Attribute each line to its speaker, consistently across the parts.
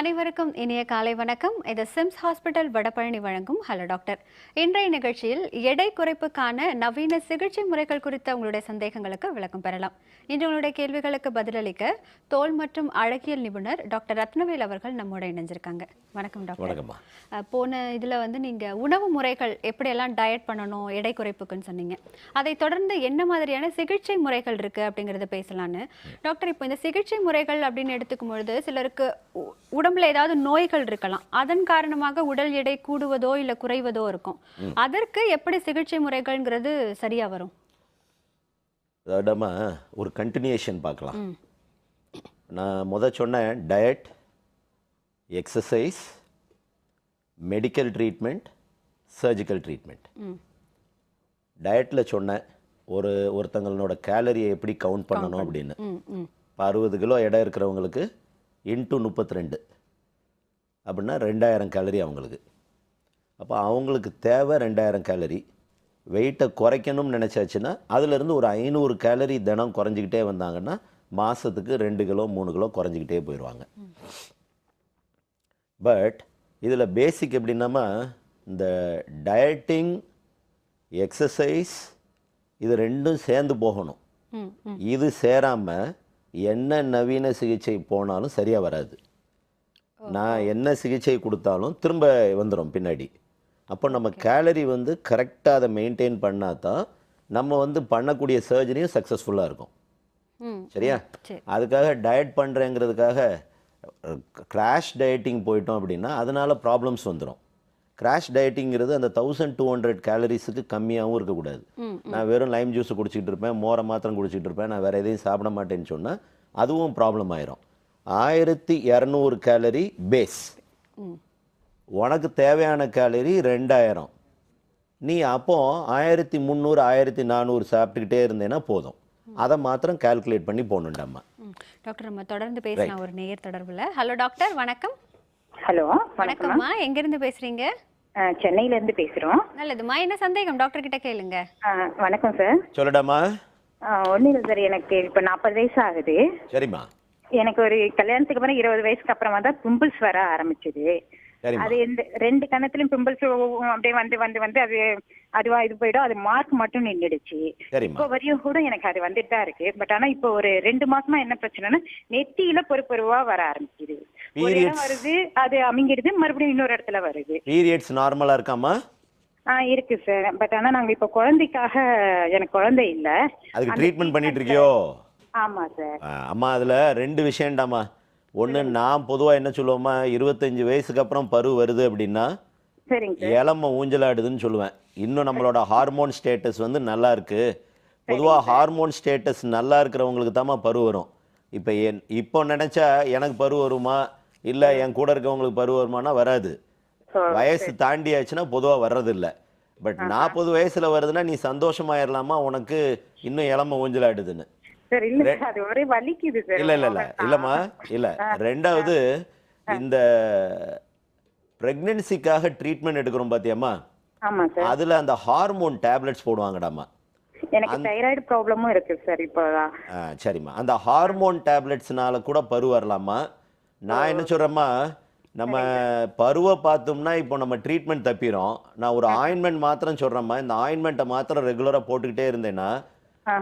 Speaker 1: அனைவருக்கும் இனிய காலை வணக்கம். இது சிம்ஸ் ஹாஸ்பிட்டல் வடபழனி வழங்கும் ஹலோ டாக்டர். இன்றைய நிகழ்ச்சியில் எடை குறைப்புக்கான நவீன சிகிச்சை முறைகள் குறித்த உங்களுடைய சந்தேகங்களுக்கு விளக்கம் பெறலாம். இன்று உங்களுடைய கேள்விகளுக்கு பதிலளிக்க தோல் மற்றும் அழகியல் நிபுணர் டாக்டர் ரத்னவேல் அவர்கள் நம்மோட இணைஞ்சிருக்காங்க. வணக்கம் டாக்டர். போன இதுல நீங்க உணவு முறைகள் எப்படியெல்லாம் டயட் பண்ணணும் எடை குறைப்புக்குன்னு சொன்னீங்க. அதை தொடர்ந்து என்ன மாதிரியான சிகிச்சை முறைகள் இருக்கு அப்படிங்கறத பேசலான்னு. டாக்டர், இப்போ இந்த சிகிச்சை முறைகள் அப்படின்னு எடுத்துக்கும் பொழுது சிலருக்கு உடம்புல ஏதாவது நோய்கள் இருக்கலாம், அதன் காரணமாக உடல் எடை கூடுவதோ இல்ல குறைவதோ இருக்கும். அதற்கு எப்படி சிகிச்சை முறைகள்ங்கிறது சரியா வரும்?
Speaker 2: அதாவதுமா ஒரு கண்டினியூஷன் பார்க்கலாம். நான் சொன்னேன் diet, exercise, medical treatment, surgical treatment. டயட்டில் சொன்னேன் ஒருத்தங்களோட கேலரியை எப்படி கவுண்ட் பண்ணணும் அப்படின்னு. இப்போ 60 கிலோ எடை இருக்கிறவங்களுக்கு இன்ட்டு 32 அப்படின்னா 2000 கேலரி அவங்களுக்கு. அப்போ அவங்களுக்கு தேவை 2000 கேலரி. வெயிட்டை குறைக்கணும்னு நினச்சாச்சுன்னா அதுலேருந்து ஒரு 500 கேலரி தினம் குறைஞ்சிக்கிட்டே வந்தாங்கன்னா மாதத்துக்கு 2 கிலோ 3 கிலோ குறைஞ்சிக்கிட்டே போயிடுவாங்க. பட் இதில் பேசிக் எப்படின்னாமா இந்த டயட்டிங், எக்ஸசைஸ் இது ரெண்டும் சேர்ந்து போகணும். இது சேராமல் என்ன நவீன சிகிச்சை போனாலும் சரியாக வராது. நான் என்ன சிகிச்சை கொடுத்தாலும் திரும்ப வந்துடும் பின்னாடி. அப்போ நம்ம கேலரி கரெக்டாக அதை மெயின்டைன் பண்ணால் தான் நம்ம பண்ணக்கூடிய சர்ஜரியும் சக்ஸஸ்ஃபுல்லாக இருக்கும். சரியா? அதுக்காக டயட் பண்ணுறேங்கிறதுக்காக கிராஷ் டயட்டிங் போயிட்டோம் அப்படின்னா அதனால் ப்ராப்ளம்ஸ் வந்துடும். கிராஷ் டயட்டிங்கிறது அந்த 1200 கேலரிஸுக்கு கம்மியாகவும் இருக்கக்கூடாது. நான் வெறும் லைம் ஜூஸை குடிச்சிக்கிட்டு இருப்பேன், மோரை மாத்திரம் குடிச்சிக்கிட்டு இருப்பேன், நான் வேறு எதையும் சாப்பிட மாட்டேன்னு சொன்னால் அதுவும் ப்ராப்ளம் ஆயிரும். 1200 கேலரி பேஸ், உனக்கு தேவையான கேலரி 2000. நீ அப்போ 1300 1400 சாப்பிட்டுக்கிட்டே இருந்தேன்னா போதும். அதை மாத்திரம் கால்குலேட் பண்ணி போகணுண்டாமா.
Speaker 1: டாக்டர், நம்ம தொடர்ந்து பேசின ஒரு நேயர் தொடர்பில். ஹலோ டாக்டர், வணக்கம்.
Speaker 3: ஹலோ
Speaker 1: வணக்கம்மா, எங்க இருந்து பேசுறீங்க?
Speaker 3: சென்னையில இருந்து பேசுறோம்.
Speaker 1: நல்லதுமா, என்ன சந்தேகம் டாக்டர் கிட்ட கேளுங்க.
Speaker 3: வணக்கம் சார்.
Speaker 2: சொல்லடாமா.
Speaker 3: ஒன்றும் இல்லை சார், எனக்கு இப்போ 40 வயசு ஆகுது.
Speaker 2: சரிம்மா. எனக்கு
Speaker 3: ஒரு கல்யாணத்துக்கு அப்புறம் 20 வயசுக்கு அப்புறமா தான் பிம்பிள்ஸ் வர ஆரம்பிச்சது. அது ரெண்டு கணத்திலும் பிம்பிள்ஸ் அப்படியே வந்து வந்து வந்து அது அதுவா இது போயிடும். அது மார்க் மட்டும் நின்றுடுச்சு. இப்போ வரையும் கூட எனக்கு அது வந்துட்டு தான் இருக்கு. பட் ஆனா இப்போ ஒரு 2 மாசமா என்ன பிரச்சனைன்னா நெத்தியில பொறுப்பொருவா வர ஆரம்பிக்குது. ஒரு இடம் வருது, அது அமிங்கிடுது, மறுபடியும் இன்னொரு இடத்துல வருது.
Speaker 2: பீரியட்ஸ் நார்மலா இருக்காமா?
Speaker 3: இருக்கு சார். பட் ஆனா நாங்க இப்ப குழந்தைக்காக, எனக்கு குழந்தை இல்ல,
Speaker 2: அதுக்கு ட்ரீட்மெண்ட் பண்ணிட்டு இருக்கியோ?
Speaker 3: ஆமா சார்.
Speaker 2: அம்மா அதுல 2 விஷயம்டாமா. ஒன்று, நான் பொதுவாக என்ன சொல்லுவோமா, 25 வயசுக்கு அப்புறம் பரு வருது அப்படின்னா இளம ஊஞ்சலாடுதுன்னு சொல்லுவேன். இன்னும் நம்மளோட ஹார்மோன் ஸ்டேட்டஸ் நல்லா இருக்கு. பொதுவாக ஹார்மோன் ஸ்டேட்டஸ் நல்லா இருக்கிறவங்களுக்கு தாம்மா பரு வரும். இப்போ நினைச்சா எனக்கு பரு வருமா இல்லை என் கூட இருக்கவங்களுக்கு பரு வருமானா வராது. வயசு தாண்டியாச்சுன்னா பொதுவாக வர்றதில்லை. பட் 40 வயசுல வருதுன்னா நீ சந்தோஷமாயிரலாமா, உனக்கு இன்னும் இளம ஊஞ்சலாடுதுன்னு. இல்லம்மா இல்ல. ரெண்டாவது, இந்த பிரெக்னன்சிக்காக ட்ரீட்மெண்ட் எடுக்கிறோம் பாத்தியம்மா, அதுல அந்த ஹார்மோன் டேப்லெட்ஸ் போடுவாங்கடாமா.
Speaker 3: எனக்கு தைராய்டு ப்ராப்ளமும் இருக்கு சார் இப்போதான்.
Speaker 2: சரிம்மா, அந்த ஹார்மோன் டேப்லெட்ஸ்னால கூட பரு வரலாமா. நான் என்ன சொல்றேம்மா, நம்ம பருவை பார்த்தோம்னா இப்போ நம்ம ட்ரீட்மெண்ட் தப்பிடும். நான் ஒரு ஆயின்மெண்ட் மாத்திரம் சொல்றேம்மா, இந்த ஆயின்மெண்ட்டை மாத்திரம் ரெகுலரா போட்டுக்கிட்டே இருந்தேன்னா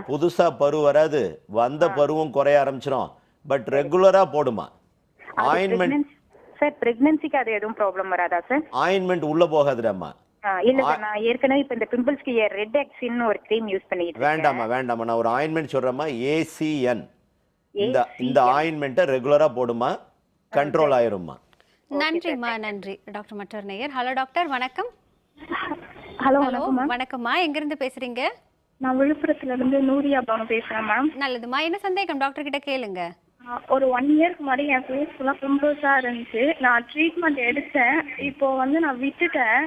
Speaker 2: புதுசா பரு வராது, வந்த பருவும் குறைய ஆரம்பிச்சிடும். பட் ரெகுலரா போடுமா ஆயின்மெண்ட்.
Speaker 3: சார் பிரெக்னன்சிக்கு அது எதுவும் ப்ராப்ளம் வராதா சார்?
Speaker 2: ஆயின்மெண்ட் உள்ள போகாதுடாமா.
Speaker 3: இல்ல சார், நான் ஏற்கனவே இப்ப இந்த பிம்பிள்ஸ்க்கு ரெட் எக்ஸின் ஒரு கிரீம் யூஸ் பண்ணிட்டு இருக்கேன்.
Speaker 2: வேண்டாமா, நான் ஒரு ஆயின்மெண்ட் சொல்றேம்மா, ACN. இந்த ஆயின்மெண்ட்டை ரெகுலரா போடுமா, கண்ட்ரோல் ஆயிரும்மா.
Speaker 1: நன்றிம்மா, நன்றி. டாக்டர் மற்றொரு நேயர். ஹலோ டாக்டர், வணக்கம்.
Speaker 4: ஹலோ
Speaker 1: வணக்கம்மா, எங்க இருந்து பேசுறீங்க?
Speaker 4: நான் விழுப்புரத்துல இருந்து நூரியா பானு பேசுறேன் மேம்.
Speaker 1: நல்லதுமா, என்ன சந்தேகம் டாக்டர் கிட்ட கேளுங்க.
Speaker 4: ஒரு 1 இயர்க்கு முன்னாடி என் ஃபேஸ் ஃபுல்லா பிம்பிள்ஸா இருந்துச்சு. நான் ட்ரீட்மெண்ட் எடுத்தேன். இப்போ நான் விட்டுட்டேன்.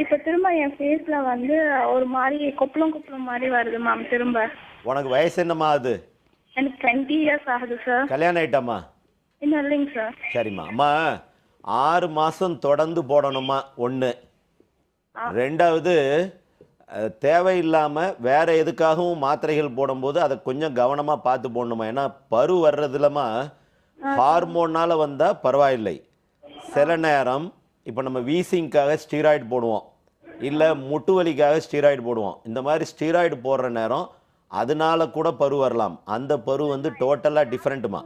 Speaker 4: இப்போ திரும்ப என் ஃபேஸ்ல ஒரு மாதிரி கொப்பளம் மாதிரி வருது மேம் திரும்ப.
Speaker 2: உனக்கு வயசு என்னம்மா அது?
Speaker 4: எனக்கு 20 இயர்ஸ் ஆகுது சார்.
Speaker 2: கல்யாணம் ஆயிட்டாமா?
Speaker 4: இன்னும் இல்லைங்க சார்.
Speaker 2: சரிம்மா. அம்மா 6 மாதம் தொடர்ந்து போடணுமா ஒன்று. ரெண்டாவது தேவையில்லாமல் வேற எதுக்காகவும் மாத்திரைகள் போடும்போது அதை கொஞ்சம் கவனமாக பார்த்து போடணுமா. ஏன்னா பரு வர்றதுலமா ஹார்மோனால் வந்தால் பரவாயில்லை. சில நேரம் இப்போ நம்ம வீசிங்காக ஸ்டீராய்டு போடுவோம், இல்லை முட்டு வலிக்காக ஸ்டீராய்டு போடுவோம். இந்த மாதிரி ஸ்டீராய்டு போடுற நேரம் அதனால கூட பரு வரலாம். அந்த பரு வந்து டோட்டலாக டிஃப்ரெண்ட்டுமா.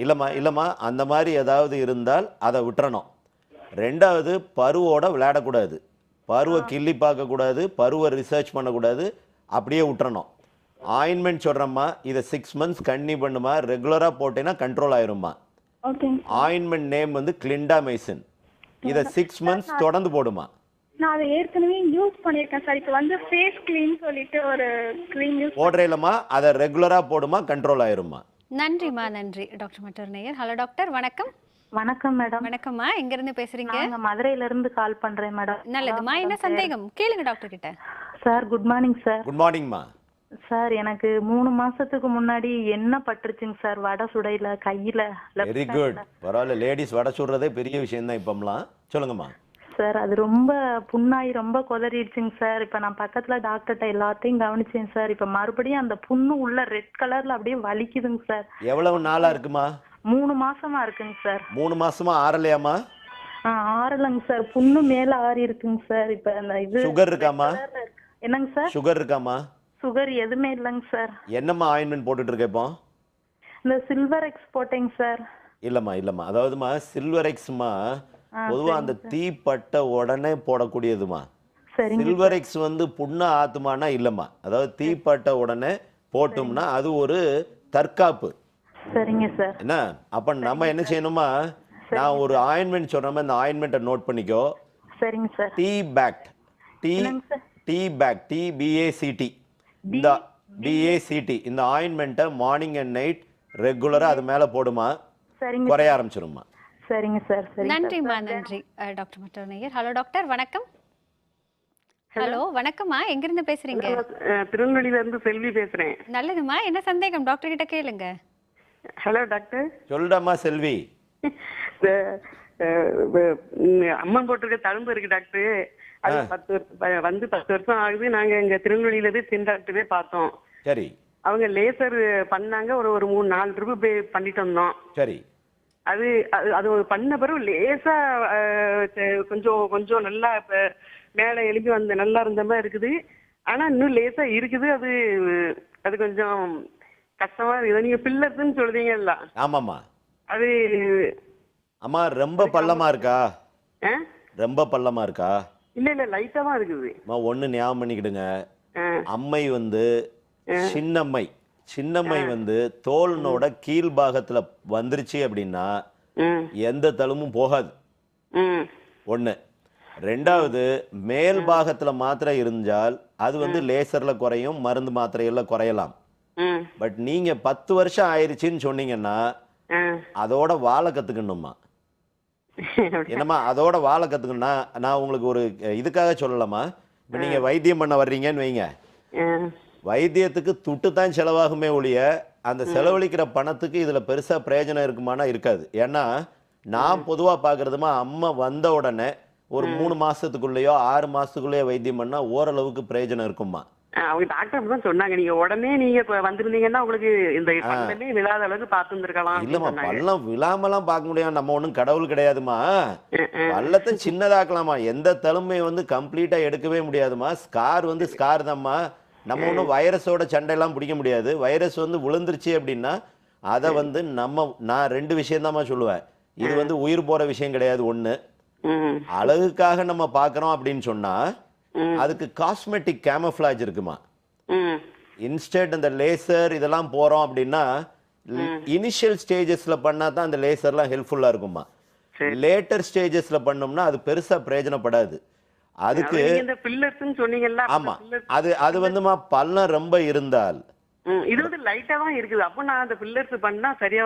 Speaker 2: இல்லைம்மா அந்த மாதிரி ஏதாவது இருந்தால் அதை விட்டுறணும். ரெண்டாவது பருவோட விளையாடக்கூடாது, பருவை கிள்ளி பார்க்கக்கூடாது, பருவை ரிசர்ச் பண்ணக்கூடாது, அப்படியே விட்டுறணும். ஆயின்மெண்ட் சொல்கிறம்மா, இதை 6 months கண்டினியூ பண்ணுமா, ரெகுலராக போட்டேன்னா கண்ட்ரோல் ஆயிரும்மா. ஆயின்மெண்ட் நேம் வந்து கிளிண்டாமைசின். இதை 6 months தொடர்ந்து போடுமா.
Speaker 4: நான் அதை ஏற்கனவே யூஸ் பண்ணியிருக்கேன் சார். இப்போ வந்து ஃபேஸ் க்ளீன் சொல்லிட்டு ஒரு க்ளீன் யூஸ்
Speaker 2: போடுறேலம்மா, அதை ரெகுலராக போடுமா, கண்ட்ரோல் ஆயிரும்மா.
Speaker 1: நன்றிம்மா, நன்றி. டாக்டர் மற்றொரு நேயர். ஹலோ டாக்டர், வணக்கம்.
Speaker 5: வணக்கம் மேடம்.
Speaker 1: வணக்கம்மா, எங்க இருந்து பேசுறீங்க?
Speaker 5: நான் மதுரையில இருந்து கால் பண்றேன் மேடம்.
Speaker 1: நல்லதுமா, என்ன சந்தேகம் கேளுங்க டாக்டர் கிட்ட.
Speaker 5: Sir good morning sir.
Speaker 2: Good மார்னிங்மா.
Speaker 5: சார் எனக்கு 3 மாசத்துக்கு முன்னாடி என்ன பட்டுருச்சுங்க சார், வடை சுடையில கையில.
Speaker 2: வெரி குட், பரவாயில்ல. லேடிஸ் வடை சுடுறதே பெரிய விஷயம் தான் இப்பம்லாம். சொல்லுங்கம்மா.
Speaker 5: சார் அது ரொம்ப புண்ணாயி ரொம்ப கொதறிடுச்சுங்க சார். இப்ப நான் பக்கத்துல டாக்டர்கிட்ட எல்லாத்தையும் கவனிச்சேன் சார். இப்ப மறுபடியும் அந்த புண்ணு உள்ள ரெட் கலர்ல அப்படியே வலிக்குதுங்க சார்.
Speaker 2: எவ்வளவு நாளா இருக்குமா?
Speaker 5: 3 மாசமா இருக்குங்க சார்.
Speaker 2: 3 மாசமா ஆறலையாமா?
Speaker 5: ஆறலங்க சார், புண்ணு மேல ஆறி இருக்குங்க சார். இப்ப அந்த இது
Speaker 2: சுகர் இருக்காமா?
Speaker 5: என்னங்க சார்?
Speaker 2: சுகர் இருக்காமா?
Speaker 5: சுகர் எதுவுமே இல்லைங்க சார்.
Speaker 2: என்னம்மா ஆயின்மெண்ட் போட்டுட்டு இருக்க இப்போ?
Speaker 5: இந்த சில்வர் எக்ஸ் போட்டேங்க சார்.
Speaker 2: இல்லம்மா அதாவதுமா சில்வர் எக்ஸ்மா பொதுவா அந்த தீப்பட்ட உடனே போடக்கூடியதுமா. சில்வர் எக்ஸ் வந்து புண்ணா ஆத்துமானா இல்லம்மா. அதாவது தீப்பட்ட உடனே போட்டோம்னா அது ஒரு தற்காப்பு.
Speaker 5: சரிங்க சார்.
Speaker 2: என்ன அப்ப நம்ம என்ன செய்யணுமா, நான் ஒரு ஆயின்மெண்ட் சொல்றேன், இந்த ஆயின்மெண்ட்டை நோட் பண்ணிக்கோ.
Speaker 5: சரிங்க சார்.
Speaker 2: T-Bact, TBACT, இந்த BACT இந்த ஆயின்மெண்ட்டை மார்னிங் அண்ட் நைட் ரெகுலரா அது மேல போடுமா, குறைய ஆரம்பிச்சிருமா.
Speaker 5: சரிங்க சார். சரி,
Speaker 1: நன்றிம்மா, நன்றி. டாக்டர் மற்றொரு நேயர். ஹலோ டாக்டர், வணக்கம். ஹலோ வணக்கம்மா, எங்க இருந்து பேசுறீங்க?
Speaker 6: திருநெல்வேலியில இருந்து செல்வி பேசுறேன்.
Speaker 1: நல்லதுமா, என்ன சந்தேகம் டாக்டர் கிட்ட கேளுங்க.
Speaker 6: Hello doctor.
Speaker 2: சொல்லுடாமா செல்வி.
Speaker 6: அம்மன் போட்டிருக்க தழும்பு இருக்கு டாக்டர். அது 10 வருஷம் ஆகுது. நாங்க இங்க திருநெல்வேலியில போய் சின் டாக்டரே பார்த்தோம்.
Speaker 2: சரி.
Speaker 6: அவங்க லேசர் பண்ணாங்க, ஒரு 3-4 ட்ரிப் போய் பண்ணிட்டு வந்தோம்.
Speaker 2: சரி.
Speaker 6: அது அது பண்ண பிறகு லேசா கொஞ்சம் நல்லா மேல எழுப்பி வந்த நல்லா இருந்த மாதிரி இருக்குது. ஆனா இன்னும் லேசா இருக்குது. அது கொஞ்சம் கஷ்டமா இருக்குது. நீங்க பில்லர்ஸ்ன்னு சொல்றீங்கல்ல?
Speaker 2: ஆமாம்மா.
Speaker 6: அது
Speaker 2: அம்மா ரொம்ப பள்ளமா இருக்கா? ரொம்ப பள்ளமா இருக்கா?
Speaker 6: இல்ல லைட்டா தான் இருக்குது.
Speaker 2: ஒண்ணு ஞாபகம் பண்ணிக்கிடுங்க, அம்மை வந்து சின்னம்மை வந்து தோல்னோட கீழ் பாகத்துல வந்துருச்சு அப்படின்னா எந்த தழும்பும் போகாது. ஒண்ணு. ரெண்டாவது, மேல் பாகத்துல மாத்திரை இருந்தால் அது வந்து லேசர்ல குறையும், மருந்து மாத்திரைகள்ல குறையலாம். பட் நீங்க 10 வருஷம் ஆயிருச்சுன்னு சொன்னீங்கன்னா அதோட வாழ கத்துக்கணுமா. என்னம்மா அதோட வாழ கத்துக்கணும்னா நான் உங்களுக்கு ஒரு இதுக்காக சொல்லலாமா. இப்ப நீங்க வைத்தியம் பண்ண வர்றீங்கன்னு வைங்க, வைத்தியத்துக்கு துட்டு தான் செலவாகுமே ஒழிய அந்த செலவழிக்கிற பணத்துக்கு இதுல பெருசா பிரயோஜனம் இருக்குமானா இருக்காது. ஏன்னா நான் பொதுவா பாக்குறதுமா, அம்மா வந்த உடனே ஒரு 3 மாசத்துக்குள்ளேயோ 6 மாசத்துக்குள்ளேயோ வைத்தியம் பண்ணா ஓரளவுக்கு பிரயோஜனம் இருக்குமா.
Speaker 6: அவங்க டாக்டர் தான் சொன்னாங்க, நீங்க உடனே நீங்க வந்திருந்தீங்கன்னா உங்களுக்கு இந்த பள்ளமே விழாத அளவுக்கு பார்த்துருக்கலாம்.
Speaker 2: இல்லம்மா, பள்ளம் விழாமலாம் பார்க்க முடியாது, நம்ம ஒண்ணும் கடவுள் கிடையாதுமா. பள்ளத்தை சின்னதாக்கலாமா, எந்த தழும்பை வந்து கம்ப்ளீட்டா எடுக்கவே முடியாதுமா. ஸ்கார் வந்து ஸ்கார் தான்மா. நம்ம ஒன்றும் வைரஸோட சண்டையெல்லாம் பிடிக்க முடியாது. வைரஸ் வந்து விழுந்துருச்சு அப்படின்னா அதை வந்து நான் 2 விஷயம் தான்மா சொல்லுவேன். இது வந்து உயிர் போற விஷயம் கிடையாது. ஒண்ணு, அழகுக்காக நம்ம பார்க்கறோம் அப்படின்னு சொன்னா அதுக்கு காஸ்மெட்டிக் கேமஃப்ளாஜ் இருக்குமா. இன்ஸ்டன்ட் அந்த லேசர் இதெல்லாம் போறோம் அப்படின்னா இனிஷியல் ஸ்டேஜஸ்ல பண்ணா தான் அந்த லேசர்லாம் ஹெல்ப்ஃபுல்லா இருக்குமா. லேட்டர் ஸ்டேஜஸ்ல பண்ணோம்னா அது பெருசா பிரயோஜனப்படாது. அதுக்கு ஆமா, அது வந்துமா பள்ளம் ரொம்ப இருந்தால்
Speaker 6: இது வந்து லைட்டா தான் இருக்குது. அப்ப நான் அந்த பில்லர்ஸ் பண்ணா சரியா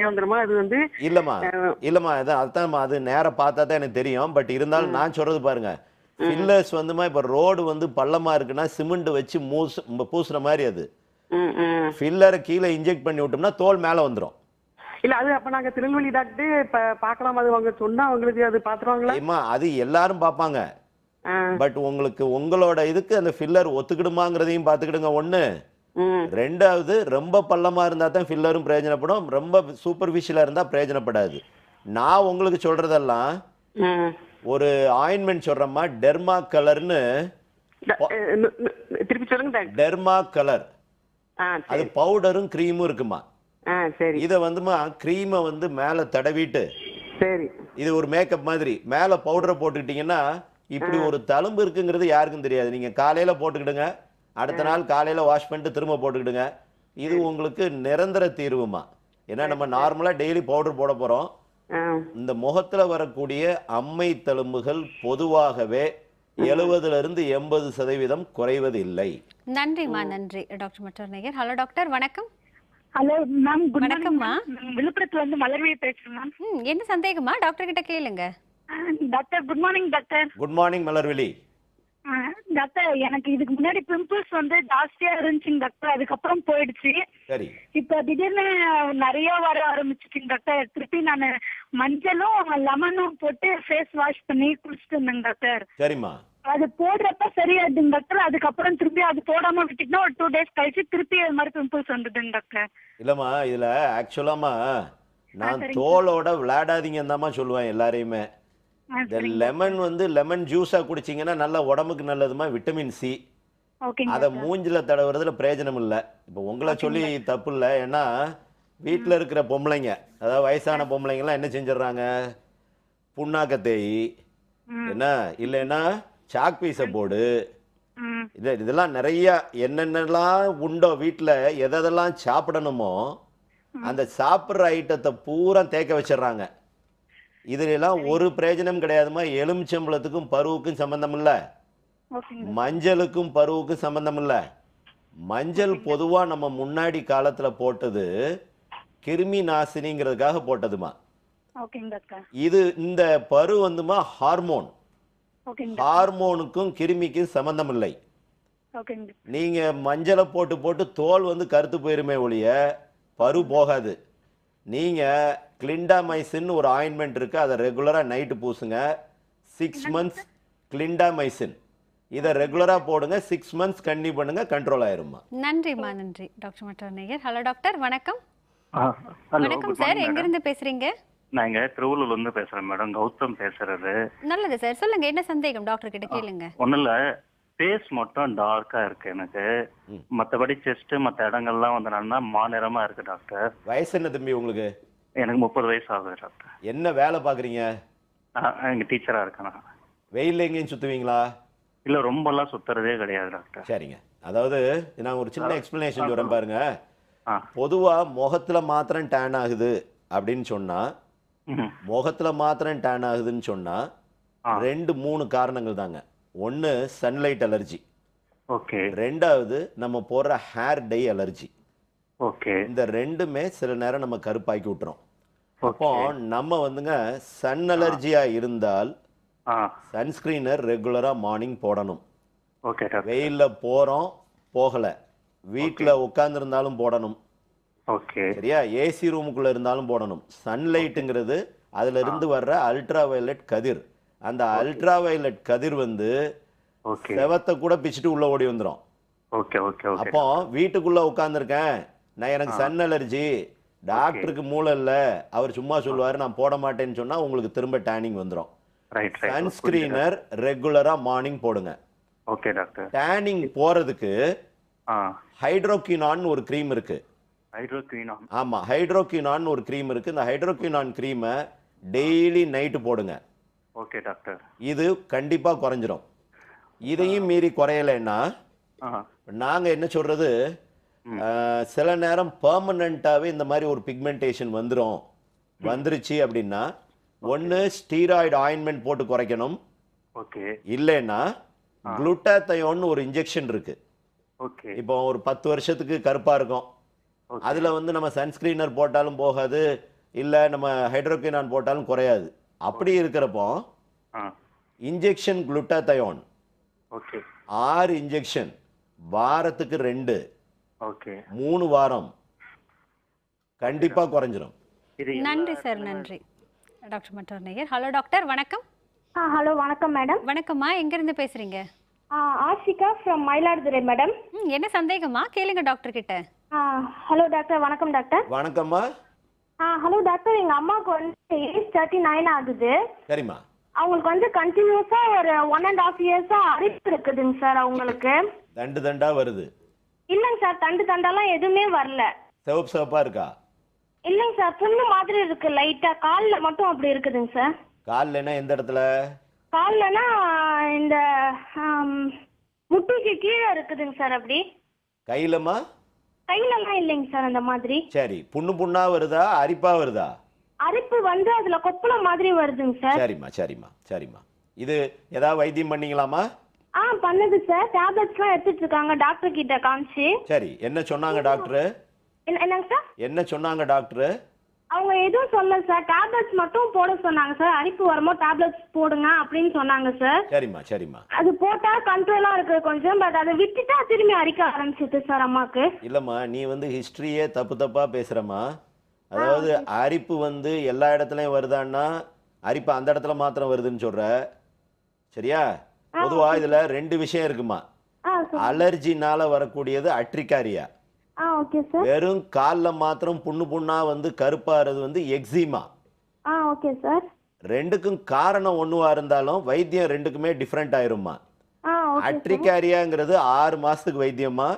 Speaker 6: வந்துருமா? அது வந்து
Speaker 2: இல்லம்மா அதான் அது நேரா பார்த்தா தான் எனக்கு தெரியும். பட் இருந்தாலும் நான் சொல்றது பாருங்க, பில்லர்ஸ் வந்துமா இப்ப ரோடு வந்து பள்ளமா இருக்குன்னா சிமெண்ட் வச்சு பூசுற மாதிரி அது
Speaker 6: ம் ம்
Speaker 2: ஃபில்லரை கீழே இன்ஜெக்ட் பண்ணி விட்டோம்னா தோல் மேலே வந்துடும்.
Speaker 6: இல்ல அது அப்ப நாங்க திருநெல்வேலி டாக்டர் இப்ப பார்க்கலாம், அது அவங்க சொன்னா அவங்களுக்கு அது பாத்துருவாங்களா?
Speaker 2: ஏம்மா அது எல்லாரும் பார்ப்பாங்க.
Speaker 6: ஆ.
Speaker 2: பட் உங்களுக்கு உங்களோட இதுக்கு அந்த ஃபில்லர் ஒத்துக்கிடுமாங்கிறதையும் பார்த்துக்கிடுங்க ஒன்று.
Speaker 6: ம்
Speaker 2: ரெண்டாவது ரொம்ப பள்ளமாக இருந்தால் தான் ஃபில்லரும் பிரயோஜனப்படும், ரொம்ப சூப்பர்ஃபிஷியலாக இருந்தால் பிரயோஜனப்படாது. நான் உங்களுக்கு சொல்கிறதெல்லாம்
Speaker 6: ம்
Speaker 2: ஒரு ஆயின்மெண்ட் சொல்கிறேம்மா, டெர்மா கலர்னு.
Speaker 6: திருப்பி சொல்லுங்க டாக்டர்.
Speaker 2: டெர்மா கலர்
Speaker 6: ஆ
Speaker 2: அது
Speaker 6: சரி.
Speaker 2: பவுடரும் க்ரீமும் இருக்குமா.
Speaker 6: ஆ சரி
Speaker 2: இதை வந்துமா க்ரீமை வந்து மேலே தடவிட்டு,
Speaker 6: சரி.
Speaker 2: இது ஒரு மேக்கப் மாதிரி, மேலே பவுடரை போட்டுக்கிட்டிங்கன்னா இப்படி ஒரு தழும்பு இருக்குங்கிறது யாருக்கும் தெரியாது. நீங்கள் காலையில் போட்டுக்கிடுங்க, அடுத்த நாள் காலையில் வாஷ் பண்ணிட்டு திரும்ப போட்டுக்கிடுங்க. இது உங்களுக்கு நிரந்தர தீர்வுமா. ஏன்னா நம்ம நார்மலாக டெய்லி பவுடர் போட போகிறோம்.
Speaker 6: ஆ
Speaker 2: இந்த முகத்தில் வரக்கூடிய அம்மை தழும்புகள் பொதுவாகவே 70% 80% குறைவது இல்லை.
Speaker 1: நன்றிம்மா, நன்றி. டாக்டர் மற்றொரு நேயர். ஹலோ டாக்டர், வணக்கம்.
Speaker 3: ஹலோ மேம், குட்
Speaker 1: வணக்கம்மா.
Speaker 3: மார்னிங். விழுப்புரத்துல இருந்து மலர்விழி பேசுறேன் மேம்.
Speaker 1: என்ன சந்தேகமா? டாக்டர் கிட்ட கேளுங்க.
Speaker 3: Doctor good morning doctor.
Speaker 2: Good morning Malarvizhi.
Speaker 3: Doctor எனக்கு இதுக்கு முன்னாடி பிம்பிள்ஸ் வந்து ஜாஸ்தியா இருந்துச்சுங்க டாக்டர், அதுக்கப்புறம் போயிடுச்சு.
Speaker 2: சரி.
Speaker 3: இப்ப திடீர்னு நிறைய வர ஆரம்பிச்சிச்சுங்க டாக்டர். திருப்பி நான் மஞ்சளும் லெமனும் போட்டு ஃபேஸ் வாஷ் பண்ணி குளிச்சுட்டு இருந்தேங்க டாக்டர்.
Speaker 2: சரிம்மா.
Speaker 3: அது போடுறப்ப சரியாதுங்க டாக்டர். அதுக்கப்புறம் திருப்பி அது போடாம விட்டுட்டுனா ஒரு 2 days கழிச்சு திருப்பி அது மாதிரி பிம்பிள்ஸ் வந்துடுங்க டாக்டர்.
Speaker 2: இல்லைம்மா, இதில் ஆக்சுவலாமா நான் தோலோட விளையாடாதீங்கன்னு தாம்மா சொல்லுவேன் எல்லாரையுமே. இந்த லெமன் வந்து லெமன் ஜூஸாக குடிச்சிங்கன்னா நல்ல உடம்புக்கு நல்லதுமா, விட்டமின் சி.
Speaker 3: ஓகேங்க
Speaker 2: அதை மூஞ்சில் தடவுறதுல பிரயோஜனம் இல்லை. இப்போ உங்களை சொல்லி தப்பு இல்லை. ஏன்னா வீட்டில் இருக்கிற பொம்பளைங்க, அதாவது வயசான பொம்பளைங்கலாம் என்ன செஞ்சிடறாங்க, புண்ணாக்க தேய் என்ன இல்லைன்னா சாக் பீஸை போடு, இதெல்லாம் நிறைய என்னென்னலாம் உண்டோ வீட்டில் எதெல்லாம் சாப்பிடணுமோ அந்த சாப்பிட்ற ஐட்டத்தை பூரா தேக்க வச்சிடுறாங்க. இதுலாம் ஒரு பிரயோஜனம் கிடையாதுமா. எலுமிச்சம்பழத்துக்கும் பருவுக்கும் சம்பந்தம் இல்லை, மஞ்சளுக்கும் பருவுக்கும் சம்பந்தம் இல்லை. மஞ்சள் பொதுவாக நம்ம முன்னாடி காலத்தில் போட்டது கிருமி நாசினிங்கிறதுக்காக போட்டதுமா. இது இந்த பரு வந்துமா ஹார்மோன். ஹார்மோனுக்கும் கிருமிக்கும் சம்பந்தம் இல்லை. நீங்க மஞ்சளை போட்டு போட்டு தோல் வந்து கருத்து போயிருமே ஒழிய பரு போகாது. நீங்க கிளிண்டாமைசின் ஒரு ஆயின்மெண்ட் இருக்கு, அதை ரெகுலரா நைட்டு பூசுங்க. 6 months கிளிண்டாமைசின், இதை ரெகுலரா போடுங்க. 6 months கண்டினியூ பண்ணுங்க, கண்ட்ரோல் ஆயிருமா.
Speaker 1: நன்றிம்மா, நன்றி. டாக்டர் மற்றொரு நேயர். ஹலோ டாக்டர், வணக்கம்.
Speaker 7: ஹலோ,
Speaker 1: வணக்கம் சார், எங்க இருந்து பேசுறீங்க?
Speaker 7: நாங்க திருவள்ளூர்ல இருந்து பேசுறேன் மேடம், கௌதம் பேசுறது.
Speaker 1: நல்லது சார், சொல்லுங்க, என்ன சந்தேகம்? டாக்டர் கிட்ட கேளுங்க.
Speaker 7: ஒண்ணும் இல்ல, ஃபேஸ் மட்டும் டார்க்கா இருக்கு எனக்கு. மத்தபடி செஸ்ட் மத்த இடங்கள்லாம் வந்து நல்லா மாநிறமா இருக்கு டாக்டர்.
Speaker 2: வயசு என்ன தம்பி உங்களுக்கு?
Speaker 7: எனக்கு 30 வயசு ஆகுது டாக்டர்.
Speaker 2: என்ன வேலை பாக்குறீங்க?
Speaker 7: எங்க டீச்சரா இருக்கேன்.
Speaker 2: வெயில்ல எங்கேயும் சுத்துவீங்களா?
Speaker 7: இல்ல, ரொம்பலாம் சுத்துறதே கிடையாது டாக்டர்.
Speaker 2: சரிங்க, அதாவது நான் ஒரு சின்ன எக்ஸ்பிளனேஷன் சொல்றேன் பாருங்க. பொதுவா முகத்துல மாத்திரம் டேன் ஆகுது அப்படின்னு சொன்னா, முகத்துல மாத்திரம் டேன் ஆகுதுன்னு சொன்னா 2-3 காரணங்கள் தாங்க. ஒன்று சன்லைட் அலர்ஜி,
Speaker 7: ஓகே.
Speaker 2: ரெண்டாவது நம்ம போடுற ஹேர் டை அலர்ஜி.
Speaker 7: ஓகே.
Speaker 2: இந்த ரெண்டுமே சில நேரம் நம்ம கருப்பாக்கி விட்டுறோம். அப்போ நம்ம வந்துங்க சன் அலர்ஜியா இருந்தால் சன்ஸ்கிரீனர் ரெகுலரா மார்னிங் போடணும்.
Speaker 7: ஓகே.
Speaker 2: வெயில்ல போறோம் போகல, வீட்டில் உட்கார்ந்துருந்தாலும் போடணும்.
Speaker 7: ஓகே.
Speaker 2: சரியா? ஏசி ரூமுக்குள்ள இருந்தாலும் போடணும். சன்லைட்டுங்கிறது அதுல இருந்து வர்ற அல்ட்ரா வயலட் கதிர். அந்த அல்ட்ரா வயலட் கதிர் வந்து செவத்தை கூட பிச்சுட்டு உள்ள ஓடி வந்துடும். அப்போ வீட்டுக்குள்ள உட்கார்ந்துருக்கேன், நான் எனக்கு சன் அலர்ஜி, டாக்டருக்கு மூளை இல்ல, அவர் சும்மா சொல்லுவாரு நான் போட மாட்டேன்னு சொன்னா உங்களுக்கு திரும்ப டேனிங் வந்துடும். சன்ஸ்கிரீனர் ரெகுலரா மார்னிங் போடுங்க.
Speaker 7: Okay doctor.
Speaker 2: டேனிங் போறதுக்கு ஹைட்ரோக்வினான் ஒரு கிரீம் இருக்கு.
Speaker 7: ஹைட்ரோக்வினான்? ஆமா,
Speaker 2: ஹைட்ரோக்வினான் ஒரு கிரீம் இருக்கு. இந்த ஹைட்ரோக்வினான் கிரீமை டெய்லி நைட்டு போடுங்க.
Speaker 7: Okay doctor.
Speaker 2: இது கண்டிப்பா குறைஞ்சிரும். இதையும் மீறி குறையலைன்னா நாங்க என்ன சொல்றது, சில நேரம் பெர்மனண்டாவே இந்த மாதிரி ஒரு பிக்மெண்டேஷன் வந்துருச்சு அப்படின்னா ஒன்னு ஸ்டீராய்டு ஆயின்மெண்ட் போட்டு குறைக்கணும்.
Speaker 7: ஓகே.
Speaker 2: இல்லைன்னா குளுட்டாத்தயோன் ஒரு இன்ஜெக்ஷன் இருக்கு.
Speaker 7: ஓகே.
Speaker 2: இப்போ ஒரு 10 வருஷத்துக்கு கருப்பா இருக்கும், அதுல வந்து நம்ம சன்ஸ்கிரீனர் போட்டாலும் போகாது, இல்ல நம்ம ஹைட்ரோக்வினான் போட்டாலும் குறையாது. அப்படி இருக்கிறப்போ இன்ஜெக்ஷன் குளுட்டாத்தயோன் 6 இன்ஜெக்ஷன் வாரத்துக்கு 2
Speaker 7: ஓகே
Speaker 2: 3 வாரம் கண்டிப்பா குறைஞ்சிரும்.
Speaker 7: இது
Speaker 1: நன்றி சார், நன்றி. டாக்டர் மற்றொரு நேயர். ஹலோ டாக்டர், வணக்கம்.
Speaker 4: ஹலோ வணக்கம் மேடம்.
Speaker 1: வணக்கம்மா, எங்கிருந்து பேசுறீங்க?
Speaker 4: Ashika from Mayiladuthurai madam.
Speaker 1: என்ன சந்தேகமா கேளுங்க டாக்டர் கிட்ட.
Speaker 4: Hello doctor. வணக்கம் டாக்டர்.
Speaker 2: வணக்கம்மா.
Speaker 4: ஹலோ டாக்டர், எங்க அம்மாவுக்கு வந்து ஏஜ் 39 ஆகுது.
Speaker 2: சரிம்மா.
Speaker 4: அவங்களுக்கு வந்து கண்டினியூஸா ஒரு 1.5 இயர்ஸா அரிப்பு இருக்குதுங்க சார் அவங்களுக்கு.
Speaker 2: தண்டா வருது?
Speaker 4: இல்லைங்க சார், தண்டாலாம் எதுவுமே வரல.
Speaker 2: சிவப்பா இருக்கா?
Speaker 4: இல்லைங்க சார், புண்ணு மாதிரி இருக்கு லைட்டா. கால்ல மட்டும் அப்படி இருக்குதுங்க சார்.
Speaker 2: கால்லனா எந்த இடத்துல?
Speaker 4: கால்லனா இந்த முட்டிக்கு கீழே இருக்குதுங்க சார். அப்படி
Speaker 2: கையிலமா?
Speaker 4: கையிலலாம் இல்லைங்க சார் அந்த மாதிரி.
Speaker 2: சரி, புண்ணா வருதா அரிப்பா வருதா?
Speaker 4: அரிப்பு வந்து அதுல கொப்பளம் மாதிரி வருதுங்க சார்.
Speaker 2: சரிம்மா. இது ஏதாவது வைத்தியம் பண்ணீங்களாமா?
Speaker 4: பண்ணுது சார். டேப்லெட்ஸ்லாம் எடுத்துட்டு இருக்காங்க டாக்டர் கிட்ட காமிச்சு.
Speaker 2: சரி, என்ன சொன்னாங்க டாக்டர்?
Speaker 4: என்னங்க சார்?
Speaker 2: என்ன சொன்னாங்க டாக்டர்?
Speaker 4: அவங்க எதுவும் சொல்லல சார். டேப்லெட்ஸ் மட்டும் போட சொன்னாங்க சார். அரிப்பு வரும்போது டேப்லெட்ஸ் போடுங்க அப்படின்னு சொன்னாங்க சார்.
Speaker 2: சரிம்மா.
Speaker 4: அது போட்டா கண்ட்ரோலா இருக்கு கொஞ்சம். பட் அதை விட்டுட்டா திரும்பி அரிக்க ஆரம்பிச்சிட்டு சார் அம்மாக்கு.
Speaker 2: இல்லம்மா, நீ வந்து ஹிஸ்டரியே தப்பா பேசுறமா. அதாவது அரிப்பு வந்து எல்லா இடத்துலயும் வருதான்னா அரிப்பு அந்த இடத்துல மாத்திரம் வருதுன்னு சொல்ற. சரியா? பொதுவா இதுல 2 விஷயம் இருக்குமா. அலர்ஜினால வரக்கூடியது அட்ரிகாரியா.
Speaker 4: Okay sir.
Speaker 2: வெறும் கால்ல மாத்திரம் புண்ணா வந்து கருப்பாறது வந்து எக்ஸிமா.
Speaker 4: Okay sir.
Speaker 2: ரெண்டுக்கும் காரணம் ஒண்ணுவா இருந்தாலும் வைத்தியம் ரெண்டுக்குமே டிஃபரெண்ட் ஆயிருமா. அட்ரிகாரியாங்கிறது 6 மாசத்துக்கு வைத்தியமா.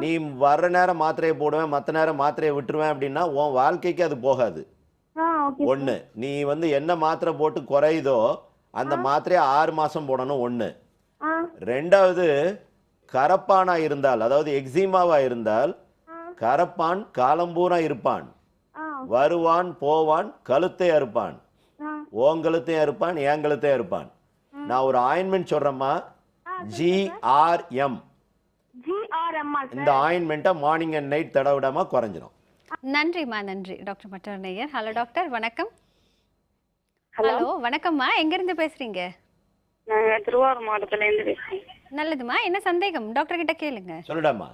Speaker 2: நீ வர்ற நேரம் மாத்திரையை போடுவேன், மற்ற நேரம் மாத்திரையை விட்டுருவேன் அப்படின்னா உன் வாழ்க்கைக்கு அது போகாது. ஒண்ணு, நீ வந்து என்ன மாத்திரை போட்டு குறையுதோ அந்த மாத்திரையை 6 மாசம் போடணும். ஒண்ணு. ரெண்டாவது, கரப்பானா இருந்தால், அதாவது எக்ஸிமாவா இருந்தால் கரப்பான் காலம்பூரா இருப்பான், வருவான் போவான், கழுத்தை அறுப்பான். உன் கழுத்தையும் அறுப்பான், என் கழுத்தையும் அறுப்பான். நான் ஒரு ஆயின்மெண்ட் சொல்றேம்மா, GRM. இந்த ஆயின்மெண்ட்டை மார்னிங் அண்ட் நைட் தடவிடாம குறைஞ்சிரும்.
Speaker 1: நன்றிம்மா, நன்றி. டாக்டர் மற்றொரு நேயர். ஹலோ டாக்டர், வணக்கம். ஹலோ வணக்கம்மா, எங்கிருந்து பேசுறீங்க?
Speaker 8: நாங்க திருவாரூர் மாவட்டத்துல இருந்து பேசுறோம்.
Speaker 1: நல்லதுமா, என்ன சந்தேகம் டாக்டர் கிட்ட கேளுங்க.
Speaker 2: சொல்லுடாமா.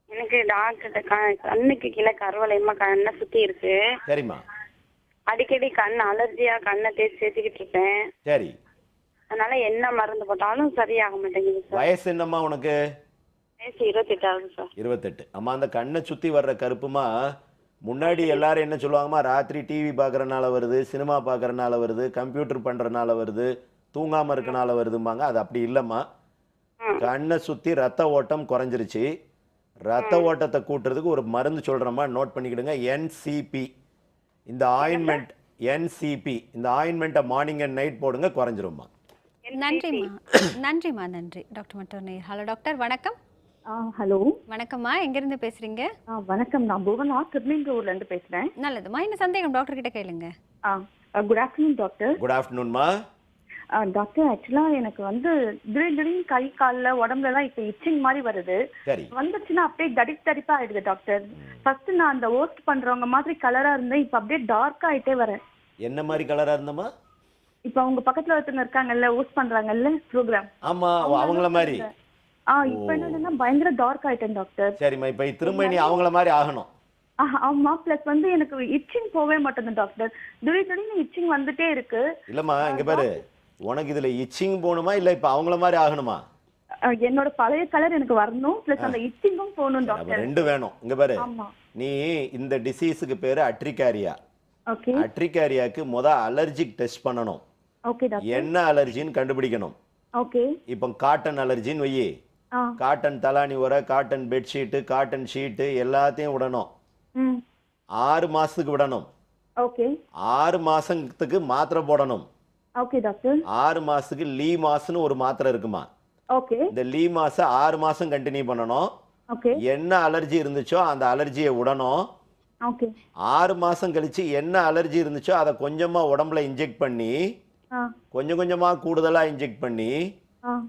Speaker 8: எனக்கு டாக்டர் கண்ணுக்கு கீழே கருவளையமா கண்ணை சுத்தி இருக்கு.
Speaker 2: சரிம்மா.
Speaker 8: அடிக்கடி கண் அலர்ஜியா கண்ணை தேய்ச்சிக்கிட்டு இருப்பேன்.
Speaker 2: சரி.
Speaker 8: அதனால என்ன மருந்து போட்டாலும் சரியாக மாட்டேங்குது சார்.
Speaker 2: வயசு என்னம்மா உனக்கு?
Speaker 8: வயசு 28 ஆகுது சார்.
Speaker 2: 28. அம்மா, அந்த கண்ணை சுத்தி வர்ற கருப்புமா முன்னாடி எல்லாரும் என்ன சொல்லுவாங்கம்மா, ராத்திரி டிவி பார்க்கறனால வருது, சினிமா பார்க்கறனால வருது, கம்ப்யூட்டர் பண்றதுனால வருது, தூங்காம இருக்கனால வருதும்பாங்க. அது அப்படி இல்லைம்மா. கண்ணை சுத்தி ரத்த ஓட்டம் குறைஞ்சிருச்சு. ரத்த ஓட்டத்தை கூட்டுறதுக்கு ஒரு மருந்து சொல்றேம்மா, நோட் பண்ணிக்கிடுங்க. NCP. இந்த ஆயின்மெண்ட் NCP, இந்த ஆயின்மெண்ட்டை மார்னிங் அண்ட் நைட் போடுங்க, குறைஞ்சிரும்மா.
Speaker 1: நன்றிம்மா, நன்றி. டாக்டர் மற்றொரு நேயர். ஹலோ டாக்டர், வணக்கம்.
Speaker 9: ஹலோ
Speaker 1: வணக்கம்மா, எங்கிருந்து பேசுறீங்க?
Speaker 9: வணக்கம், நான் புவனா திருநெல்வேலியில இருந்து பேசுறேன்.
Speaker 1: நல்லதுமா, என்ன சந்தேகம் டாக்டர் கிட்ட கேளுங்க.
Speaker 9: Good afternoon doctor.
Speaker 2: குட் ஆஃப்டர்நூன்மா.
Speaker 9: டாக்டர், ஆக்சுவலா எனக்கு வந்து திடீர்னு கை கால்ல உடம்புல எல்லாம் இப்ப இச்சிங் மாதிரி வருது. வந்துச்சுன்னா அப்படியே தடிப்பா ஆயிடுது டாக்டர். ஃபர்ஸ்ட் நான் அந்த ஓஸ்ட் பண்றவங்க மாதிரி கலரா இருந்தேன், இப்ப அப்படியே டார்க் ஆயிட்டே வரேன்.
Speaker 2: என்ன மாதிரி கலரா இருந்தமா?
Speaker 9: இப்ப அவங்க பக்கத்துல ஒருத்தங்க இருக்காங்கல்ல, ஓஸ்ட் பண்றாங்கல்ல ப்ரோக்ராம்.
Speaker 2: ஆமா, அவங்கள மாதிரி.
Speaker 9: இப்ப என்னன்னா பயங்கர டார்க் ஆயிட்டேன் டாக்டர்.
Speaker 2: சரிம்மா, இப்ப திரும்ப நீ அவங்கள மாதிரி ஆகணும்.
Speaker 9: ஆமா, பிளஸ் வந்து எனக்கு இச்சிங் போவே மாட்டேங்குது டாக்டர். திடீர்னு இச்சிங் வந்துட்டே இருக்கு.
Speaker 2: இல்லம்மா, இங்க பாரு, உனக்கு இதுல இச்சிங் போகணுமா இல்ல இப்ப அவங்கள மாதிரி ஆகணுமா?
Speaker 9: என்னோட பழைய கலர் எனக்கு வரணும், பிளஸ் அந்த இச்சிங்கும் போகணும் டாக்டர்.
Speaker 2: ரெண்டு வேணும். இங்க பாரு, நீ இந்த டிசீஸுக்கு பேரு அட்ரிகாரியா.
Speaker 9: ஓகே.
Speaker 2: அட்ரிகாரியாக்கு முத அலர்ஜிக் டெஸ்ட் பண்ணணும்.
Speaker 9: Okay doctor.
Speaker 2: என்ன அலர்ஜின்னு கண்டுபிடிக்கணும்.
Speaker 9: ஓகே.
Speaker 2: இப்போ காட்டன் அலர்ஜின்னு வையே, காட்டன் தலானி உரை, காட்டன் பெட்ஷீட்டு, காட்டன் ஷீட்டு எல்லாத்தையும் விடணும். 6 மாசத்துக்கு விடணும்.
Speaker 9: ஓகே.
Speaker 2: 6 மாசத்துக்கு மாத்திரை போடணும்.
Speaker 9: Okay doctor.
Speaker 2: 6 மாசத்துக்கு லீ மாஸ்னு ஒரு மாத்திரை இருக்குமா.
Speaker 9: ஓகே.
Speaker 2: இந்த லீ மாஸ் 6 மாசம் கண்டினியூ பண்ணணும்.
Speaker 9: ஓகே.
Speaker 2: என்ன அலர்ஜி இருந்துச்சோ அந்த அலர்ஜியை விடணும்.
Speaker 9: ஓகே.
Speaker 2: 6 மாசம் கழிச்சு என்ன அலர்ஜி இருந்துச்சோ அதை கொஞ்சமா உடம்புல இன்ஜெக்ட் பண்ணி, கொஞ்சம் கொஞ்சமா கூடுதலா இன்ஜெக்ட் பண்ணி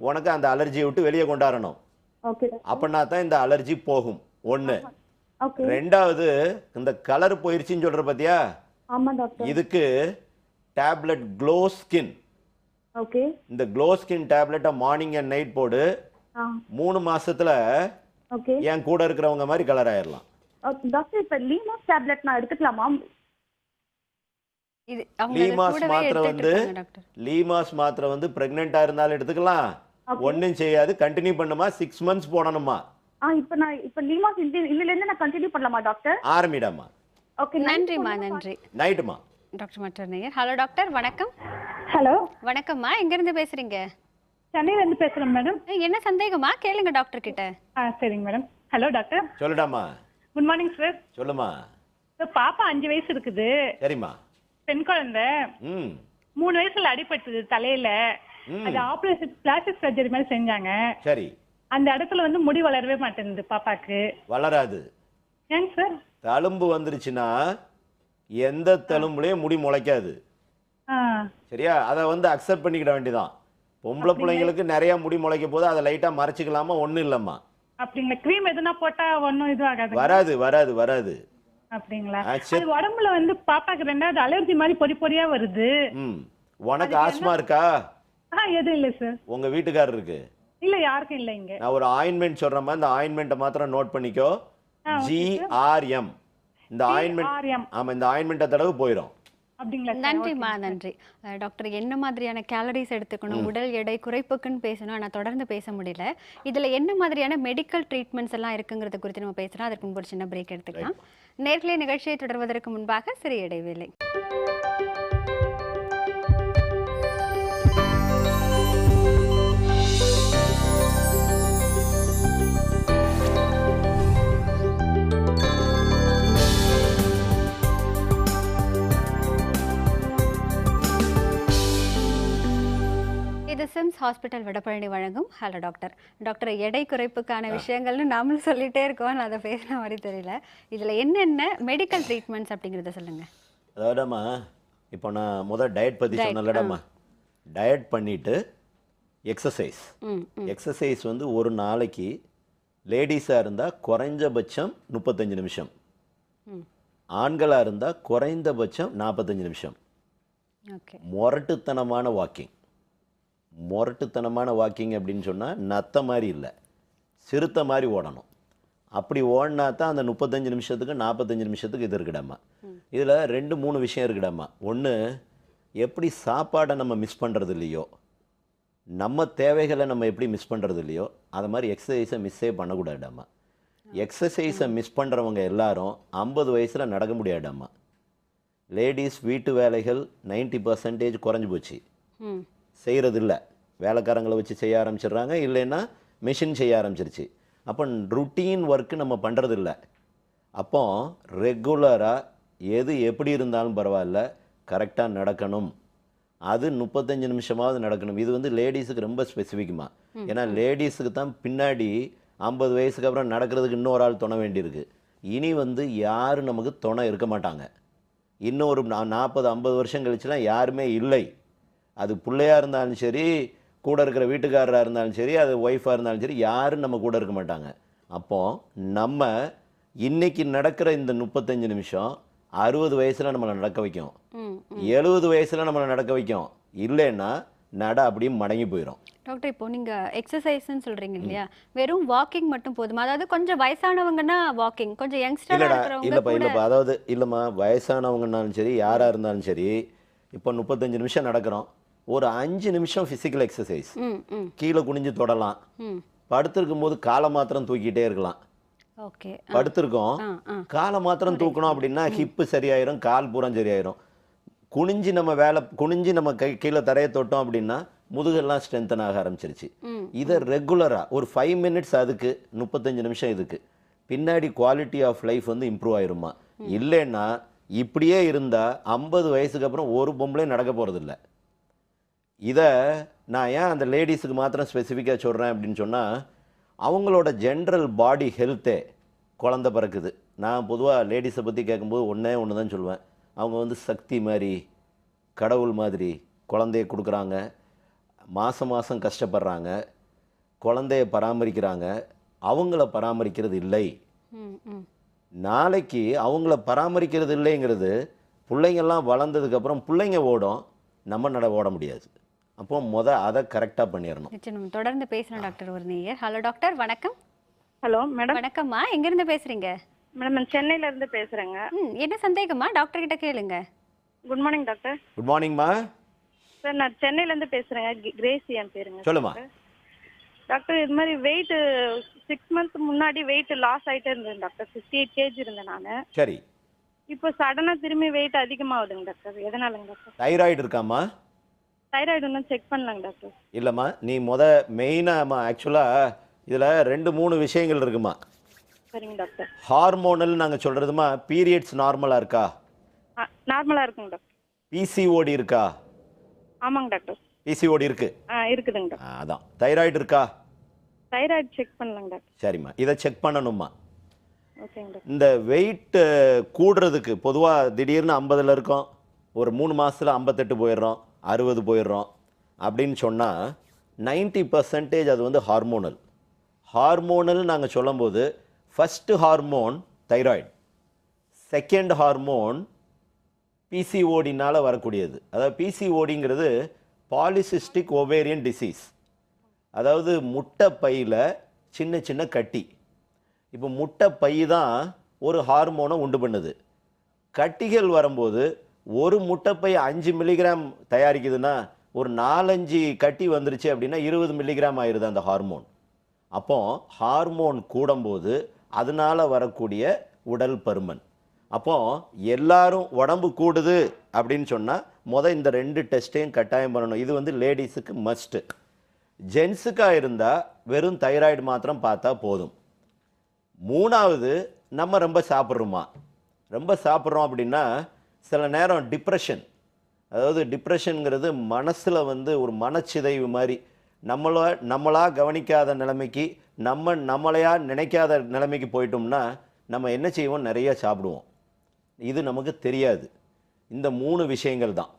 Speaker 2: உனக்கு அந்த அலர்ஜியை விட்டு வெளியே கொண்டாடணும். அப்படின்னா தான் இந்த அலர்ஜி போகும். ஒண்ணு. ரெண்டாவது, இந்த கலர் போயிருச்சுன்னு சொல்ற பாத்தியா, இதுக்கு டேப்லெட் க்ளோ ஸ்கின்.
Speaker 9: ஓகே.
Speaker 2: இந்த க்ளோ ஸ்கின் டேப்லெட்டை மார்னிங் அண்ட் நைட் போடு. 3 மாசத்துல
Speaker 9: ஓகே
Speaker 2: என் கூட இருக்கிறவங்க மாதிரி கலர் ஆயிடலாம்.
Speaker 9: டாக்டர் இப்ப லீமாஸ் டேப்லெட் நான் எடுத்துக்கலாமா?
Speaker 1: இது அவங்க
Speaker 2: லீமாஸ்
Speaker 1: கூடவே
Speaker 2: மாத்திரை
Speaker 1: எடுத்துட்டு
Speaker 2: வந்து
Speaker 1: இருக்காங்க டாக்டர்.
Speaker 2: லீமாஸ் மாத்திரை வந்து பிரெக்னெண்டா இருந்தாலும் எடுத்துக்கலாம், ஒன்றும் செய்யாது. கண்டினியூ பண்ணுமா, 6 months போடணுமா?
Speaker 9: இப்ப லீமாஸ் இல்லல இருந்து நான் கண்டினியூ பண்ணலாமா டாக்டர்?
Speaker 2: ஆரம்பிடாமா.
Speaker 9: ஓகே
Speaker 1: நன்றிம்மா, நன்றி.
Speaker 2: நைட்டுமா.
Speaker 1: டாக்டர் மற்ற நேயர். ஹலோ டாக்டர், வணக்கம்.
Speaker 3: ஹலோ,
Speaker 1: வணக்கம்மா, எங்க இருந்து பேசுறீங்க?
Speaker 3: சென்னையில இருந்து பேசுறேன் மேடம்.
Speaker 1: என்ன சந்தேகமா கேளுங்க டாக்டர் கிட்ட.
Speaker 3: சரிங்க மேடம். Hello doctor.
Speaker 2: சொல்லுடாமா.
Speaker 3: Good morning sir.
Speaker 2: சொல்லுமா.
Speaker 3: பாப்பா 5 வயசு இருக்குது.
Speaker 2: சரிம்மா.
Speaker 3: பெண் குழந்தை. 3 வயசுல அடிபட்டது தலையில. அது ஆபரேஷன் பிளாஸ்டிக் சர்ஜரி மாதிரி செஞ்சாங்க.
Speaker 2: சரி.
Speaker 3: அந்த இடத்துல வந்து முடி வளரவே மாட்டேங்குது பாப்பாக்கு.
Speaker 2: வளராது.
Speaker 3: ஏன் சார்?
Speaker 2: தழும்பு வந்துருச்சுன்னா எந்த தழும்புலயும் முடி முளைக்காது. சரியா? அதை வந்து அக்செப்ட் பண்ணிக்கிட வேண்டியதான். பொம்பளை பிள்ளைங்களுக்கு நிறைய முடி முளைக்க போது அதை லைட்டா மறைச்சிக்கலாமா, ஒண்ணும் இல்லம்மா.
Speaker 3: அப்படிங்களா? கிரீம் எதுனா போட்டா ஒன்னும் இது ஆகாது?
Speaker 2: வராது வராது வராது.
Speaker 3: அப்படிங்களா? அது உடம்புல வந்து பாப்பாக்கு 2வது அலர்ஜி மாதிரி பொடி பொடியா வருது.
Speaker 2: உனக்கு ஆஸ்மா இருக்கா?
Speaker 3: எதுவும் இல்ல சார்.
Speaker 2: உங்க வீட்டுக்காரர் இருக்கு?
Speaker 3: இல்ல, யாருக்கும் இல்ல. இங்க
Speaker 2: நான் ஒரு ஆயின்மெண்ட் சொல்றேன், அந்த ஆயின்மெண்ட்டை மாத்திரம் நோட் பண்ணிக்கோ. GRM. இந்த ஆயின்மெண்ட், ஆமா, இந்த ஆயின்மெண்ட்டை தடவை போயிடும்.
Speaker 1: நன்றிம்மா, நன்றி. டாக்டர், என்ன மாதிரியான கேலரிஸ் எடுத்துக்கணும், உடல் எடை குறைப்புக்குன்னு பேசணும், ஆனால் தொடர்ந்து பேச முடியல. இதுல என்ன மாதிரியான மெடிக்கல் ட்ரீட்மெண்ட்ஸ் எல்லாம் இருக்குங்கிறத குறித்து நம்ம பேசுறோம். அதற்கு முன்பு ஒரு சின்ன பிரேக் எடுத்துக்கலாம். நேர்களை நிகழ்ச்சியை தொடர்வதற்கு முன்பாக சிறிய இடைவேளை. இது சிம்ஸ் ஹாஸ்பிட்டல் வடபழனி வழங்கும் ஹலோ டாக்டர். டாக்டர், எடை குறைப்புக்கான விஷயங்கள்னு நாமளும் சொல்லிட்டே இருக்கோம், நான் அதை பேசுன மாதிரி தெரியல. இதில் என்னென்ன மெடிக்கல் ட்ரீட்மெண்ட்ஸ் அப்படிங்கிறத சொல்லுங்கள்.
Speaker 2: அதாவதுமா, இப்போ நான் முதல் டயட் பற்றி சொன்னலடாமா. டயட் பண்ணிவிட்டு எக்ஸசைஸ் வந்து ஒரு நாளைக்கு லேடிஸாக இருந்தால் குறைஞ்சபட்சம் 35 நிமிஷம், ஆண்களாக இருந்தால் குறைந்தபட்சம் 45 நிமிஷம். முரட்டுத்தனமான வாக்கிங் அப்படின்னு சொன்னால் நத்த மாதிரி இல்லை, சிறுத்தை மாதிரி ஓடணும். அப்படி ஓடினா தான் அந்த 35 நிமிஷத்துக்கு 45 நிமிஷத்துக்கு இது இருக்குடாமா. இதில் 2-3 விஷயம் இருக்குடாமா. ஒன்று, எப்படி சாப்பாடை நம்ம மிஸ் பண்ணுறது இல்லையோ, நம்ம தேவைகளை நம்ம எப்படி மிஸ் பண்ணுறது இல்லையோ, அது மாதிரி எக்ஸசைஸை மிஸ்ஸே பண்ணக்கூடாதாம்மா. எக்ஸசைஸை மிஸ் பண்ணுறவங்க எல்லாரும் 50 வயசில் நடக்க முடியாதாம்மா. லேடிஸ் வீட்டு வேலைகள் 90% குறைஞ்சி போச்சு, செய்கிறது இல்லை. வேலைக்காரங்களை வச்சு செய்ய ஆரம்பிச்சிடுறாங்க, இல்லைன்னா மிஷின் செய்ய ஆரம்பிச்சிருச்சு. அப்போ ருட்டீன் ஒர்க்கு நம்ம பண்ணுறதில்ல. அப்போ ரெகுலராக எது எப்படி இருந்தாலும் பரவாயில்ல, கரெக்டாக நடக்கணும். அது 35 நிமிஷமாவது நடக்கணும். இது வந்து லேடிஸுக்கு ரொம்ப ஸ்பெசிஃபிக்குமா. ஏன்னா லேடிஸுக்கு தான் பின்னாடி 50 வயசுக்கு அப்புறம் நடக்கிறதுக்கு இன்னொரு ஆள் துணை வேண்டியிருக்கு. இனி வந்து யாரும் நமக்கு துணை இருக்க மாட்டாங்க. இன்னும் ஒரு 40-50 வருஷம் கழிச்சுலாம் யாருமே இல்லை. அது பிள்ளையாக இருந்தாலும் சரி, கூட இருக்கிற வீட்டுக்காரராக இருந்தாலும் சரி, அது ஒய்ஃபாக இருந்தாலும் சரி, யாரும் நம்ம கூட இருக்க மாட்டாங்க. அப்போது நம்ம இன்னைக்கு நடக்கிற இந்த 35 நிமிஷம் 60 வயசில் நம்மளை நடக்க வைக்கும், 70 வயசில் நம்மளை நடக்க வைக்கும். இல்லைன்னா நட அப்படியே மடங்கி போயிடும்.
Speaker 1: டாக்டர், இப்போ நீங்கள் எக்ஸசைஸ்ன்னு சொல்கிறீங்க இல்லையா, வெறும் வாக்கிங் மட்டும் போதுமா? அதாவது கொஞ்சம் வயசானவங்கன்னா வாக்கிங், கொஞ்சம் யங்ஸ்டராக இருக்கிறவங்க
Speaker 2: இல்லைப்பா, அதாவது இல்லைம்மா, வயசானவங்கன்னாலும் சரி, யாராக இருந்தாலும் சரி, இப்போ 35 நிமிஷம் நடக்கிறோம், ஒரு 5 நிமிஷம் ஃபிசிக்கல் எக்ஸசைஸ். கீழே குனிஞ்சு தொடலாம், படுத்திருக்கும் போது காலை மாத்திரம் தூக்கிட்டே இருக்கலாம். படுத்திருக்கோம், காலை மாத்திரம் தூக்கணும் அப்படின்னா ஹிப்பு சரியாயிரும், கால் பூரம் சரியாயிரும். குனிஞ்சு நம்ம கீழே தரையை தொட்டோம் அப்படின்னா முதுகெல்லாம் ஸ்ட்ரென்தன் ஆக ஆரம்பிச்சிருச்சு. இதை ரெகுலராக ஒரு 5 மினிட்ஸ், அதுக்கு 35 நிமிஷம், இதுக்கு பின்னாடி குவாலிட்டி ஆஃப் லைஃப் வந்து இம்ப்ரூவ் ஆயிருமா. இல்லைன்னா இப்படியே இருந்தால் 50 வயசுக்கு அப்புறம் ஒரு பொம்பளை நடக்க போகிறதில்ல. இதை நான் ஏன் அந்த லேடிஸுக்கு மாத்திரம் ஸ்பெசிஃபிக்காக சொல்கிறேன் அப்படின்னு சொன்னால், அவங்களோட ஜென்ரல் பாடி ஹெல்த்தே குழந்த பிறக்குது. நான் பொதுவாக லேடிஸை பற்றி கேட்கும்போது ஒன்று தான் சொல்லுவேன். அவங்க வந்து சக்தி மாதிரி, கடவுள் மாதிரி குழந்தைய கொடுக்குறாங்க, மாதம் கஷ்டப்படுறாங்க, குழந்தைய பராமரிக்கிறாங்க, அவங்கள பராமரிக்கிறது இல்லை. நாளைக்கு அவங்கள பராமரிக்கிறது இல்லைங்கிறது பிள்ளைங்கள்லாம் வளர்ந்ததுக்கப்புறம் பிள்ளைங்க ஓடும், நம்ம ஓட முடியாது. அப்போ அதை கரெக்டாக பண்ணிடணும்.
Speaker 1: தொடர்ந்து பேசணும் டாக்டர். ஒரு நேயர். ஹலோ டாக்டர், வணக்கம்.
Speaker 10: Hello madam.
Speaker 1: வணக்கம்மா, எங்க இருந்து பேசுறீங்க?
Speaker 10: மேடம் நான் சென்னையில இருந்து பேசுறேங்க.
Speaker 1: என்ன சந்தேகமா? டாக்டர் கிட்ட கேளுங்க.
Speaker 10: Good morning doctor.
Speaker 2: குட் மார்னிங்மா.
Speaker 10: சார் நான் சென்னையில இருந்து பேசுறேங்க. கிரேசி என் பேருங்க.
Speaker 2: சொல்லுமா.
Speaker 10: டாக்டர் இது மாதிரி வெயிட் 6 மந்த் முன்னாடி வெயிட் லாஸ் ஆயிட்டே இருந்தேன் டாக்டர். 58 kg இருந்தேன் நானு.
Speaker 2: சரி.
Speaker 10: இப்போ சடனா திரும்பி வெயிட் அதிகமாகுதுங்க டாக்டர். எதனாலங்க டாக்டர்?
Speaker 2: தைராய்டு இருக்காமா?
Speaker 10: தைராய்டு இன்னும் செக் பண்ணலாங்க டாக்டர்.
Speaker 2: இல்லைம்மா, நீ மெயினாக ஆக்சுவலாக இதில் 2-3 விஷயங்கள் இருக்குமா.
Speaker 10: சரிங்க டாக்டர்.
Speaker 2: ஹார்மோனல் நாங்கள் சொல்கிறதுமா, பீரியட்ஸ் நார்மலாக இருக்கா?
Speaker 10: நார்மலாக இருக்குங்க டாக்டர்.
Speaker 2: பிசிஓடி இருக்கா?
Speaker 10: ஆமாங்க டாக்டர்.
Speaker 2: பிசிஓடி இருக்கு.
Speaker 10: இருக்குதுங்க டாக்டர்.
Speaker 2: அதான். தைராய்டு இருக்கா?
Speaker 10: தைராய்டு செக் பண்ணலாங்க டாக்டர்.
Speaker 2: சரிம்மா, இதை செக் பண்ணணுமா.
Speaker 10: ஓகேங்க டாக்டர்.
Speaker 2: இந்த வெயிட் கூடுறதுக்கு பொதுவாக திடீர்னு 50ல் இருக்கோம், ஒரு 3 மாதத்தில் 58 போயிடுறோம், 60 போயிடுறோம் அப்படின்னு சொன்னால் 90% அது வந்து ஹார்மோனல். ஹார்மோனல் நாங்கள் சொல்லும்போது first hormone thyroid, second hormone பிசிஓடினால் வரக்கூடியது. அதாவது பிசிஓடிங்கிறது பாலிசிஸ்டிக் ஓவேரியன் டிசீஸ். அதாவது முட்டை பையில் சின்ன சின்ன கட்டி. இப்போ முட்டை பை தான் ஒரு ஹார்மோனை உண்டு பண்ணுது. கட்டிகள் வரும்போது ஒரு முட்டைப்பை 5 மில்லிகிராம் தயாரிக்குதுன்னா ஒரு 4-5 கட்டி வந்துருச்சு அப்படின்னா 20 மில்லிகிராம் ஆயிடுது அந்த ஹார்மோன். அப்போ ஹார்மோன் கூடும்போது அதனால் வரக்கூடிய உடல் பருமன். அப்போ எல்லாரும் உடம்பு கூடுது அப்படின்னு சொன்னால் இந்த 2 டெஸ்ட்டையும் கட்டாயம் பண்ணணும். இது வந்து லேடிஸுக்கு மஸ்ட்டு. ஜென்ஸுக்காக இருந்தால் வெறும் தைராய்டு மாத்திரம் பார்த்தா போதும். 3வது, நம்ம ரொம்ப சாப்பிட்றோமா. ரொம்ப சாப்பிட்றோம் அப்படின்னா சில நேரம் டிப்ரெஷன், அதாவது டிப்ரெஷனுங்கிறது மனசில் வந்து ஒரு மனச்சிதைவு மாதிரி, நம்மளா கவனிக்காத நிலைமைக்கு, நம்மளையா நினைக்காத நிலைமைக்கு போயிட்டோம்னா நம்ம என்ன செய்வோம், நிறைய சாப்பிடுவோம். இது நமக்கு தெரியாது. இந்த 3 விஷயங்கள் தான்.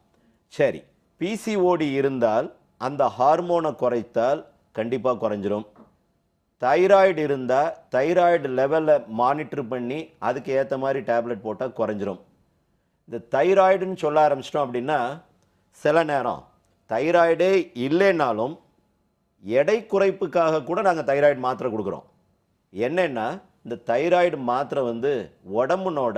Speaker 2: சரி, பிசிஓடி இருந்தால் அந்த ஹார்மோனை குறைத்தால் கண்டிப்பாக குறைஞ்சிரும். தைராய்டு இருந்தால் தைராய்டு லெவலில் மானிட்டர் பண்ணி அதுக்கு ஏற்ற மாதிரி டேப்லெட் போட்டால் குறைஞ்சிரும். இந்த தைராய்டுன்னு சொல்ல ஆரம்பிச்சிட்டோம் அப்படின்னா சில நேரம் தைராய்டே இல்லைன்னாலும் எடை குறைப்புக்காக கூட நாங்கள் தைராய்டு மாத்திரை கொடுக்குறோம். என்னென்னா இந்த தைராய்டு மாத்திரை வந்து உடம்புனோட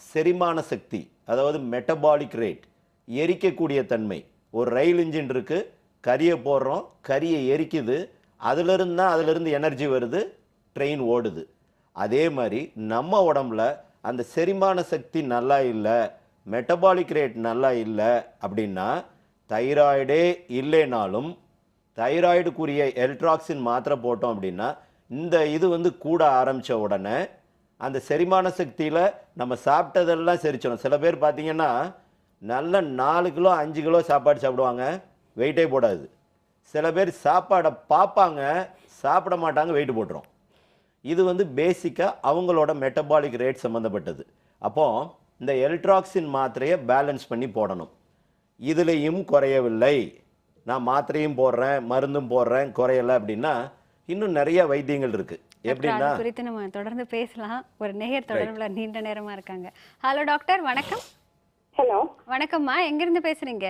Speaker 2: செரிமான சக்தி, அதாவது மெட்டபாலிக் ரேட், எரிக்கக்கூடிய தன்மை. ஒரு ரயில் இன்ஜின் இருக்குது, கரியை போடுறோம், கரியை எரிக்குது, அதிலிருந்து எனர்ஜி வருது, ட்ரெயின் ஓடுது. அதே மாதிரி நம்ம உடம்புல அந்த செரிமான சக்தி நல்லா இல்லை, மெட்டபாலிக் ரேட் நல்லா இல்லை அப்படின்னா தைராய்டே இல்லைனாலும் தைராய்டுக்குரிய எல்ட்ராக்சின் மாத்திரை போட்டோம் அப்படின்னா இந்த இது வந்து கூட ஆரம்பித்த உடனே அந்த செரிமான சக்தியில் நம்ம சாப்பிட்டதெல்லாம் செரிச்சிடும். சில பேர் பார்த்தீங்கன்னா நல்ல 4 கிலோ 5 கிலோ சாப்பாடு சாப்பிடுவாங்க, வெயிட்டே போடாது. சில பேர் சாப்பாடை பார்ப்பாங்க, சாப்பிட மாட்டாங்க, வெயிட் போட்டுரும். இது வந்து பேசிக்காக அவங்களோட மெட்டபாலிக் ரேட் சம்மந்தப்பட்டது. அப்போது இந்த எல்ட்ராக்சின் மாத்திரையை பேலன்ஸ் பண்ணி போடணும். இதுலேயும் குறையவில்லை, நான் மாத்திரையும் போடுறேன், மருந்தும் போடுறேன், குறையலை அப்படின்னா இன்னும் நிறைய வைத்தியங்கள் இருக்கு. எப்படின்னா
Speaker 1: குறித்து நம்ம தொடர்ந்து பேசலாம். ஒரு நேயர் தொடர்புல நீண்ட நேரமா இருக்காங்க. ஹலோ டாக்டர், வணக்கம்.
Speaker 11: ஹலோ
Speaker 1: வணக்கம்மா, எங்கிருந்து பேசுறீங்க?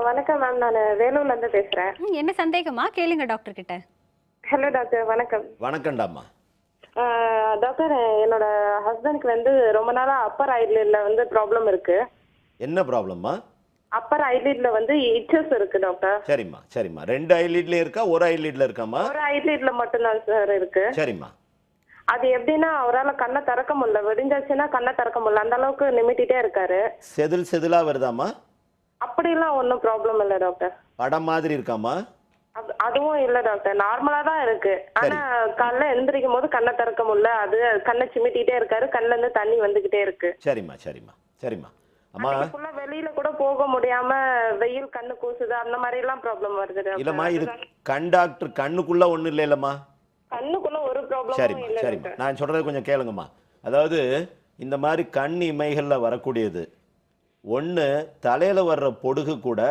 Speaker 11: வணக்கம் மேம், நான் வேலூர்ல இருந்து பேசுறேன்.
Speaker 1: என்ன சந்தேகமா? கேளுங்க டாக்டர் கிட்ட.
Speaker 11: ஹலோ டாக்டர், வணக்கம்.
Speaker 2: வணக்கம்டாமா.
Speaker 11: டாக்டர், என்னோட ஹஸ்பண்டுக்கு வந்து ரொம்ப நாளா அப்பர் ஐலிட்ல வந்து ப்ராப்ளம் இருக்கு.
Speaker 2: என்ன ப்ராப்ளம்மா?
Speaker 11: அப்பர் ஐலிட்ல வந்து இச்சஸ் இருக்கு டாக்டர்.
Speaker 2: சரிம்மா சரிம்மா. 2 ஐலிட்ல இருக்கா, ஒரு ஐலிட்ல இருக்காமா?
Speaker 11: ஒரு ஐலிட்ல மட்டும் தான் சார் இருக்கு.
Speaker 2: சரிம்மா.
Speaker 11: அது எப்படின்னா அவரால் கண்ணை திறக்க முடியல, விடிஞ்சாச்சுன்னா கண்ணை திறக்க முடியல, அந்த அளவுக்கு நிமிட்டிட்டே இருக்காரு.
Speaker 2: செதிலா வருதாமா?
Speaker 11: அப்படிலாம் ஒன்றும் ப்ராப்ளம் இல்லை டாக்டர்.
Speaker 2: படம் மாதிரி இருக்காமா?
Speaker 11: அதுவும் இல்ல டாக்டர், நார்மலா தான் இருக்கு. ஆனா காலைல எந்திரிக்கும் போது கண்ணை திறக்க முடியல, அது கண்ணை சிமிட்டிட்டே இருக்காரு, கண்ணுல இருந்து தண்ணி வந்துகிட்டே இருக்கு.
Speaker 2: சரிம்மா சரிம்மா சரிம்மா. அம்மா
Speaker 11: வெளியில கூட போக முடியாம வெயில் கண்ணு கூசுது, அந்த மாதிரி எல்லாம் ப்ராப்ளம் வருது.
Speaker 2: இல்லம்மா, இது கண் டாக்டர் கண்ணுக்குள்ள ஒண்ணு இல்லைல்லம்மா?
Speaker 11: கண்ணுக்குள்ள ஒரு ப்ராப்ளம்
Speaker 2: சரிம்மா சரிம்மா. நான் சொல்றது கொஞ்சம் கேளுங்கம்மா. அதாவது இந்த மாதிரி கண் இமைகள்ல வரக்கூடியது ஒன்று, தலையில வர்ற பொடுகு கூட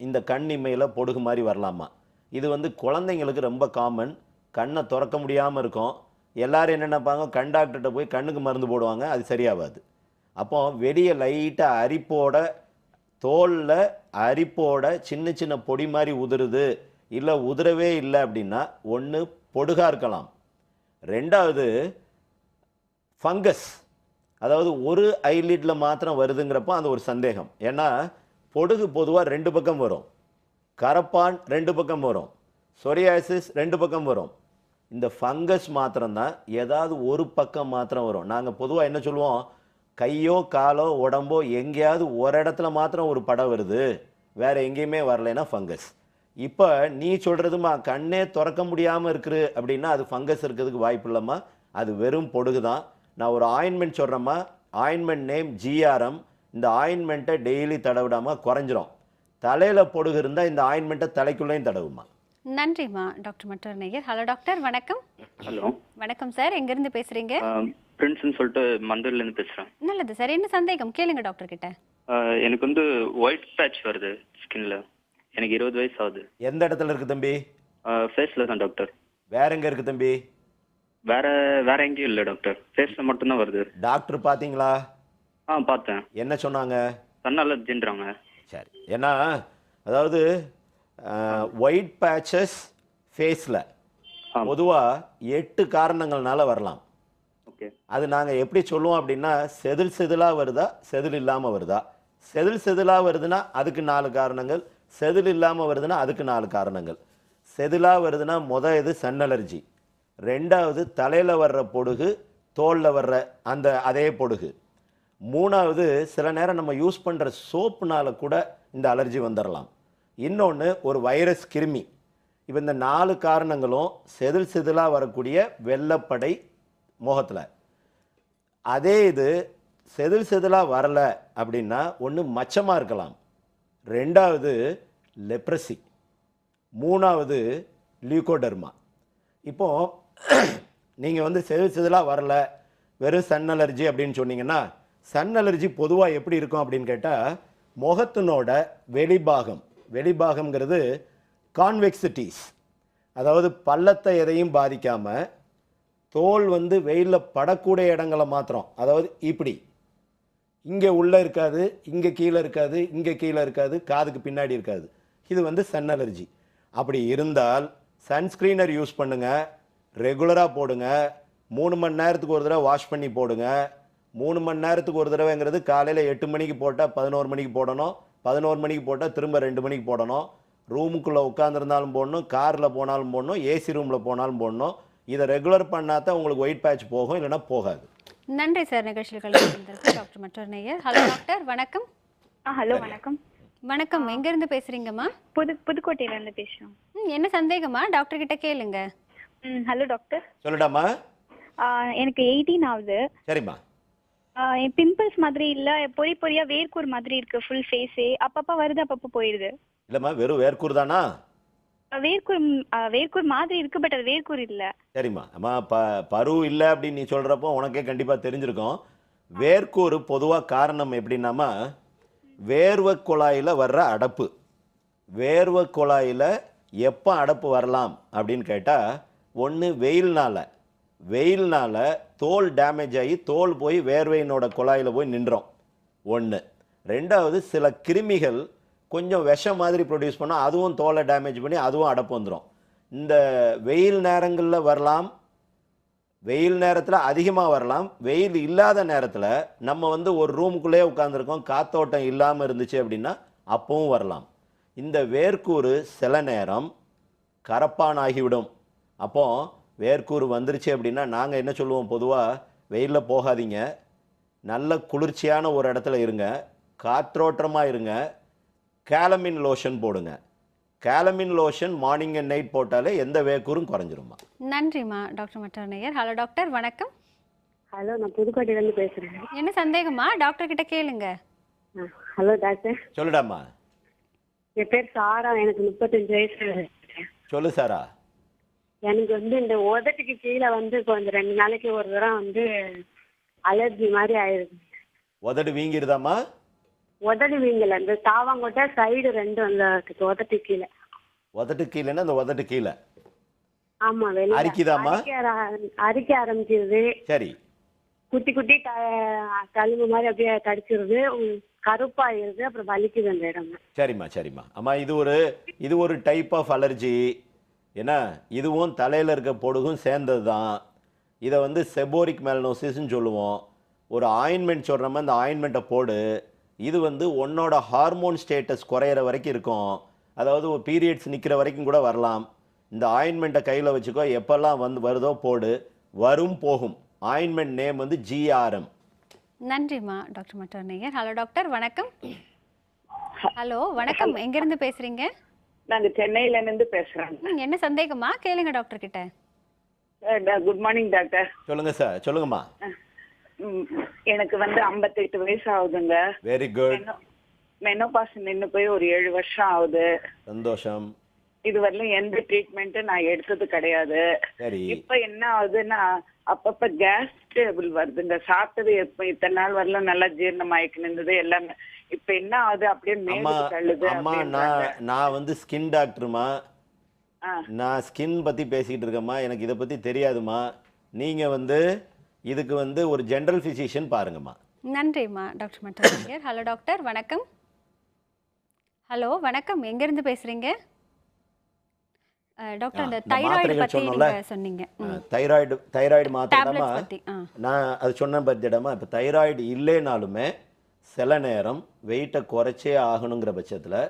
Speaker 2: இந்த கண் இமையில பொடுகு மாதிரி வரலாமா. இது வந்து குழந்தைங்களுக்கு ரொம்ப காமன். கண்ணை திறக்க முடியாமல் இருக்கும். எல்லாரும் என்ன நினைப்பாங்க, கண் டாக்டர்கிட்ட போய் கண்ணுக்கு மருந்து போடுவாங்க, அது சரியாகாது. அப்போ வெளியே லைட்டாக அரிப்போட, தோலில் அரிப்போட சின்ன சின்ன பொடி மாதிரி உதிருது, இல்லை உதிரவே இல்லை அப்படின்னா ஒன்று பொடுகாக இருக்கலாம், ரெண்டாவது ஃபங்கஸ், அதாவது ஒரு ஐலிட்டில் மாத்திரம் வருதுங்கிறப்போ அந்த ஒரு சந்தேகம். ஏன்னா பொடுகு பொதுவாக 2 பக்கம் வரும், கரப்பான் 2 பக்கம் வரும், சொரியாசிஸ் 2 பக்கம் வரும். இந்த ஃபங்கஸ் மாத்திரம்தான் ஏதாவது ஒரு பக்கம் மாத்திரம் வரும். நாங்கள் பொதுவாக என்ன சொல்லுவோம், கையோ காலோ உடம்போ எங்கேயாவது ஒரு இடத்துல மாத்திரம் ஒரு படம் வருது, வேற எங்கேயுமே வரலைன்னா ஃபங்கஸ். இப்போ நீ சொல்கிறதுமா கண்ணே திறக்க முடியாமல் இருக்குது அப்படின்னா அது ஃபங்கஸ் இருக்கிறதுக்கு வாய்ப்பு இல்லைம்மா, அது வெறும் பொடுகு தான். நான் ஒரு ஆயின்மெண்ட் சொல்கிறேம்மா, ஆயின்மெண்ட் நேம் GRM. இந்த ஆயின்மெண்ட்டை டெய்லி தடவிடாமல் குறைஞ்சிரும். தலையில் பொடுகு இருந்தால் இந்த ஆயின்மெண்ட்டை தலைக்குள்ளேயும் தடவுமா.
Speaker 1: நன்றிம்மா டாக்டர் மற்றொரு நேயர். ஹலோ டாக்டர், வணக்கம்.
Speaker 12: ஹலோ
Speaker 1: வணக்கம் சார், எங்கேருந்து பேசுகிறீங்க?
Speaker 12: பிரின்ஸ்னு சொல்லிட்டு மண்டூர்லேருந்து பேசுகிறேன்.
Speaker 1: நல்லது சார், என்ன சந்தேகம் கேளுங்க டாக்டர் கிட்ட.
Speaker 12: எனக்கு வந்து ஒயிட் பேட்ச் வருது ஸ்கின்ல. எனக்கு 20 வயசு ஆகுது.
Speaker 2: எந்த இடத்துல இருக்குது தம்பி?
Speaker 12: ஃபேஸில் தான் டாக்டர்.
Speaker 2: வேற எங்கே இருக்குது தம்பி?
Speaker 12: வேற எங்கேயும் இல்லை டாக்டர், ஃபேஸில் மட்டும்தான் வருது.
Speaker 2: டாக்டர் பார்த்தீங்களா?
Speaker 12: பார்த்தேன்.
Speaker 2: என்ன சொன்னாங்க?
Speaker 12: கண் அலர்ஜின்றாங்க.
Speaker 2: சரி, ஏன்னா அதாவது ஒயிட் பேச்சஸ் ஃபேஸில் பொதுவாக 8 காரணங்கள்னால வரலாம்.
Speaker 12: ஓகே.
Speaker 2: அது நாங்கள் எப்படி சொல்லுவோம் அப்படின்னா, செதில் செதிலாக வருதா செதில் இல்லாமல் வருதா. செதில் செதிலாக வருதுன்னா அதுக்கு 4 காரணங்கள், செதில் இல்லாமல் வருதுன்னா அதுக்கு 4 காரணங்கள். செதிலாக வருதுன்னா இது சன் அலர்ஜி, ரெண்டாவது தலையில் வர்ற பொடுகு, தோலில் வர்ற அந்த அதே பொடுகு, மூணாவது சில நேரம் நம்ம யூஸ் பண்ணுற சோப்புனால கூட இந்த அலர்ஜி வந்துடலாம், இன்னொன்று ஒரு வைரஸ் கிருமி. இப்போ இந்த 4 காரணங்களும் செதில் செதிலாக வரக்கூடிய வெள்ளப்படை முகத்தில். அதே இது செதில் செதிலாக வரலை அப்படின்னா ஒன்று மச்சமாக இருக்கலாம், ரெண்டாவது லெப்ரசி, மூணாவது லியூகோடர்மா. இப்போது நீங்கள் வந்து செதில் செதிலாக வரல, வெறும் சன் அலர்ஜி அப்படின்னு சொன்னீங்கன்னா, சன் அலர்ஜி பொதுவாக எப்படி இருக்கும் அப்படின்னு கேட்டால், முகத்தினோட வெளிபாகம்ங்கிறது கான்வெக்சிட்டிஸ், அதாவது பள்ளத்தை எதையும் பாதிக்காமல் தோல் வந்து வெயிலில் படக்கூடிய இடங்களை மாத்திரம், அதாவது இப்படி இங்கே உள்ளே இருக்காது, இங்கே கீழே இருக்காது, இங்கே கீழே இருக்காது, காதுக்கு பின்னாடி இருக்காது, இது வந்து சன் அலர்ஜி. அப்படி இருந்தால் சன்ஸ்க்ரீனர் யூஸ் பண்ணுங்கள், ரெகுலராக போடுங்க, 3 மணி நேரத்துக்கு ஒரு தடவை வாஷ் பண்ணி போடுங்க. 3 மணி நேரத்துக்கு ஒரு தடவைங்கிறது காலையில் 8 மணிக்கு போட்டால் 11 மணிக்கு போடணும், 11 மணிக்கு போட்டால் திரும்ப 2 மணிக்கு போடணும், ரூமுக்குள்ளே உட்காந்துருந்தாலும் போடணும், காரில் போனாலும் போடணும், ஏசி ரூமில் போனாலும் போடணும். இதை ரெகுலர் பண்ணாதான் உங்களுக்கு ஒயிட் பேட்ச் போகும், இல்லைன்னா போகாது.
Speaker 1: நன்றி சார், நிகழ்ச்சியில் கலந்து டாக்டர் மற்றொரு நேயர். ஹலோ டாக்டர், வணக்கம்.
Speaker 13: ஹலோ வணக்கம்.
Speaker 1: வணக்கம், எங்கேருந்து பேசுகிறீங்கம்மா?
Speaker 13: புதுக்கோட்டையிலேருந்து பேசுகிறோம்.
Speaker 1: என்ன சந்தேகமா டாக்டர் கிட்ட கேளுங்க.
Speaker 13: Hello doctor.
Speaker 2: சொல்லுடாமா.
Speaker 13: எனக்கு 18 ஆகுது.
Speaker 2: சரிம்மா.
Speaker 13: என் பிம்பிள்ஸ் மாதிரி இல்ல, பொறியா வேர்க்கூர் மாதிரி இருக்கு, ஃபுல் ஃபேஸே அப்பப்ப வருது, அப்பப்ப போயிடுது.
Speaker 2: இல்லம்மா, வெறும் வேர்க்கூர் தானா?
Speaker 13: வேர்க்கூர் மாதிரி இருக்கு, பட் அது வேர்க்கூர் இல்ல.
Speaker 2: சரிம்மா. அம்மா பரு இல்லை அப்படின்னு நீ சொல்கிறப்போ உனக்கே கண்டிப்பாக தெரிஞ்சிருக்கும். வேர்க்கூர் பொதுவாக காரணம் எப்படின்னாமா, வேர்வை குழாயில் வர்ற அடப்பு. வேர்வை குழாயில் எப்போ அடப்பு வரலாம் அப்படின்னு கேட்டால், ஒன்று வெயில்னால தோல் டேமேஜ் ஆகி தோல் போய் வேர்வையினோட குழாயில் போய் நின்றோம் ஒன்று. ரெண்டாவது சில கிருமிகள் கொஞ்சம் விஷம் மாதிரி ப்ரொடியூஸ் பண்ணால் அதுவும் தோலை டேமேஜ் பண்ணி அதுவும் அடப்பு வந்துடும். இந்த வெயில் நேரங்களில் வரலாம், வெயில் நேரத்தில் அதிகமாக வரலாம், வெயில் இல்லாத நேரத்தில் நம்ம வந்து ஒரு ரூமுக்குள்ளே உட்காந்துருக்கோம், காத்தோட்டம் இல்லாமல் இருந்துச்சு அப்படின்னா அப்பவும் வரலாம். இந்த வேர்க்கூறு சில நேரம் கரப்பான் ஆகிவிடும். அப்போது வேர்க்கூறு வந்துருச்சு அப்படின்னா நாங்கள் என்ன சொல்லுவோம், பொதுவாக வெயிலில் போகாதீங்க, நல்ல குளிர்ச்சியான ஒரு இடத்துல இருங்க, காற்றோட்டமாக இருங்க, கேலமின் லோஷன் போடுங்க. கேலமின் லோஷன் மார்னிங் அண்ட் நைட் போட்டாலே எந்த வேர்க்கூறும் குறைஞ்சிருமா.
Speaker 1: நன்றிம்மா டாக்டர் மற்றொரு நேயர். ஹலோ டாக்டர், வணக்கம்.
Speaker 14: ஹலோ, நான் புதுக்கோட்டையிலேருந்து பேசுகிறேன்.
Speaker 1: என்ன சந்தேகமா டாக்டர் கிட்ட கேளுங்க.
Speaker 14: Hello doctor.
Speaker 2: சொல்லுடாமா.
Speaker 14: என் பேர் சாரா, எனக்கு 35 வயசு.
Speaker 2: சொல்லு சாரா.
Speaker 14: எனக்கு வந்து இந்த உதட்டுக்கு கீழே வந்து கொஞ்சம் 2 நாளைக்கு ஒரு தடவை வந்து அலர்ஜி மாதிரி ஆயிடுது.
Speaker 2: உதடு வீங்கிருதாமா?
Speaker 14: உதடு வீங்கல, இந்த தாவாங்கொட்டை சைடு 2 அந்த உதட்டு கீழே.
Speaker 2: உதட்டு கீழேன்னா அந்த உதட்டு கீழே?
Speaker 14: ஆமா, வெளியே
Speaker 2: அரிக்குதாமா?
Speaker 14: அரிக்க ஆரம்பிச்சிருது.
Speaker 2: சரி.
Speaker 14: குட்டி குட்டி தழும்பு மாதிரி அப்படியே கடிச்சிருது, கருப்பாயிருது, அப்புறம் வலிக்குது அந்த இடம்.
Speaker 2: சரிம்மா. அம்மா, இது ஒரு டைப் ஆஃப் அலர்ஜி. ஏன்னா இதுவும் தலையில் இருக்க பொடுகும் சேர்ந்தது தான். இதை வந்து செபோரிக் மெலனோசிஸ்ன்னு சொல்லுவோம். ஒரு ஆயின்மெண்ட் சொல்கிறோமா, அந்த ஆயின்மெண்ட்டை போடு. இது வந்து உன்னோட ஹார்மோன் ஸ்டேட்டஸ் குறையிற வரைக்கும் இருக்கும். அதாவது ஒரு பீரியட்ஸ் நிற்கிற வரைக்கும் கூட வரலாம். இந்த ஆயின்மெண்ட்டை கையில் வச்சுக்கோ, எப்பெல்லாம் வந்து வருதோ போடு, வரும் போகும். ஆயின்மெண்ட் நேம் வந்து GRM.
Speaker 1: நன்றிம்மா டாக்டர் மற்றொரு நேயர். ஹலோ டாக்டர், வணக்கம். ஹலோ வணக்கம், எங்கேருந்து பேசுறீங்க?
Speaker 15: நாங்க சென்னையில இருந்து பேசுறோம்.
Speaker 1: என்ன சந்தேகமா கேளுங்க டாக்டர் கிட்ட.
Speaker 15: Good morning doctor.
Speaker 2: சொல்லுங்க சார், சொல்லுங்கம்மா.
Speaker 15: எனக்கு வந்து 58 வயசு ஆகுதுங்க.
Speaker 2: Very good.
Speaker 15: மெனோபாஸ் நின்னு போய் ஒரு 7 வருஷம் ஆகுது.
Speaker 2: சந்தோஷம்.
Speaker 15: இதுவரையிலும் எந்த ட்ரீட்மெண்ட்டும் நான் எடுத்தது கிடையாது. இப்ப என்ன ஆகுதுன்னா அப்பப்ப கேஸ் ட்ரபிள் வருதுங்க. சாப்பிட்டது எப்ப இத்தனை நாள் வரலாம் நல்லா ஜீரணம் ஆயிட்டு இருந்தது எல்லாமே. இப்ப என்ன ஆகுது அப்படியே மேலே தள்ளுது.
Speaker 2: அம்மா நான் வந்து ஸ்கின் டாக்டர்மா. நான் ஸ்கின் பத்தி பேசிக்கிட்டு இருக்கேம்மா. எனக்கு இதை பத்தி தெரியாதுமா. நீங்க வந்து இதுக்கு வந்து ஒரு ஜெனரல் பிசிஷியன் பாருங்கம்மா.
Speaker 1: நன்றிம்மா டாக்டர் மற்றொரு நேயர். ஹலோ டாக்டர், வணக்கம். ஹலோ வணக்கம், எங்கேருந்து பேசுறீங்க? டாக்டர், இந்த தைராய்டு பத்தி நீங்க சொன்னீங்க.
Speaker 2: தைராய்டு மாத்திரமா நான் அது சொன்ன பத்திடமா. இப்போ தைராய்டு இல்லைனாலுமே சில நேரம் வெயிட்டை குறைச்சே ஆகணுங்கிற பட்சத்தில்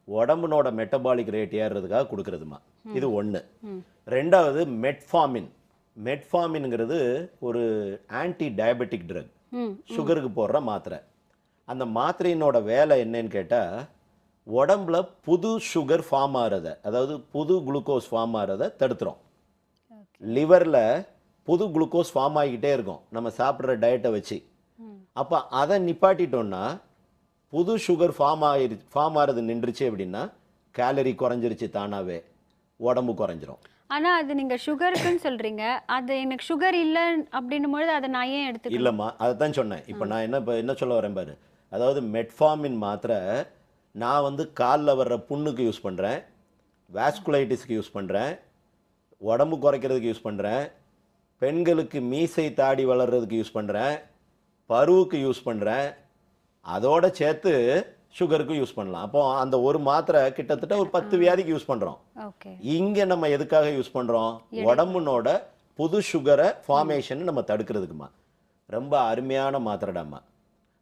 Speaker 2: உடம்புனோட மெட்டபாலிக் ரேட் ஏறுறதுக்காக கொடுக்கறதுமா. இது ஒன்று. ரெண்டாவது மெட்ஃபார்மின்ங்கிறது ஒரு ஆன்டி டயபெட்டிக் ட்ரக், சுகருக்கு போடுற மாத்திரை. அந்த மாத்திரையினோட வேலை என்னன்னு கேட்டால் உடம்புல புது சுகர் ஃபார்ம் ஆகிறத, அதாவது புது குளுக்கோஸ் ஃபார்ம் ஆகிறத தடுத்துரும். லிவரில் புது குளுக்கோஸ் ஃபார்ம் ஆகிக்கிட்டே இருக்கும் நம்ம சாப்பிட்ற டயட்டை வச்சு. அப்போ அதை நிப்பாட்டிட்டோன்னா புது சுகர் ஃபார்ம் ஆகிறது நின்றுச்சு அப்படின்னா கேலரி குறைஞ்சிருச்சு, தானாகவே உடம்பு குறைஞ்சிரும்.
Speaker 1: ஆனால் அது நீங்கள் சுகருக்குன்னு சொல்கிறீங்க, அது எனக்கு சுகர் இல்லை அப்படின்னும் பொழுது அதை நான் ஏன் எடுத்து
Speaker 2: இல்லைம்மா, அதை தான் சொன்னேன். இப்போ நான் என்ன சொல்ல வரேன் பாரு. அதாவது மெட்ஃபார்மின் மாத்திரை நான் வந்து காலில் வர்ற புண்ணுக்கு யூஸ் பண்ணுறேன், வாஸ்குலைட்டிஸ்க்கு யூஸ் பண்ணுறேன், உடம்பு குறைக்கிறதுக்கு யூஸ் பண்ணுறேன், பெண்களுக்கு மீசை தாடி வளர்கிறதுக்கு யூஸ் பண்ணுறேன், பருவுக்கு யூஸ் பண்ணுறேன், அதோட சேர்த்து சுகருக்கு யூஸ் பண்ணலாம். அப்போ அந்த ஒரு மாத்திரை கிட்டத்தட்ட ஒரு 10 வியாதிக்கு யூஸ் பண்ணுறோம். இங்கே நம்ம எதுக்காக யூஸ் பண்ணுறோம்? உடம்புனோட புது சுகரை ஃபார்மேஷன் நம்ம தடுக்கிறதுக்குமா. ரொம்ப அருமையான மாத்திரைடாமா.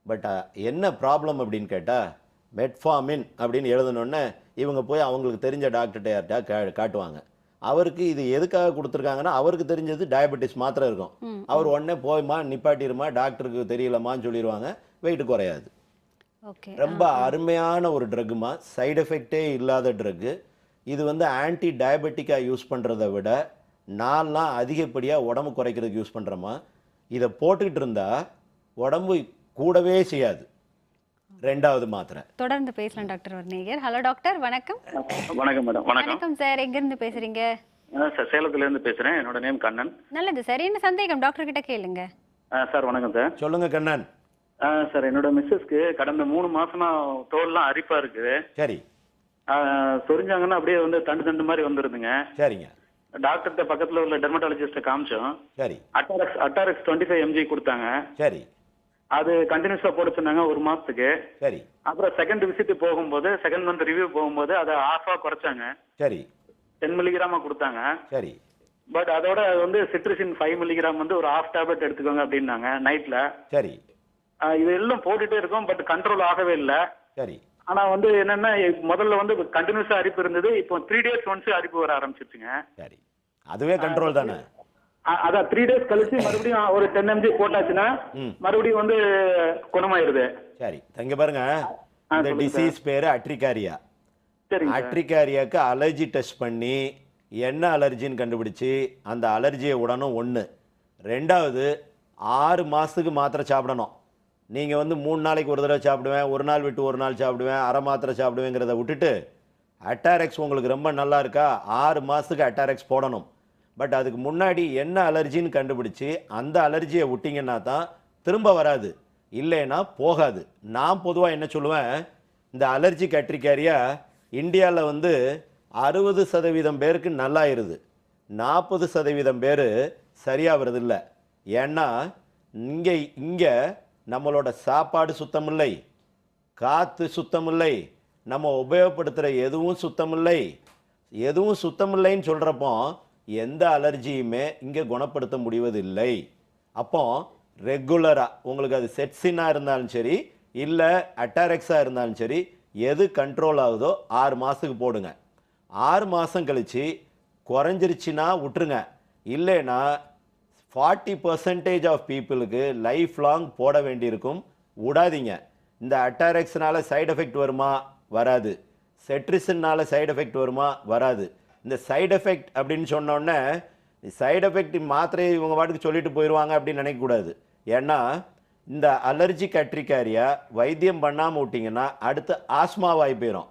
Speaker 2: பட் என்ன ப்ராப்ளம் அப்படின்னு கேட்டால் மெட்ஃபார்மின் அப்படின்னு எழுதணுன்னே இவங்க போய் அவங்களுக்கு தெரிஞ்ச டாக்டர்கிட்ட யார்கிட்ட காட்டுவாங்க. அவருக்கு இது எதுக்காக கொடுத்துருக்காங்கன்னா அவருக்கு தெரிஞ்சது டயபெட்டிஸ் மாத்திரை இருக்கும். அவர் உடனே போய்மா நிப்பாட்டிருமா, டாக்டருக்கு தெரியலமான்னு சொல்லிடுவாங்க. வெயிட் குறையாது. ரொம்ப அருமையான ஒரு ட்ரக்குமா, சைடு எஃபெக்டே இல்லாத ட்ரக்கு. இது வந்து ஆன்டி டயபெட்டிக்காக யூஸ் பண்ணுறதை விட நான்லாம் அதிகப்படியாக உடம்பு குறைக்கிறதுக்கு யூஸ் பண்ணுறோமா. இதை போட்டுக்கிட்டு இருந்தால் உடம்பு கூடவே செய்யாது. ரெண்டாவது மாத்திரை.
Speaker 1: தொடர்ந்து பேசலாம் டாக்டர். ஒரு நேயர். ஹலோ டாக்டர், வணக்கம்.
Speaker 16: வணக்கம் மேடம்.
Speaker 1: வணக்கம் சார், எங்கிருந்து பேசுறீங்க?
Speaker 16: சார், சேலத்துல இருந்து பேசுறேன். என்னோட நேம் கண்ணன்.
Speaker 1: நல்லது சார், என்ன சந்தேகம் டாக்டர் கிட்ட கேளுங்க.
Speaker 16: சார் வணக்கம் சார்.
Speaker 2: சொல்லுங்க கண்ணன்.
Speaker 16: சார், என்னோட மிஸ்ஸஸ்க்கு கடந்த 3 மாசமா தோல்லாம் அரிப்பா இருக்குது.
Speaker 2: சரி.
Speaker 16: சொரிஞ்சாங்கன்னா அப்படியே வந்து தண்டு தண்டு மாதிரி வந்துருதுங்க.
Speaker 2: சரிங்க.
Speaker 16: டாக்டர்கிட்ட பக்கத்துல உள்ள டெர்மட்டாலஜிஸ்ட காமிச்சோம்.
Speaker 2: சரி.
Speaker 16: அட்டாரெக்ஸ் 25 mg கொடுத்தாங்க.
Speaker 2: சரி.
Speaker 16: அது கண்டினியூஸா போட சொன்னாங்க 1 மாசத்துக்கு.
Speaker 2: சரி.
Speaker 16: அப்புறம் செகண்ட் விசிட் போகும்போது, செகண்ட் மந்த் ரிவ்யூ போகும்போது அதை ஆஃபா குறைச்சாங்க.
Speaker 2: சரி.
Speaker 16: 10 மில்லிகிராமா கொடுத்தாங்க.
Speaker 2: சரி.
Speaker 16: பட் அதோட வந்து சிட்ரிசின் 5 மில்லிகிராம் வந்து ஒரு ஹாஃப் டேப்லெட் எடுத்துக்கோங்க அப்படின்னாங்க நைட்ல.
Speaker 2: சரி.
Speaker 16: இது எல்லாம் போட்டுட்டே இருக்கும், பட் கண்ட்ரோல் ஆகவே இல்லை.
Speaker 2: சரி.
Speaker 16: ஆனா வந்து என்னன்னா முதல்ல வந்து கண்டினியூஸா அரிப்பு இருந்தது, இப்போ 3 days ஒன்ஸ் அரிப்பு வர ஆரம்பிச்சிருச்சுங்க.
Speaker 2: சரி, அதுவே கண்ட்ரோல் தானே.
Speaker 16: அதான் 3 days கழிச்சு மறுபடியும் ஒரு 10 mg போட்டாச்சுன்னா மறுபடியும் வந்து குணமாயிருது.
Speaker 2: சரி, இங்க பாருங்க, இந்த டிசீஸ் பேரு அட்ரிகாரியா. அட்ரிகாரியாக்கு அலர்ஜி டெஸ்ட் பண்ணி என்ன அலர்ஜின்னு கண்டுபிடிச்சு அந்த அலர்ஜியை விடணும். 1. 2வது 6 மாசத்துக்கு மாத்திரை சாப்பிடணும். நீங்கள் வந்து 3 நாளைக்கு ஒரு தடவை சாப்பிடுவேன், ஒரு நாள் விட்டு ஒரு நாள் சாப்பிடுவேன், அரை மாத்திரை சாப்பிடுவேங்கிறத விட்டுட்டு அட்டாரெக்ஸ் உங்களுக்கு ரொம்ப நல்லா இருக்கா, 6 மாதத்துக்கு அட்டாரெக்ஸ் போடணும். பட் அதுக்கு முன்னாடி என்ன அலர்ஜின்னு கண்டுபிடிச்சி அந்த அலர்ஜியை விட்டிங்கன்னா தான் திரும்ப வராது, இல்லைன்னா போகாது. நான் பொதுவாக என்ன சொல்லுவேன், இந்த அலர்ஜிக் அட்ரிகாரியா இந்தியாவில் வந்து 60% பேருக்கு நல்லா இருது, 40% பேர் சரியாகிறது இல்லை. ஏன்னா இங்கே நம்மளோட சாப்பாடு சுத்தமில்லை, காற்று சுத்தமில்லை, நம்ம உபயோகப்படுத்துகிற எதுவும் சுத்தமில்லை. எதுவும் சுத்தமில்லைன்னு சொல்கிறப்போ எந்த அலர்ஜியுமே இங்கே குணப்படுத்த முடிவதில்லை. அப்போ ரெகுலராக உங்களுக்கு அது செட்ஸினாக இருந்தாலும் சரி இல்லை அட்டாரெக்ஸாக இருந்தாலும் சரி எது கண்ட்ரோல் ஆகுதோ 6 மாதத்துக்கு போடுங்க. 6 மாதம் கழித்து குறைஞ்சிருச்சுன்னா விட்டுருங்க. இல்லைன்னா 40% ஆஃப் பீப்புளுக்கு லைஃப் லாங் போட வேண்டியிருக்கும். விடாதீங்க. இந்த அட்டாரெக்ஸ்னால சைடு எஃபெக்ட் வருமா? வராது. செட்ரிசின்னால சைடு எஃபெக்ட் வருமா? வராது. இந்த சைடு எஃபெக்ட் அப்படின்னு சொன்னோடனே சைடு எஃபெக்ட் மாத்திரை இவங்க பாட்டுக்கு சொல்லிட்டு போயிடுவாங்க அப்படின்னு நினைக்கக்கூடாது. ஏன்னா இந்த அலர்ஜிக் அட்ரிகாரியா வைத்தியம் பண்ணாமல் விட்டிங்கன்னா அடுத்து ஆஸ்மாவாகி போயிடும்.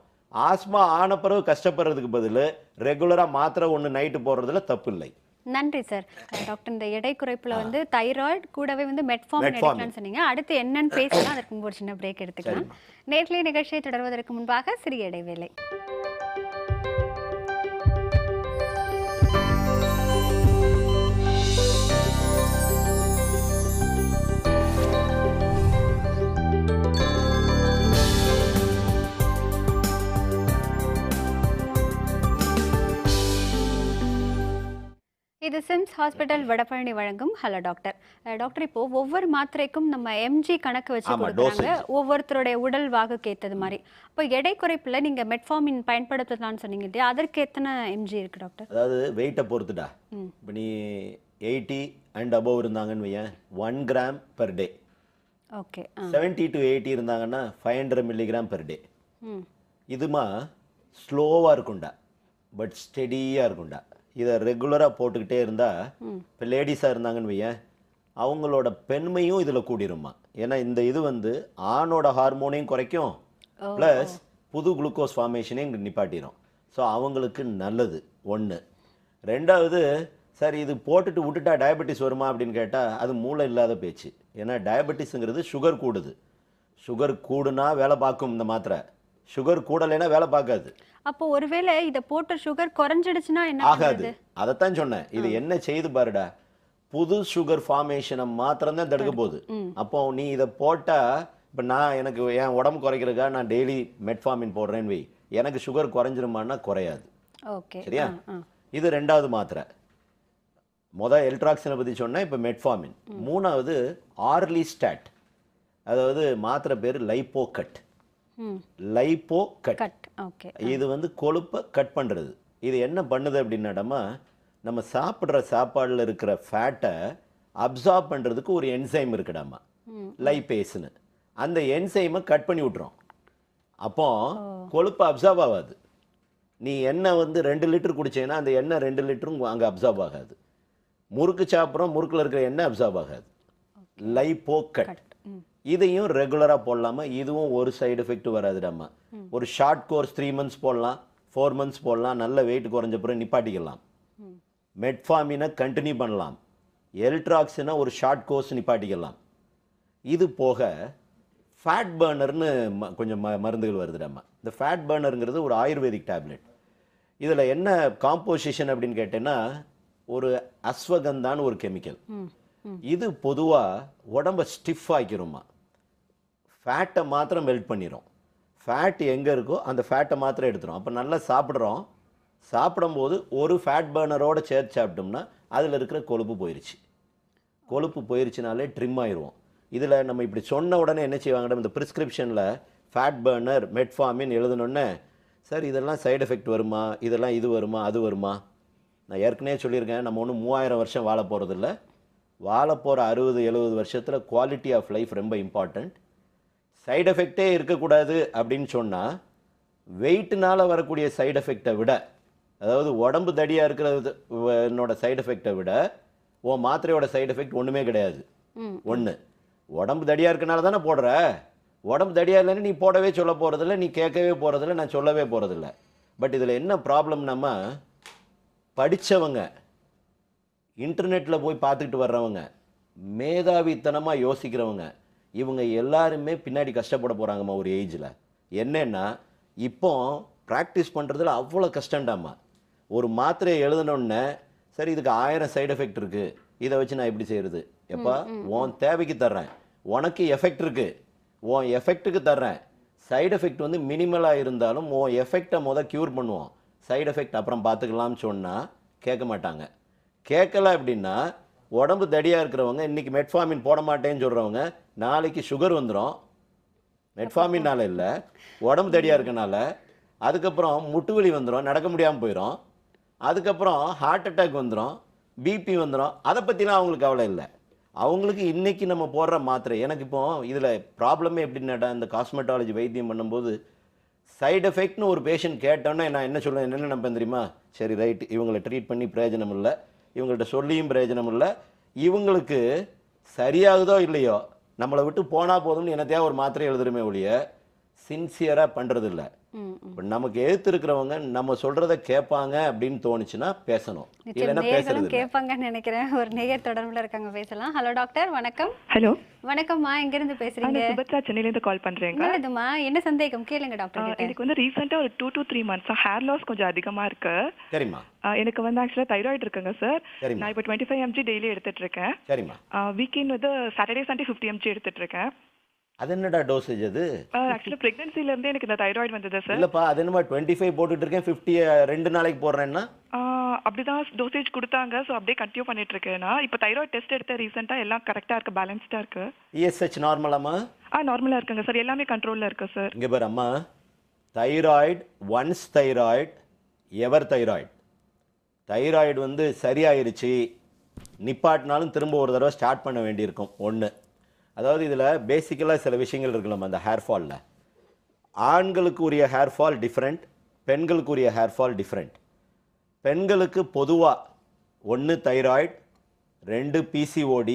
Speaker 2: ஆஸ்மா ஆன பிறகு கஷ்டப்படுறதுக்கு பதில் ரெகுலராக மாத்திரை ஒன்று நைட்டு போடுறதுல தப்பு இல்லை.
Speaker 1: நன்றி சார். டாக்டர், இந்த எடை குறைப்புல வந்து தைராய்டு கூடவே வந்து மெட்ஃபார்மின் எடுக்கலாம்னு சொன்னீங்க. அடுத்து என்னன்னு பேசலாம். அதற்கு முன்பு ஒரு சின்ன பிரேக் எடுத்துக்கலாம். நேர்களை நிகழ்ச்சியை தொடர்வதற்கு முன்பாக சிறிய இடைவேளை. இது சிம்ஸ் ஹாஸ்பிட்டல் வடபழனி வழங்கும் ஹலோ டாக்டர். டாக்டர், இப்போ ஒவ்வொரு மாத்திரைக்கும் நம்ம எம்ஜி கணக்கு வச்சு கொடுக்குறாங்க, ஒவ்வொருத்தருடைய உடல் வாகுக்கு ஏற்றது மாதிரி. இப்போ எடை குறைப்புல நீங்க மெட்ஃபார்மின் பயன்படுத்தலாம்னு சொன்னீங்க இல்லையா, அதற்கு எத்தனை எம்ஜி இருக்கு டாக்டர்?
Speaker 2: அதாவது வெயிட்டை பொறுத்துடா. இப்போ நீ 80 அண்ட் அபவ் இருந்தாங்கன்னு வையன் 1 gram per day.
Speaker 1: Okay.
Speaker 2: 70 to 80 இருந்தாங்கன்னா 500 மில்லிகிராம் பெர் டே. இதுமா ஸ்லோவாக இருக்கும்டா, பட் ஸ்டெடியாக இருக்கும்டா. இதை ரெகுலராக போட்டுக்கிட்டே இருந்தால், இப்போ லேடிஸாக இருந்தாங்கன்னு வையன் அவங்களோட பெண்மையும் இதில் கூடிருமா. ஏன்னா இந்த இது வந்து ஆணோட ஹார்மோனையும் குறைக்கும், ப்ளஸ் புது குளுக்கோஸ் ஃபார்மேஷனையும் நிப்பாட்டிடும். ஸோ அவங்களுக்கு நல்லது. 1. 2வது, சார் இது போட்டுட்டு விட்டுட்டா டயபெட்டிஸ் வருமா அப்படின்னு கேட்டால் அது மூளை இல்லாத பேச்சு. ஏன்னா டயபெட்டிஸுங்கிறது சுகர் கூடுது. சுகர் கூடுனா வேலை பார்க்கும் இந்த மாத்திரை, சுகர் கூடலைன்னா வேலை பார்க்காது.
Speaker 1: அப்போ ஒருவேளை இதை போட்ட சுகர் குறைஞ்சிடுச்சுன்னா என்ன
Speaker 2: ஆகாது. அதைத்தான் சொன்னேன். இது என்ன செய்து பாருடா, புது சுகர் ஃபார்மேஷனை மாத்திரம் தான் தடுக்க போகுது. அப்போ நீ இதை போட்டா, இப்போ நான் எனக்கு என் உடம்பு குறைக்கிறதுக்காக நான் டெய்லி மெட்ஃபார்மின் போடுறேன்னு வை, எனக்கு சுகர் குறைஞ்சிருமான்னா குறையாது. சரியா? இது 2வது மாத்திரை. எல்ட்ராக்சினை பற்றி சொன்னேன், இப்போ மெட்ஃபார்மின். 3வது ஆர்லிஸ்டாட், அதாவது மாத்திரை பேர் லைப்போகட். லைப்போகட் இது வந்து கொழுப்பை கட் பண்ணுறது. இது என்ன பண்ணுது அப்படின்னாடமா, நம்ம சாப்பிட்ற சாப்பாடில் இருக்கிற ஃபேட்டை அப்சார்ப் பண்ணுறதுக்கு ஒரு என்சைம் இருக்குடாமா, லைப்பேஸ்னு. அந்த என்சைமை கட் பண்ணி விட்டுரும். அப்போ கொழுப்பு அப்சார்ப் ஆகாது. நீ எண்ணெய் வந்து 2 லிட்டர் குடிச்சேன்னா அந்த எண்ணெய் 2 லிட்டரும் அங்கே அப்சார்ப் ஆகாது. முறுக்கு சாப்பிட்றோம், முறுக்கில் இருக்கிற எண்ணெய் அப்சார்ப் ஆகாது. லைப்போகட் இதையும் ரெகுலராக போடலாமா. இதுவும் ஒரு சைடு எஃபெக்ட் வராதுடாமா. ஒரு ஷார்ட் கோர்ஸ் 3 மந்த்ஸ் போடலாம், 4 மந்த்ஸ் போடலாம், நல்ல வெயிட் குறைஞ்ச பிறகு நிப்பாட்டிக்கலாம். மெட்ஃபார்மினை கண்டினியூ பண்ணலாம். எல்ட்ராக்சினை ஒரு ஷார்ட் கோர்ஸ் நிப்பாட்டிக்கலாம். இது போக ஃபேட் பர்னர்னு கொஞ்சம் மருந்துகள் வருதுடாமா. இந்த ஃபேட் பர்னருங்கிறது ஒரு ஆயுர்வேதிக் டேப்லெட். இதில் என்ன காம்போசிஷன் அப்படின்னு கேட்டேன்னா, ஒரு அஸ்வகந்தான்னு ஒரு கெமிக்கல். இது பொதுவாக உடம்பை ஸ்டிஃப் ஆக்கிருமா, ஃபேட்டை மாத்திரம் மெல்ட் பண்ணிடும். ஃபேட் எங்கே இருக்கோ அந்த ஃபேட்டை மாத்திரம் எடுத்துரும். அப்போ நல்லா சாப்பிட்றோம், சாப்பிடும்போது ஒரு ஃபேட் பர்னரோடு சேர்த்து சாப்பிட்டோம்னா அதில் இருக்கிற கொழுப்பு போயிடுச்சு. கொழுப்பு போயிடுச்சுனாலே ட்ரிம் ஆயிடுவோம். இதில் நம்ம இப்படி சொன்ன உடனே என்ன செய்வாங்க, இந்த ப்ரிஸ்கிரிப்ஷனில் ஃபேட் பர்னர் மெட்ஃபார்மின் எழுதணுன்னே, சார் இதெல்லாம் சைடு எஃபெக்ட் வருமா, இதெல்லாம் இது வருமா அது வருமா. நான் ஏற்கனவே சொல்லியிருக்கேன், நம்ம ஒன்றும் 3000 வருஷம் வாழ போகிறதில்ல. வாழ போகிற 60-70 வருஷத்தில் குவாலிட்டி ஆஃப் லைஃப் ரொம்ப இம்பார்ட்டண்ட். சைடு எஃபெக்டே இருக்கக்கூடாது அப்படின்னு சொன்னால், வெயிட்னால் வரக்கூடிய சைடு எஃபெக்டை விட, அதாவது உடம்பு தடியாக இருக்கிறது என்னோட சைடு எஃபெக்டை விட உன் மாத்திரையோட சைடு எஃபெக்ட் ஒன்றுமே கிடையாது. 1, உடம்பு தடியாக இருக்கனால தானே போடுற. உடம்பு தடியாக இல்லைன்னு நீ போடவே சொல்ல போகிறதில்ல, நீ கேட்கவே போகிறதில்ல, நான் சொல்லவே போகிறதில்ல. பட் இதில் என்ன ப்ராப்ளம்னாமா, படித்தவங்க, இன்டர்நெட்டில் போய் பார்த்துக்கிட்டு வர்றவங்க, மேதாவித்தனமாக யோசிக்கிறவங்க, இவங்க எல்லாருமே பின்னாடி கஷ்டப்பட போகிறாங்கம்மா ஒரு ஏஜில். என்னென்னா, இப்போ ப்ராக்டிஸ் பண்ணுறதுல அவ்வளோ கஷ்டண்டாம்மா. ஒரு மாத்திரையை எழுதினோடனே, சரி இதுக்கு 1000 சைடு எஃபெக்ட் இருக்குது, இதை வச்சு நான் எப்படி செய்கிறது. எப்பா, உன் தேவைக்கு தர்றேன், உனக்கு எஃபெக்ட் இருக்குது, உன் எஃபெக்ட்டுக்கு தர்றேன். சைடு எஃபெக்ட் வந்து மினிமலாக இருந்தாலும் உன் எஃபெக்டை க்யூர் பண்ணுவோம், சைடு எஃபெக்ட் அப்புறம் பார்த்துக்கலாம்னு சொன்னால் கேட்க மாட்டாங்க. கேட்கல அப்படின்னா உடம்பு தடியாக இருக்கிறவங்க இன்றைக்கி மெட்ஃபார்மின் போட மாட்டேன்னு சொல்கிறவங்க நாளைக்கு சுகர் வந்துடும். மெட்ஃபார்மின்னால இல்லை, உடம்பு தடியாக இருக்கனால. அதுக்கப்புறம் முட்டு வலி வந்துடும், நடக்க முடியாமல் போயிடும். அதுக்கப்புறம் ஹார்ட் அட்டாக் வந்துடும், பிபி வந்துடும். அதை பற்றிலாம் அவங்களுக்கு கவலை இல்லை. அவங்களுக்கு இன்றைக்கி நம்ம போடுற மாத்திரை. எனக்கு இப்போ இதில் ப்ராப்ளமே எப்படின்னாட்டா, இந்த காஸ்மெட்டாலஜி வைத்தியம் பண்ணும்போது சைடு எஃபெக்ட்னு ஒரு பேஷண்ட் கேட்டோன்னே நான் என்ன சொல்லுவேன், என்ன நினைப்பேன் தெரியுமா? சரி ரைட், இவங்களை ட்ரீட் பண்ணி பிரயோஜனம் இல்லை, இவங்கள்ட்ட சொல்லியும் பிரயோஜனம் இல்லை, இவங்களுக்கு சரியாகுதோ இல்லையோ நம்மளை விட்டு போனால் போதும்னு என்னத்தையா ஒரு மாத்திரை எழுதுருமே ஒழிய சின்சியராக பண்ணுறதில்ல. இப்போ நமக்கு எதிர்த்து இருக்கிறவங்க நம்ம சொல்றத கேட்பாங்க அப்படின்னு தோணுச்சுன்னா பேசணும், இல்லைன்னா பேசுறது
Speaker 1: கேட்பாங்கன்னு நினைக்கிறேன். ஒரு நேயர் தொடர்புல இருக்காங்க, பேசலாம். ஹலோ டாக்டர், வணக்கம்.
Speaker 17: ஹலோ,
Speaker 1: வணக்கம்மா, எங்க இருந்து பேசுறீங்க?
Speaker 17: சுபத்ரா, சென்னையில இருந்து கால் பண்றேங்க.
Speaker 1: நல்லதுமா, என்ன சந்தேகம் கேளுங்க டாக்டர் கிட்ட.
Speaker 17: எனக்கு வந்து ரீசெண்டா ஒரு 2 to 3 months ஹேர் லாஸ் கொஞ்சம் அதிகமா இருக்கு.
Speaker 2: சரிம்மா.
Speaker 17: எனக்கு வந்து ஆக்சுவலா தைராய்டு இருக்குங்க சார். நான் இப்போ 25 mg டெய்லி எடுத்துட்டு இருக்கேன்.
Speaker 2: சரிம்மா.
Speaker 17: வீக்கெண்ட் வந்து சாட்டர்டே சண்டே 50 mg எடுத்துட்டு இருக்கேன்.
Speaker 2: அது என்னடா டோசேஜ் அது?
Speaker 17: ஆக்சுவலா பிரெக்னன்சில இருந்தே எனக்கு இந்த தைராய்டு வந்தது சார்.
Speaker 2: இல்லப்பா, அது என்னமா 25 போட்டுட்டு இருக்கேன், 50 2 நாளைக்கு போடுறேன்னா?
Speaker 17: அப்படிதான் டோசேஜ் கொடுத்தாங்க. ஸோ அப்படியே கண்டினியூ பண்ணிட்டு இருக்கேன். நான் இப்போ தைராய்டு டெஸ்ட் எடுத்த ரீசெண்டா எல்லாம் கரெக்டா இருக்கு, பேலன்ஸ்டா இருக்கு.
Speaker 2: ESH நார்மலாமா?
Speaker 17: நார்மலா இருக்குங்க சார், எல்லாமே கண்ட்ரோல்ல இருக்கு சார்.
Speaker 2: இங்க பாரு அம்மா, தைராய்டு ஒன்ஸ் தைராய்டு எவர் தைராய்டு. தைராய்டு வந்து சரியாயிருச்சு நிப்பாட்டினாலும் திரும்ப ஒரு தடவை ஸ்டார்ட் பண்ண வேண்டியிருக்கும். ஒன்று, அதாவது இதில் பேசிக்கலாக சில விஷயங்கள் இருக்கலாம். அந்த ஹேர் ஃபாலில் ஆண்களுக்கு உரிய ஹேர் ஃபால் டிஃப்ரெண்ட், பெண்களுக்கு உரிய ஹேர் ஃபால் டிஃப்ரெண்ட். பெண்களுக்கு பொதுவாக 1 தைராய்டு, 2 PCOD,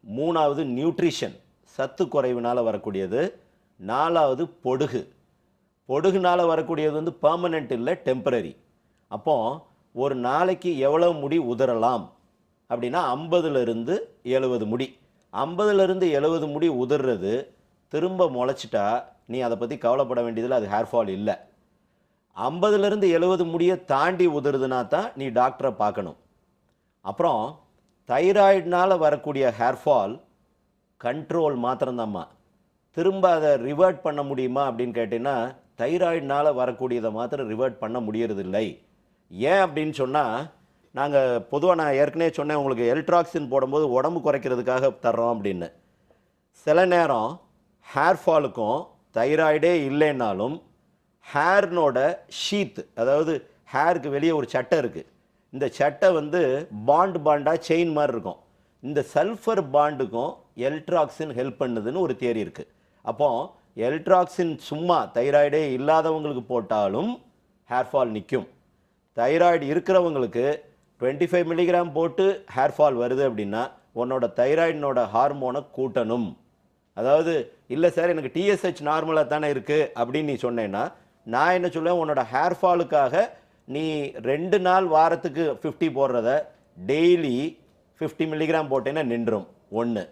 Speaker 2: 3வது நியூட்ரிஷன் சத்து குறைவினால் வரக்கூடியது, 4வது பொடுகு. பொடுகுனால் வரக்கூடியது வந்து பெர்மனெண்ட் இல்லை, டெம்பரரி. அப்போ ஒரு நாளைக்கு எவ்வளோ முடி உதிரலாம் அப்படின்னா 50லிருந்து 70 முடி. 50லிருந்து 70 முடி உதிர்றது திரும்ப முளைச்சிட்டா நீ அதை பற்றி கவலைப்பட வேண்டியதில்லை, அது ஹேர் ஃபால் இல்லை. 50லிருந்து 70 முடியை தாண்டி உதிருதுனா தான் நீ டாக்டரை பார்க்கணும். அப்புறம் தைராய்டுனால் வரக்கூடிய ஹேர் ஃபால் கண்ட்ரோல் மாத்திரம்தாம்மா. திரும்ப அதை ரிவர்ட் பண்ண முடியுமா அப்படின்னு கேட்டிங்கன்னா தைராய்டுனால் வரக்கூடியதை மாத்திரம் ரிவர்ட் பண்ண முடியறதில்லை. ஏன் அப்படின்னு சொன்னால், நாங்கள் பொதுவாக நான் ஏற்கனவே சொன்னேன் உங்களுக்கு, எல்ட்ராக்சின் போடும்போது உடம்பு குறைக்கிறதுக்காக தர்றோம் அப்படின்னு. சில நேரம் ஹேர் ஃபாலுக்கும் தைராய்டே இல்லைன்னாலும் ஹேர்னோட ஷீத், அதாவது ஹேருக்கு வெளியே ஒரு சட்டை இருக்குது, இந்த சட்டை வந்து பாண்டாக செயின் மாதிரி இருக்கும். இந்த சல்ஃபர் பாண்டுக்கும் எல்ட்ராக்சின் ஹெல்ப் பண்ணுதுன்னு ஒரு தியரி இருக்குது. அப்போ எல்ட்ராக்சின் சும்மா தைராய்டே இல்லாதவங்களுக்கு போட்டாலும் ஹேர் ஃபால் நிற்கும். தைராய்டு இருக்கிறவங்களுக்கு 25 மில்லிகிராம் போட்டு ஹேர் ஃபால் வருது அப்படின்னா உன்னோட தைராய்டினோட ஹார்மோனை கூட்டணும். அதாவது இல்லை சார் எனக்கு TSH நார்மலாக தானே இருக்குது அப்படின்னு நீ சொன்னேன்னா நான் என்ன சொல்லுவேன், உன்னோட ஹேர் ஃபாலுக்காக நீ 2 நாள் வாரத்துக்கு 50 போடுறத டெய்லி 50 மில்லிகிராம் போட்டேன்னா நின்றும். 1.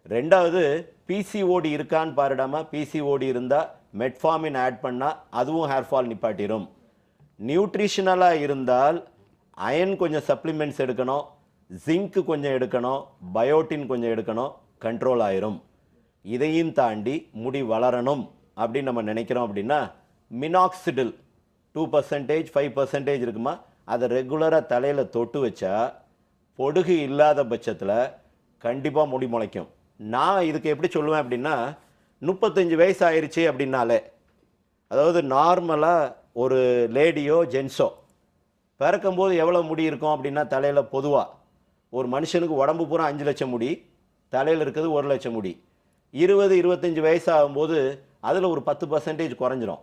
Speaker 2: 2வது PCOD இருக்கான்னு பாருடாமா. PCOD இருந்தால் மெட்ஃபார்மின் ஆட் பண்ணால் அதுவும் ஹேர் ஃபால் நிப்பாட்டிடும். நியூட்ரிஷனலாக இருந்தால் அயன் கொஞ்சம் சப்ளிமெண்ட்ஸ் எடுக்கணும், ஜிங்க்கு கொஞ்சம் எடுக்கணும், பயோட்டின் கொஞ்சம் எடுக்கணும், கண்ட்ரோல் ஆயிரும். இதையும் தாண்டி முடி வளரணும் அப்படின்னு நம்ம நினைக்கிறோம் அப்படின்னா மினாக்சிடில் 2%, 5% இருக்குமா, அதை ரெகுலராக தலையில் தொட்டு வச்சா பொடுகு இல்லாத பட்சத்தில் கண்டிப்பாக முடி முளைக்கும். நான் இதுக்கு எப்படி சொல்லுவேன் அப்படின்னா, 35 வயசு ஆயிடுச்சு அப்படின்னாலே, அதாவது நார்மலாக ஒரு லேடியோ ஜென்ஸோ பிறக்கும்போது எவ்வளோ முடி இருக்கும் அப்படின்னா தலையில் பொதுவாக ஒரு மனுஷனுக்கு உடம்பு பூரா 5 லட்சம் முடி, தலையில் இருக்கிறது 1 லட்சம் முடி. 20-25 வயசு ஆகும்போது அதில் ஒரு 10% குறைஞ்சிரும்.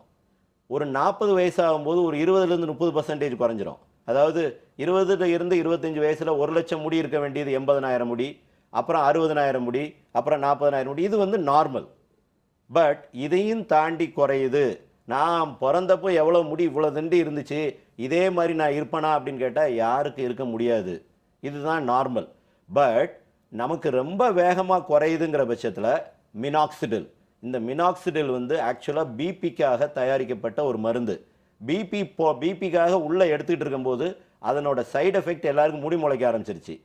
Speaker 2: ஒரு 40 வயசு ஆகும்போது ஒரு 20லேருந்து 30% குறைஞ்சிரும். அதாவது 20லேருந்து 25 வயசில் 1 லட்சம் முடி இருக்க வேண்டியது 80,000 முடி, அப்புறம் 60,000 முடி, அப்புறம் 40,000 முடி. இது வந்து நார்மல். பட் இதையும் தாண்டி குறையுது. நான் பிறந்தப்போ எவ்வளோ முடி இவ்வளோ திண்டி இருந்துச்சு, இதே மாதிரி நான் இருப்பேனா அப்படின்னு கேட்டால் யாருக்கு இருக்க முடியாது. இதுதான் நார்மல். பட் நமக்கு ரொம்ப வேகமாக குறையுதுங்கிற பட்சத்தில் மினாக்சிடில், இந்த மினாக்சிடில் வந்து ஆக்சுவலாக பிபிக்காக தயாரிக்கப்பட்ட ஒரு மருந்து. பிபிக்காக உள்ளே எடுத்துக்கிட்டு இருக்கும்போது அதனோட சைடு எஃபெக்ட் எல்லாருக்கும் முடி முளைக்க ஆரம்பிச்சிருச்சு.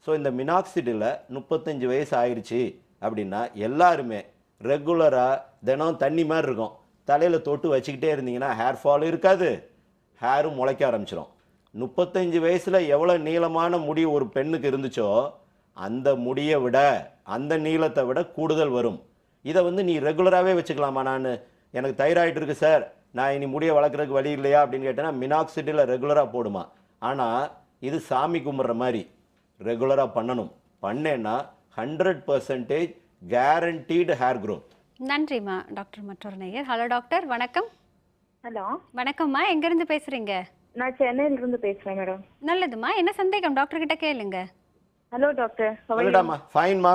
Speaker 2: ஸோ இந்த மினாக்சிடில் 35 வயசு ஆயிடுச்சு அப்படின்னா எல்லாருமே ரெகுலராக தினம் தண்ணி மாதிரி இருக்கும் தலையில் தொட்டு வச்சுக்கிட்டே இருந்தீங்கன்னா ஹேர் ஃபாலும் இருக்காது, ஹேரும் முளைக்க ஆரம்பிச்சிடும். 35 வயசில் எவ்வளோ நீளமான முடி ஒரு பெண்ணுக்கு இருந்துச்சோ அந்த முடியை விட அந்த நீளத்தை விட கூடுதல் வரும். இதை வந்து நீ ரெகுலராகவே வச்சுக்கலாமா? எனக்கு தைராய்டு இருக்குது சார், நான் இனி முடியை வளர்க்குறதுக்கு வழி இல்லையா அப்படின்னு கேட்டேன்னா மினாக்சிடில் ரெகுலராக போடுமா. ஆனால் இது சாமி கும்பிட்ற மாதிரி ரெகுலராக பண்ணணும். பண்ணேன்னா 100% கேரண்டீடு ஹேர் க்ரோத்.
Speaker 1: நன்றிம்மா. டாக்டர் மற்றொரு நேயர். ஹலோ டாக்டர், வணக்கம்.
Speaker 18: ஹலோ
Speaker 1: வணக்கம்மா, எங்கேருந்து பேசுகிறீங்க?
Speaker 18: நான் சென்னையில இருந்து பேசுறேன் மேடம்.
Speaker 1: நல்லதும்மா, என்ன சந்தேகம் டாக்டர் கிட்ட கேளுங்க.
Speaker 18: Hello doctor.
Speaker 2: சொல்லுடாமா. ஃபைன்மா.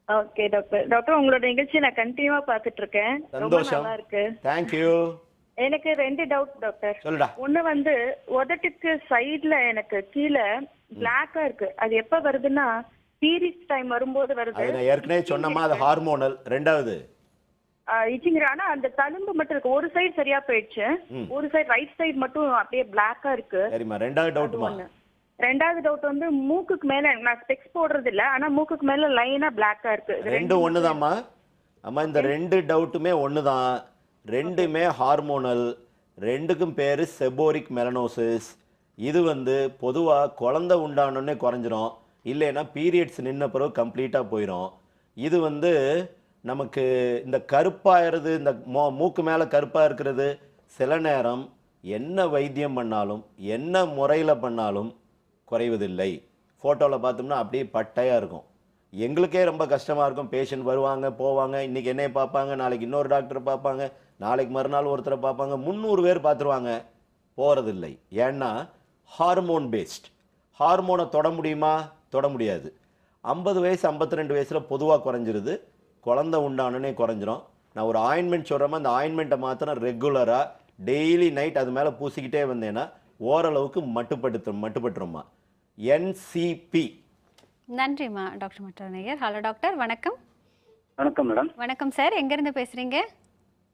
Speaker 18: Okay doctor. டாக்டர் உங்களோட நிகழ்ச்சி நான் கண்டினியூவா பார்த்துட்டு இருக்கேன். ரொம்ப
Speaker 2: சந்தோஷம்.
Speaker 18: நல்லா இருக்கு.
Speaker 2: Thank you.
Speaker 18: எனக்கு 2 டவுட் டாக்டர்.
Speaker 2: சொல்லுடா.
Speaker 18: ஒண்ணு வந்து உதட்டுக்கு சைடுல எனக்கு கீழே பிளாக்கா இருக்கு. அது எப்ப வருதுன்னா பீரியட்ஸ் டைம் வரும்போது வருது.
Speaker 2: அது நான் ஏற்கனவே சொன்னமா, அது ஹார்மோனல். ரெண்டாவது
Speaker 18: இச்சிங். ஆனா அந்த தழும்பு மட்டும் இருக்கு. ஒரு சைடு சரியா போயிடுச்சு, ஒரு சைடு ரைட் சைடு மட்டும் அப்படியே பிளாக்கா இருக்கு.
Speaker 2: சரிம்மா. ரெண்டாவது டவுட்மா?
Speaker 18: ரெண்டாவது டவுட் வந்து மூக்குக்கு மேல, நான் ஸ்பெக்ஸ் போடுறது இல்ல, ஆனா மூக்குக்கு மேல லைனா பிளாக்கா இருக்கு.
Speaker 2: ரெண்டும் ஒண்ணுதாம்மா. அம்மா இந்த 2 டவுட்டுமே ஒண்ணுதான். ரெண்டுமே ஹார்மோனல். ரெண்டுக்கும் பேரு செபோரிக் மெலனோசிஸ். இது வந்து பொதுவா குழந்தை உண்டானோடனே குறைஞ்சிரும், இல்லைன்னா பீரியட்ஸ் நின்ன பிறகு கம்ப்ளீட்டாக போயிடும். இது வந்து நமக்கு இந்த கருப்பாகிறது, இந்த மூக்கு மேலே கருப்பாக இருக்கிறது சில நேரம் என்ன வைத்தியம் பண்ணாலும் என்ன முறையில் பண்ணாலும் குறைவதில்லை. ஃபோட்டோவில் பார்த்தோம்னா அப்படியே பட்டையாக இருக்கும். எங்களுக்கே ரொம்ப கஷ்டமாக இருக்கும். பேஷண்ட் வருவாங்க போவாங்க, இன்றைக்கி என்னையை பார்ப்பாங்க, நாளைக்கு இன்னொரு டாக்டரை பார்ப்பாங்க, நாளைக்கு மறுநாள் ஒருத்தரை பார்ப்பாங்க, 300 பேர் பார்த்துருவாங்க, போகிறதில்லை. ஏன்னா ஹார்மோன் பேஸ்ட். ஹார்மோனை தொட முடியுமா? தொட முடியாது. 50 வயசு 52 வயசில் பொதுவாக குறைஞ்சிருது, குழந்தை உண்டானே குறைஞ்சிரும். நான் ஒரு ஆயின்மெண்ட் சொல்கிறேமா, அந்த ஆயின்மெண்ட்டை மாத்திரம் ரெகுலராக டெய்லி நைட் அது மேலே பூசிக்கிட்டே வந்தேன்னா ஓரளவுக்கு மட்டுப்பட்டுருமா. NCP.
Speaker 1: நன்றிம்மா டாக்டர் மற்றொரு நேயர். ஹலோ டாக்டர், வணக்கம்.
Speaker 19: வணக்கம் மேடம்.
Speaker 1: வணக்கம் சார், எங்கேருந்து பேசுகிறீங்க?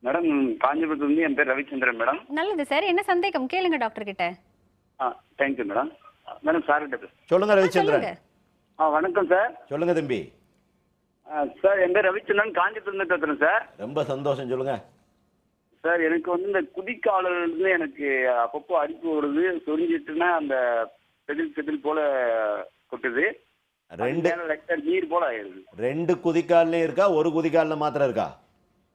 Speaker 19: மேடம் காஞ்சிபுரத்துலேருந்து. என் பேர் ரவிச்சந்திரன் மேடம்.
Speaker 1: நல்லது சார், என்ன சந்தேகம் கேளுங்க டாக்டர் கிட்ட.
Speaker 19: Thank you madam. மேடம் சார் கிட்ட
Speaker 2: சொல்லுங்க ரவிச்சந்திரன்.
Speaker 19: வணக்கம் சார்.
Speaker 2: சொல்லுங்க தம்பி.
Speaker 19: சார் என் பேர் ரவிச்சந்திரன், காஞ்சிபுரத்துலேருந்து பேசுகிறேன் சார்.
Speaker 2: ரொம்ப சந்தோஷம், சொல்லுங்க
Speaker 19: சார். எனக்கு வந்து இந்த குதிக்காலிலிருந்து எனக்கு அப்பப்போ அரிப்பு வருது, சொரிஞ்சிட்டுன்னா அந்த செதில் போல கொட்டுது. நீர் போல ஆயிடுது.
Speaker 2: 2 குதிக்கால்லையும் இருக்கா, ஒரு குதிக்காலில் மாத்திரம் இருக்கா?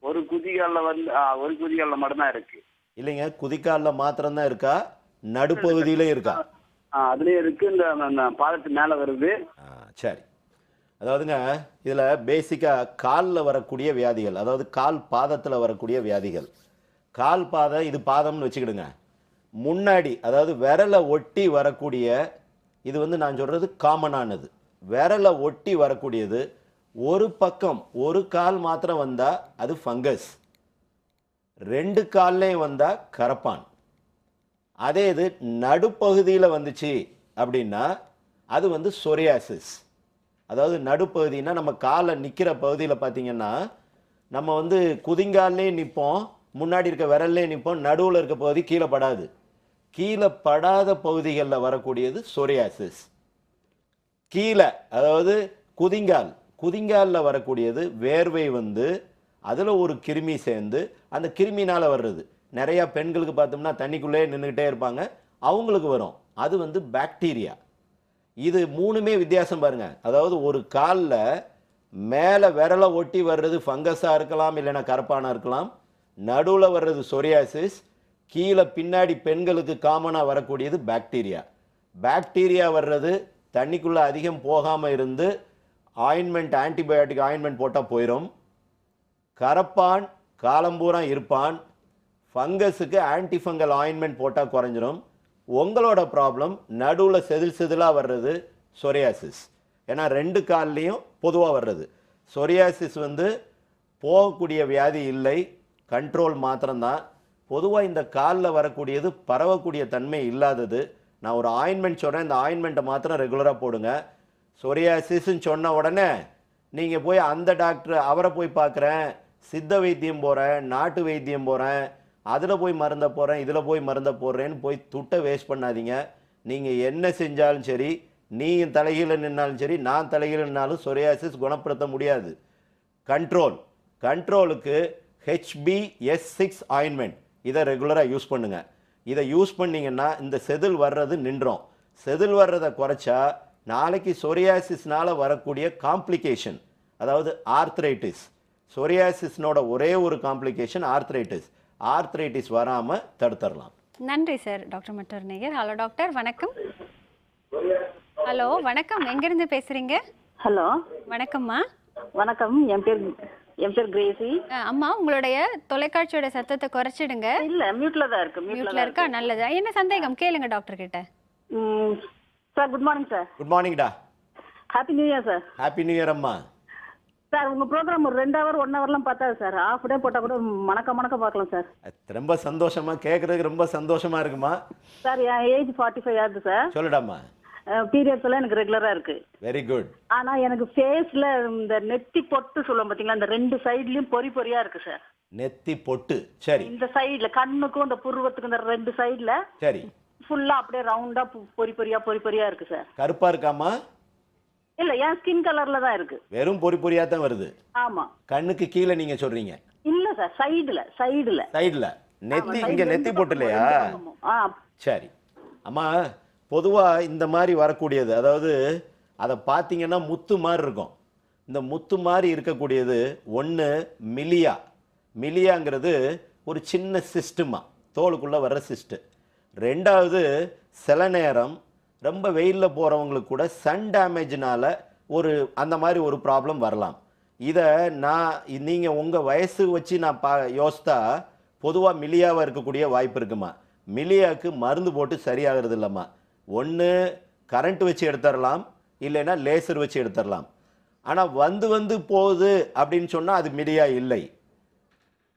Speaker 19: ஒரு குதிகாலில் வந்து ஒரு குதிகாலில் மட்டும்தான் இருக்கு.
Speaker 2: இல்லைங்க, குதிக்காலில் மாத்திரம் தான் இருக்கா, நடுப்பகுதியிலே இருக்கா?
Speaker 19: அதுலேயும் இருக்கு. இந்த பாதத்து மேலே வருது.
Speaker 2: சரி. அதாவதுங்க இதில் பேசிக்காக காலில் வரக்கூடிய வியாதிகள், அதாவது கால் பாதத்தில் வரக்கூடிய வியாதிகள். கால் பாதம், இது பாதம்னு வச்சுக்கிடுங்க. முன்னாடி அதாவது விரலை ஒட்டி வரக்கூடிய, இது வந்து நான் சொல்கிறது காமனானது. விரலை ஒட்டி வரக்கூடியது ஒரு பக்கம், ஒரு கால் மாத்திரம் வந்தால் அது ஃபங்கஸ், 2 கால்லையும் வந்தால் கரப்பான். அதே இது நடுப்பகுதியில் வந்துச்சு அப்படின்னா அது வந்து சொரியாசிஸ். அதாவது நடுப்பகுதினா நம்ம காலை நிற்கிற பகுதியில் பார்த்தீங்கன்னா நம்ம வந்து குதிங்கால்லே நிற்போம், முன்னாடி இருக்க விரல்லே நிற்போம், நடுவில் இருக்க பகுதி கீழே படாது. கீழே படாத பகுதிகளில் வரக்கூடியது சொரியாசிஸ். கீழே அதாவது குதிங்காலில் வரக்கூடியது வேர்வை வந்து அதில் ஒரு கிருமி சேர்ந்து அந்த கிருமினால் வர்றது. நிறையா பெண்களுக்கு பார்த்தோம்னா தண்ணிக்குள்ளே நின்றுக்கிட்டே இருப்பாங்க, அவங்களுக்கு வரும். அது வந்து பாக்டீரியா. இது 3மே வித்தியாசம் பாருங்க. அதாவது ஒரு காலில் மேலே விரலை ஒட்டி வர்றது ஃபங்கஸாக இருக்கலாம், இல்லைன்னா கரப்பானாக இருக்கலாம். நடுவில் வர்றது சொரியாசிஸ். கீழே பின்னாடி பெண்களுக்கு காமனாக வரக்கூடியது பாக்டீரியா. பாக்டீரியா வர்றது தண்ணிக்குள்ளே அதிகம் போகாமல் இருந்து ஆயின்மெண்ட், ஆன்டிபயோட்டிக் ஆயின்மெண்ட் போட்டால் போயிடும். கரப்பான் காலம்பூரா இருப்பான். ஃபங்கஸுக்கு ஆன்டிஃபங்கல் ஆயின்மெண்ட் போட்டால் குறைஞ்சிரும். உங்களோட ப்ராப்ளம் நடுவில் செதிலாக வர்றது சொரியாசிஸ். ஏன்னா 2 கால்லையும் பொதுவாக வர்றது. சொரியாசிஸ் வந்து போகக்கூடிய வியாதி இல்லை, கண்ட்ரோல் மாத்திரம்தான். பொதுவாக இந்த காலில் வரக்கூடியது பரவக்கூடிய தன்மை இல்லாதது. நான் ஒரு ஆயின்மெண்ட் சொல்கிறேன், இந்த ஆயின்மெண்ட்டை மாத்திரம் ரெகுலராக போடுங்க. சொரியாசிஸ்ன்னு சொன்ன உடனே நீங்கள் போய் அந்த டாக்டர் அவரை போய் பார்க்குறேன், சித்த வைத்தியம் போகிறேன், நாட்டு வைத்தியம் போகிறேன், அதில் போய் மருந்தை போகிறேன், இதில் போய் மருந்தை போடுறேன்னு போய் துட்டை வேஸ்ட் பண்ணாதீங்க. நீங்கள் என்ன செஞ்சாலும் சரி, நீங்கள் தலைகீழ நின்னாலும் சரி, நான் தலைகீழ நின்னாலும் சொரியாசிஸ் குணப்படுத்த முடியாது. கண்ட்ரோலுக்கு HBS6 ஆயின்மெண்ட் இதை ரெகுலராக யூஸ் பண்ணுங்கள். இதை யூஸ் பண்ணிங்கன்னா இந்த செதில் வர்றது நின்றோம். செதில் வர்றதை குறைச்சா நாளைக்கு சொரியாசிஸ்னால வரக்கூடிய காம்ப்ளிகேஷன், அதாவது ஆர்த்ரைட்டிஸ், சொரியாசிஸ்னோட ஒரே ஒரு காம்ப்ளிகேஷன் ஆர்த்ரைட்டிஸ் வராமல் தடுத்துடலாம்.
Speaker 1: நன்றி சார். டாக்டர் மற்றொரு நேயர். ஹலோ டாக்டர், வணக்கம். ஹலோ வணக்கம், எங்கிருந்து பேசுறீங்க?
Speaker 20: ஹலோ
Speaker 1: வணக்கம்மா.
Speaker 20: வணக்கம், என் பேர் கிரேசி.
Speaker 1: அம்மா, உங்களுடைய தொலைக்காட்சியோட சத்தத்தை குறைச்சிடுங்க.
Speaker 20: இல்ல, மியூட்ல தான் இருக்கு.
Speaker 1: மியூட்ல இருக்கா? நல்லது. என்ன சந்தேகம் கேளுங்க டாக்டர் கிட்ட.
Speaker 20: Sir, good morning sir.
Speaker 2: Good மார்னிங்டா.
Speaker 20: Happy new year sir.
Speaker 2: Happy new year அம்மா.
Speaker 20: சார், உங்க ப்ரோக்ராம் ஒரு 2 ஹவர் 1 ஹவர்லாம் பார்த்தாது சார். ஹாஃப் டே போட்டா கூட மணக்க பார்க்கலாம் சார்.
Speaker 2: ரொம்ப சந்தோஷமா, கேட்கறதுக்கு ரொம்ப சந்தோஷமா இருக்குமா
Speaker 20: சார். என் ஏஜ் 45 ஆகுது சார்.
Speaker 2: சொல்லுடாமா.
Speaker 20: பீரியட்ஸ் எல்லாம் எனக்கு ரெகுலரா இருக்கு.
Speaker 2: Very good.
Speaker 20: ஆனா எனக்கு ஃபேஸ்ல இந்த நெத்தி பொட்டு சொல்லுவோம் பாத்தீங்களா, இந்த 2 சைடுலயும் பொறியா இருக்கு சார்.
Speaker 2: நெத்தி பொட்டு. சரி.
Speaker 20: இந்த சைடுல கண்ணுக்கும் இந்த புருவத்துக்கும் இந்த 2 சைடுல
Speaker 2: சரி
Speaker 20: ஃபுல்லா அப்படியே ரவுண்டா பொறியா இருக்கு சார்.
Speaker 2: கருப்பா இருக்காமா?
Speaker 20: இல்ல, என் ஸ்கின் கலர்ல தான் இருக்கு.
Speaker 2: வெறும் பொறியா தான் வருது.
Speaker 20: ஆமா.
Speaker 2: கண்ணுக்கு கீழே நீங்க சொல்றீங்க?
Speaker 20: இல்ல சார், சைடுல.
Speaker 2: நெத்தி, இங்க நெத்தி பொட்டுலையா? சரி அம்மா, பொதுவா இந்த மாதிரி வரக்கூடியது, அதாவது அதை பார்த்தீங்கன்னா முத்து மாதிரி இருக்கும். இந்த முத்து மாதிரி இருக்கக்கூடியது ஒன்று மிலியாங்கிறது ஒரு சின்ன சிஸ்டமா, தோலுக்குள்ள வர்ற சிஸ்ட்டு. ரெண்டாவது, சில நேரம் ரொம்ப வெயிலில் போகிறவங்களுக்கு கூட சன் டேமேஜ்னால அந்த மாதிரி ஒரு ப்ராப்ளம் வரலாம். இதை நீங்கள் உங்கள் வயசு வச்சு நான் யோசித்தா பொதுவாக மிலியாவாக இருக்கக்கூடிய வாய்ப்பு இருக்குமா. மிலியாவுக்கு மருந்து போட்டு சரியாகிறது இல்லைம்மா. ஒன்று கரண்ட் வச்சு எடுத்துடலாம், இல்லைன்னா லேசர் வச்சு எடுத்துடலாம். ஆனால் வந்து போகுது அப்படின்னு சொன்னால் அது மிலியா இல்லை.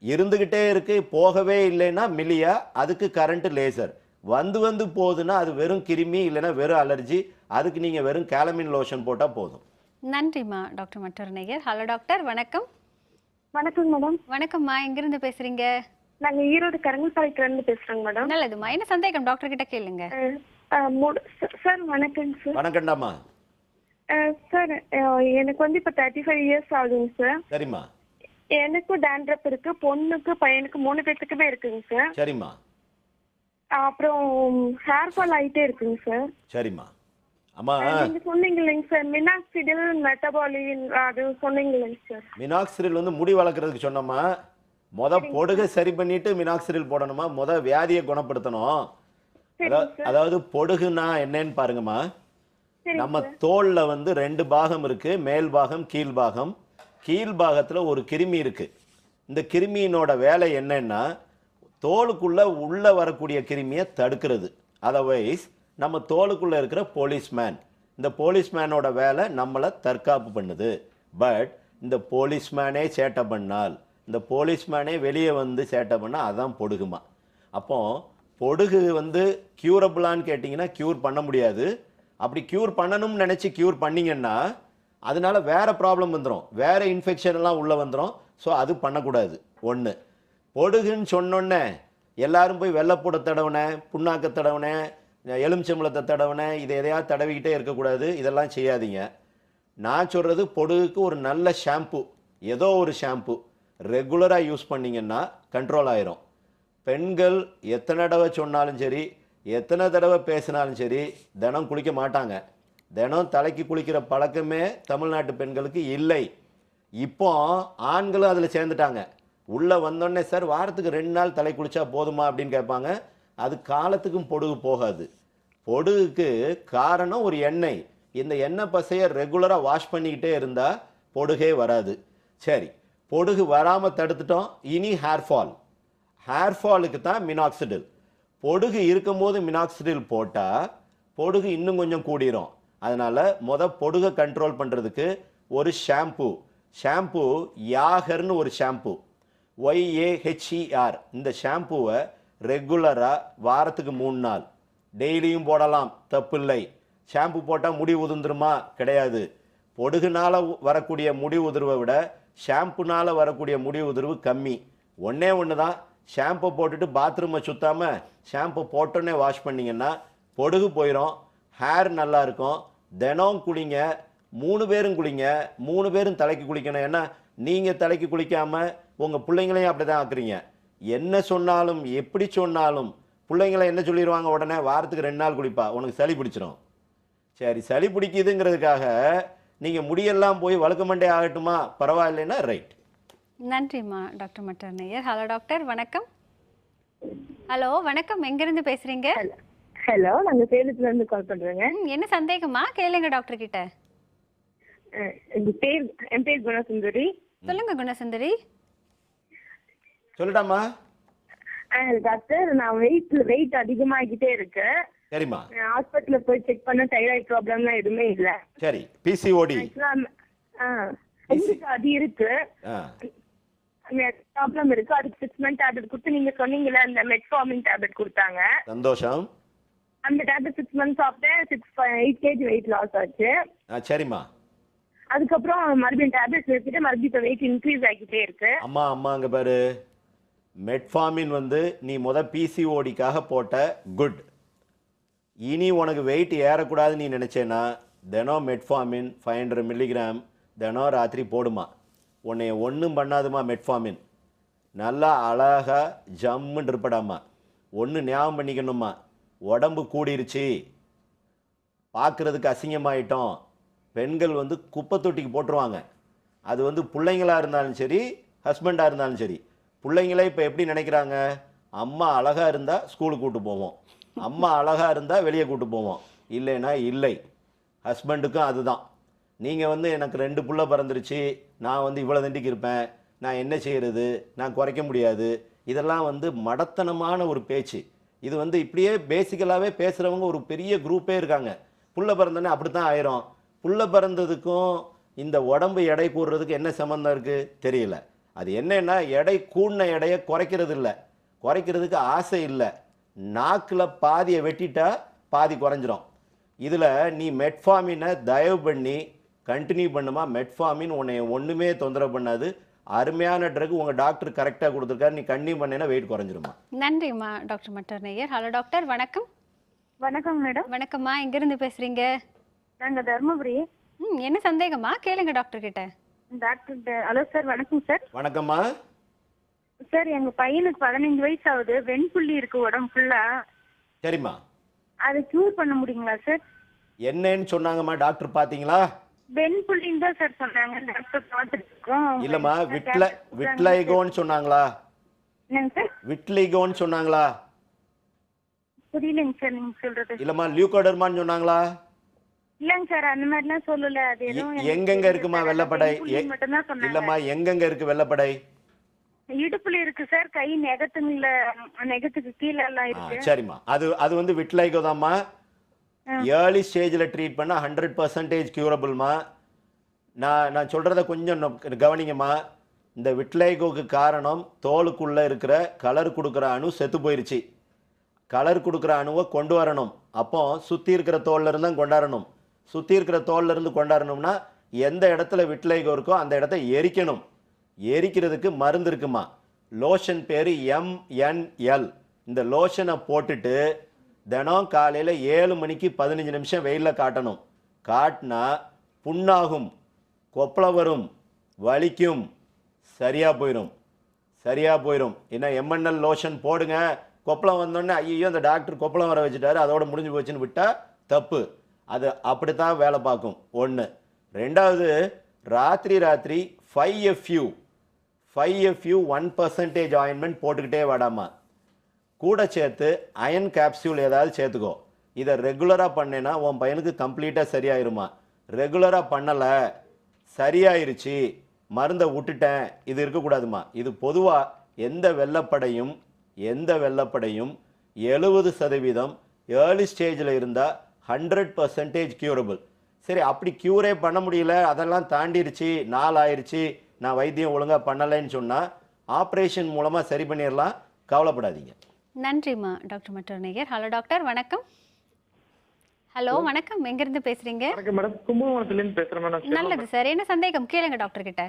Speaker 2: இருந்துக்கிட்டே இருக்கு, போகவே இல்லைன்னா மிலியா. அதுக்கு கரண்ட், லேசர். வந்து போகுதுன்னா அது வெறும் கிருமி, இல்லைன்னா வெறும் அலர்ஜி. அதுக்கு நீங்கள் வெறும் கேலமின் லோஷன் போட்டால் போதும்.
Speaker 1: நன்றிம்மா. டாக்டர் மற்றொரு நேயர். ஹலோ டாக்டர், வணக்கம்.
Speaker 4: வணக்கம் மேடம்.
Speaker 1: வணக்கம்மா, எங்கிருந்து பேசுறீங்க?
Speaker 4: நாங்க ஈரோடு கரங்கல்பாளையத்துல இருந்து பேசுறோங்க மேடம்.
Speaker 1: நல்லதுமா. என்ன சந்தேகம் டாக்டர் கிட்ட கேளுங்க.
Speaker 4: சார் வணக்கம் சார்.
Speaker 2: வணக்கம்டாமா.
Speaker 4: சார், எனக்கு வந்து இப்ப 35 இயர்ஸ் ஆகுதுங்க சார்.
Speaker 2: சரிம்மா.
Speaker 4: எனக்கும் டேண்ட்ரப் இருக்கு, பொண்ணுக்கு பையனுக்கு 3 பேத்துக்குமே இருக்குங்க சார்.
Speaker 2: சரிம்மா.
Speaker 4: அப்புறம் ஹேர் ஃபால் ஆயிட்டே இருக்குங்க சார்.
Speaker 2: சரிம்மா. அம்மா,
Speaker 4: நீங்க சொன்னீங்க இல்லைங்க சார், மினாக்சிடில் மெட்டபாலின், அது சொன்னீங்க இல்லைங்க சார்.
Speaker 2: மினாக்சிடில் வந்து முடி வளர்க்குறதுக்கு சொன்னோம்மா. பொடுகை சரி பண்ணிட்டு மினாக்சிடில் போடணுமா. வியாதியை குணப்படுத்தணும். அதாவது பொடுகுனா என்னன்னு பாருங்கம்மா. நம்ம தோல்ல வந்து 2 பாகம் இருக்கு, மேல் பாகம், கீழ் பாகம். கீழ் பாகத்துல ஒரு கிருமி இருக்கு. இந்த கிருமியினோட வேலை என்னன்னா, தோலுக்குள்ள உள்ள வரக்கூடிய கிருமியை தடுக்கிறது. அதர்வைஸ் நம்ம தோலுக்குள்ள இருக்கிற போலீஸ்மேன், இந்த போலீஸ்மேனோட வேலை நம்மளை தற்காப்பு பண்ணுது. பட் இந்த போலீஸ்மேனே சேட்டை பண்ணால், இந்த போலீஸ்மேனே வெளியே வந்து சேட்டை பண்ணால் அதான் பொடுகுமா. அப்போ பொடுகு வந்து க்யூரபிளான்னு கேட்டிங்கன்னா க்யூர் பண்ண முடியாது. அப்படி க்யூர் பண்ணணும்னு நினச்சி க்யூர் பண்ணிங்கன்னா அதனால வேறு ப்ராப்ளம் வந்துடும், வேறு இன்ஃபெக்ஷன் எல்லாம் உள்ளே வந்துடும். ஸோ அது பண்ணக்கூடாது. ஒன்று, பொடுகுன்னு சொன்னோன்னே எல்லாரும் போய் வெள்ளைப்பூட தடவினேன், புண்ணாக்க தடவினேன், எலுமிச்சம்பழத்தை தடவினேன், இதை எதையாவது தடவிக்கிட்டே இருக்கக்கூடாது. இதெல்லாம் செய்யாதீங்க. நான் சொல்கிறது, பொடுகுக்கு ஒரு நல்ல ஷாம்பு, ஏதோ ஒரு ஷாம்பு ரெகுலராக யூஸ் பண்ணிங்கன்னா கண்ட்ரோல் ஆயிரும். பெண்கள் எத்தனை தடவை சொன்னாலும் சரி, எத்தனை தடவை பேசினாலும் சரி, தினம் குளிக்க மாட்டாங்க. தினம் தலைக்கு குளிக்கிற பழக்கமே தமிழ்நாட்டு பெண்களுக்கு இல்லை. இப்போ ஆண்களும் அதில் சேர்ந்துட்டாங்க. உள்ளே வந்தோடனே, சார் வாரத்துக்கு 2 நாள் தலை குளிச்சா போதுமா அப்படின்னு கேட்பாங்க. அது காலத்துக்கும் பொடுகு போகாது. பொடுகுக்கு காரணம் ஒரு எண்ணெய். இந்த எண்ணெய் பசையை ரெகுலராக வாஷ் பண்ணிக்கிட்டே இருந்தால் பொடுகே வராது. சரி, பொடுகு வராமல் தடுத்துட்டோம். இனி ஹேர் ஃபாலுக்கு தான் மினாக்சிடில். பொடுகு இருக்கும்போது மினாக்சிடில் போட்டால் பொடுகு இன்னும் கொஞ்சம் கூடிரும். அதனால் பொடுகை கண்ட்ரோல் பண்ணுறதுக்கு ஒரு ஷாம்பு யாகர்னு ஒரு ஷாம்பு, YAHER. இந்த ஷாம்புவை ரெகுலராக வாரத்துக்கு 3 நாள் டெய்லியும் போடலாம், தப்பு இல்லை. ஷாம்பு போட்டால் முடி உதிர்ந்துருமா? கிடையாது. பொடுகுனால வரக்கூடிய முடி உதிர்வை விட ஷாம்புனால வரக்கூடிய முடி உதிர்வு கம்மி. ஒன்றே தான், ஷாம்பை போட்டுட்டு பாத்ரூமை சுத்தாமல் ஷாம்பை போட்டோன்னே வாஷ் பண்ணிங்கன்னா பொடுகு போயிடும், ஹேர் நல்லா இருக்கும். தினம் குளிங்க, 3 பேரும் குளிங்க, 3 பேரும் தலைக்கு குளிக்கணும். ஏன்னா நீங்கள் தலைக்கு குளிக்காமல் உங்கள் பிள்ளைங்களையும் அப்படி தான் ஆக்குறீங்க. என்ன சொன்னாலும் எப்படி சொன்னாலும் பிள்ளைங்களை என்ன சொல்லிடுவாங்க உடனே, வாரத்துக்கு 2 நாள் குளிப்பா, உனக்கு சளி பிடிச்சிரும். சரி, சளி பிடிக்குதுங்கிறதுக்காக நீங்கள் முடியெல்லாம் போய் வழுக்க மண்டே ஆகட்டுமா, பரவாயில்லைன்னா ரைட்.
Speaker 1: நன்றிம்மா டாக்டர் மட்டர் நேயர். ஹலோ டாக்டர், வணக்கம். ஹலோ வணக்கம், எங்கிருந்து பேசுறீங்க?
Speaker 21: ஹலோ, நாங்க சேலத்துல இருந்து கால் பண்றேங்க.
Speaker 1: என்ன சந்தேகமா கேளுங்க டாக்டர் கிட்ட.
Speaker 21: என் பேர் குணசுந்தரி.
Speaker 1: சொல்லுங்க குணசுந்தரி.
Speaker 2: சொல்லட்டாமா?
Speaker 21: டாக்டர், நான் வெயிட் அதிகமாகிட்டே இருக்கு.
Speaker 2: சரிம்மா.
Speaker 21: ஹாஸ்பிட்டல்ல போய் செக் பண்ண தைராய்டு ப்ராப்ளம்லாம் எதுவுமே இல்ல.
Speaker 2: சரி, பிசிஓடி
Speaker 21: அது இருக்கு, ப்ராப்ளம் இருக்கு. அதுக்கு 6 மந்த் டேப்லெட் கொடுத்து நீங்க சொன்னீங்கல்ல அந்த மெட்ஃபார்மின் டேப்லெட் கொடுத்தாங்க.
Speaker 2: சந்தோஷம்.
Speaker 21: அந்த டேப்லெட் 6 மந்த்ஸ் சாப்பிட்டேன். 8 kg வெயிட் லாஸ் ஆச்சு.
Speaker 2: சரிம்மா.
Speaker 21: அதுக்கப்புறம் மறுபடியும் டேப்லெட் எடுத்துட்டு மறுபடியும் இப்போ வெயிட் இன்க்ரீஸ் ஆகிட்டே இருக்கு.
Speaker 2: அம்மா அங்க பாரு, மெட்ஃபார்மின் வந்து நீ பிசிஓடிக்காக போட்ட குட். இனி உனக்கு வெயிட் ஏறக்கூடாதுன்னு நீ நினைச்சேன்னா தினம் மெட்ஃபார்மின் 500 மில்லிகிராம் தினம் ராத்திரி போடுமா. உன்னைய ஒன்றும் பண்ணாதுமா மெட்ஃபார்மின். நல்லா அழகா ஜம்முன்னு இருப்படாமா. ஒன்று ஞாபகம் பண்ணிக்கணுமா, உடம்பு கூடிருச்சு, பார்க்குறதுக்கு அசிங்கமாயிட்டோம், பெண்கள் வந்து குப்பை தொட்டிக்கு போட்டுருவாங்க. அது வந்து பிள்ளைங்களாக இருந்தாலும் சரி, ஹஸ்பண்டாக இருந்தாலும் சரி. பிள்ளைங்களே இப்போ எப்படி நினைக்கிறாங்க, அம்மா அழகாக இருந்தால் ஸ்கூலுக்கு கூட்டு போவோம், அம்மா அழகாக இருந்தால் வெளியே கூட்டு போவோம், இல்லைன்னா இல்லை. ஹஸ்பண்டுக்கும் அதுதான். நீங்கள் வந்து எனக்கு 2 புள்ள பிறந்துருச்சு, நான் வந்து இவ்வளோ தண்டிக்கு இருப்பேன், நான் என்ன செய்கிறது, நான் குறைக்க முடியாது, இதெல்லாம் வந்து மடத்தனமான ஒரு பேச்சு. இது வந்து இப்படியே பேசிக்கலாகவே பேசுகிறவங்க ஒரு பெரிய குரூப்பே இருக்காங்க. புள்ள பிறந்தோன்னே அப்படி தான் ஆயிரும். புள்ள பிறந்ததுக்கும் இந்த உடம்பு எடை கூடுறதுக்கு என்ன சம்மந்தம் இருக்குது தெரியல. அது என்னன்னா, எடை கூடின எடையை குறைக்கிறது இல்லை, குறைக்கிறதுக்கு ஆசை இல்லை. நாக்கில் பாதியை வெட்டிட்டா பாதி குறைஞ்சிரும். இதில் நீ மெட்ஃபார்மினை தயவு பண்ணி கண்டினியூ பண்ணுமா. மெட்ஃபார்மின் உன்னை ஒன்றுமே தொந்தரவு பண்ணாது. அருமையான ட்ரக் உங்கள் டாக்டர் கரெக்டாக கொடுத்துருக்காரு. நீ கண்டினியூ பண்ணினா வெயிட் குறைஞ்சிருமா.
Speaker 1: நன்றிம்மா டாக்டர் மட்டர் நேயர். ஹலோ டாக்டர், வணக்கம்.
Speaker 21: வணக்கம் மேடம்.
Speaker 1: வணக்கம்மா, எங்கிருந்து பேசுறீங்க?
Speaker 21: நாங்க தர்மபுரி.
Speaker 1: என்ன சந்தேகமா கேளுங்க டாக்டர் கிட்ட.
Speaker 21: Doctor hello sir. வணக்கம் சார்.
Speaker 2: வணக்கம்மா.
Speaker 21: சார், எங்க பையனுக்கு 15 வயசு ஆகுது. வெண்புள்ளி இருக்கு உடம்பு ஃபுல்லா.
Speaker 2: சரிம்மா.
Speaker 21: அதை கியூர் பண்ண முடியுங்களா சார்?
Speaker 2: என்னன்னு சொன்னாங்கம்மா டாக்டர், பார்த்தீங்களா?
Speaker 21: வெண்புள்ளின்னு தான் சார் சொன்னாங்க. டாக்டர் பார்த்துருக்கோம்.
Speaker 2: இல்லைம்மா, விட்லைகோன்னு சொன்னாங்களா?
Speaker 21: என்னங்க சார்?
Speaker 2: விட்லிகோன்னு சொன்னாங்களா?
Speaker 21: புரியலைங்க சார் நீங்க சொல்றது.
Speaker 2: இல்லைம்மா, லியூகோடர்மான்னு சொன்னாங்களா?
Speaker 21: இல்லங்க சார், அந்த மாதிரிலாம் சொல்லல. அது எதுவும்
Speaker 2: எங்கெங்க இருக்குமா வெள்ளப்படை? இல்லம்மா, எங்கெங்க இருக்கு வெள்ளப்படை?
Speaker 21: இடுப்புல இருக்கு சார், கை நெகத்துக்கு கீழே எல்லாம் இருக்கு.
Speaker 2: சரிம்மா, அது வந்து விட்லைகோ தான்மா. ஏர்லி ஸ்டேஜில் ட்ரீட் பண்ண 100% கியூரபிள்மா. நான் சொல்கிறத கொஞ்சம் கவனிங்கம்மா. இந்த விட்லைகோக்கு காரணம் தோலுக்குள்ளே இருக்கிற கலர் கொடுக்குற அணு செத்து போயிருச்சு. கலர் கொடுக்குற அணுவை கொண்டு வரணும். அப்போ சுற்றி இருக்கிற தோல்ல தான் கொண்டாடணும். சுற்றி இருக்கிற தோல்ல இருந்து கொண்டாடணும்னா எந்த இடத்துல விட்லைகோ இருக்கோ அந்த இடத்த எரிக்கணும். எரிக்கிறதுக்கு மருந்து இருக்குமா. லோஷன் பேர் MNL. இந்த லோஷனை போட்டுட்டு தினம் காலையில் 7 மணிக்கு 15 நிமிஷம் வெயிலில் காட்டணும். காட்டினா புண்ணாகும், கொப்பளம் வரும், வலிக்கும், சரியாக போயிடும். என்ன MNL லோஷன் போடுங்க. கொப்பளம் வந்தோடனே ஐயோ அந்த டாக்டர் கொப்பளம் வர வச்சுட்டாரு, அதோட முடிஞ்சு போச்சுன்னு விட்டால் தப்பு. அது அப்படித்தான் வேலை பார்க்கும். 1. 2வது, ராத்திரி 5FU 1% ஆயின்மெண்ட் போட்டுக்கிட்டே வாடாமா. கூட சேர்த்து அயன் கேப்சியூல் ஏதாவது சேர்த்துக்கோ. இதை ரெகுலராக பண்ணேன்னா உன் பையனுக்கு கம்ப்ளீட்டாக சரியாயிருமா. ரெகுலராக பண்ணலை, சரியாயிருச்சு, மருந்தை விட்டுட்டேன், இது இருக்கக்கூடாதுமா. இது பொதுவாக எந்த வெள்ளப்படையும் 70% ஏர்லி ஸ்டேஜில் இருந்தால் 100% கியூரபிள். சரி, அப்படி கியூரே பண்ண முடியல, அதெல்லாம் தாண்டிருச்சு, நாள் ஆயிடுச்சு, நான் வைத்தியம் ஒழுங்காக பண்ணலைன்னு சொன்னால் ஆப்ரேஷன் மூலமாக சரி பண்ணிடலாம். கவலைப்படாதீங்க.
Speaker 1: நன்றிம்மா டாக்டர் மட்டர் நேயர். ஹலோ டாக்டர், வணக்கம். ஹலோ வணக்கம், எங்கிருந்து பேசுறீங்க?
Speaker 16: வணக்கம் மேடம், கும்பகோணத்துலேருந்து பேசுகிறேன் மேடம்.
Speaker 1: நல்லது சார், என்ன சந்தேகம் கேளுங்க டாக்டர் கிட்ட.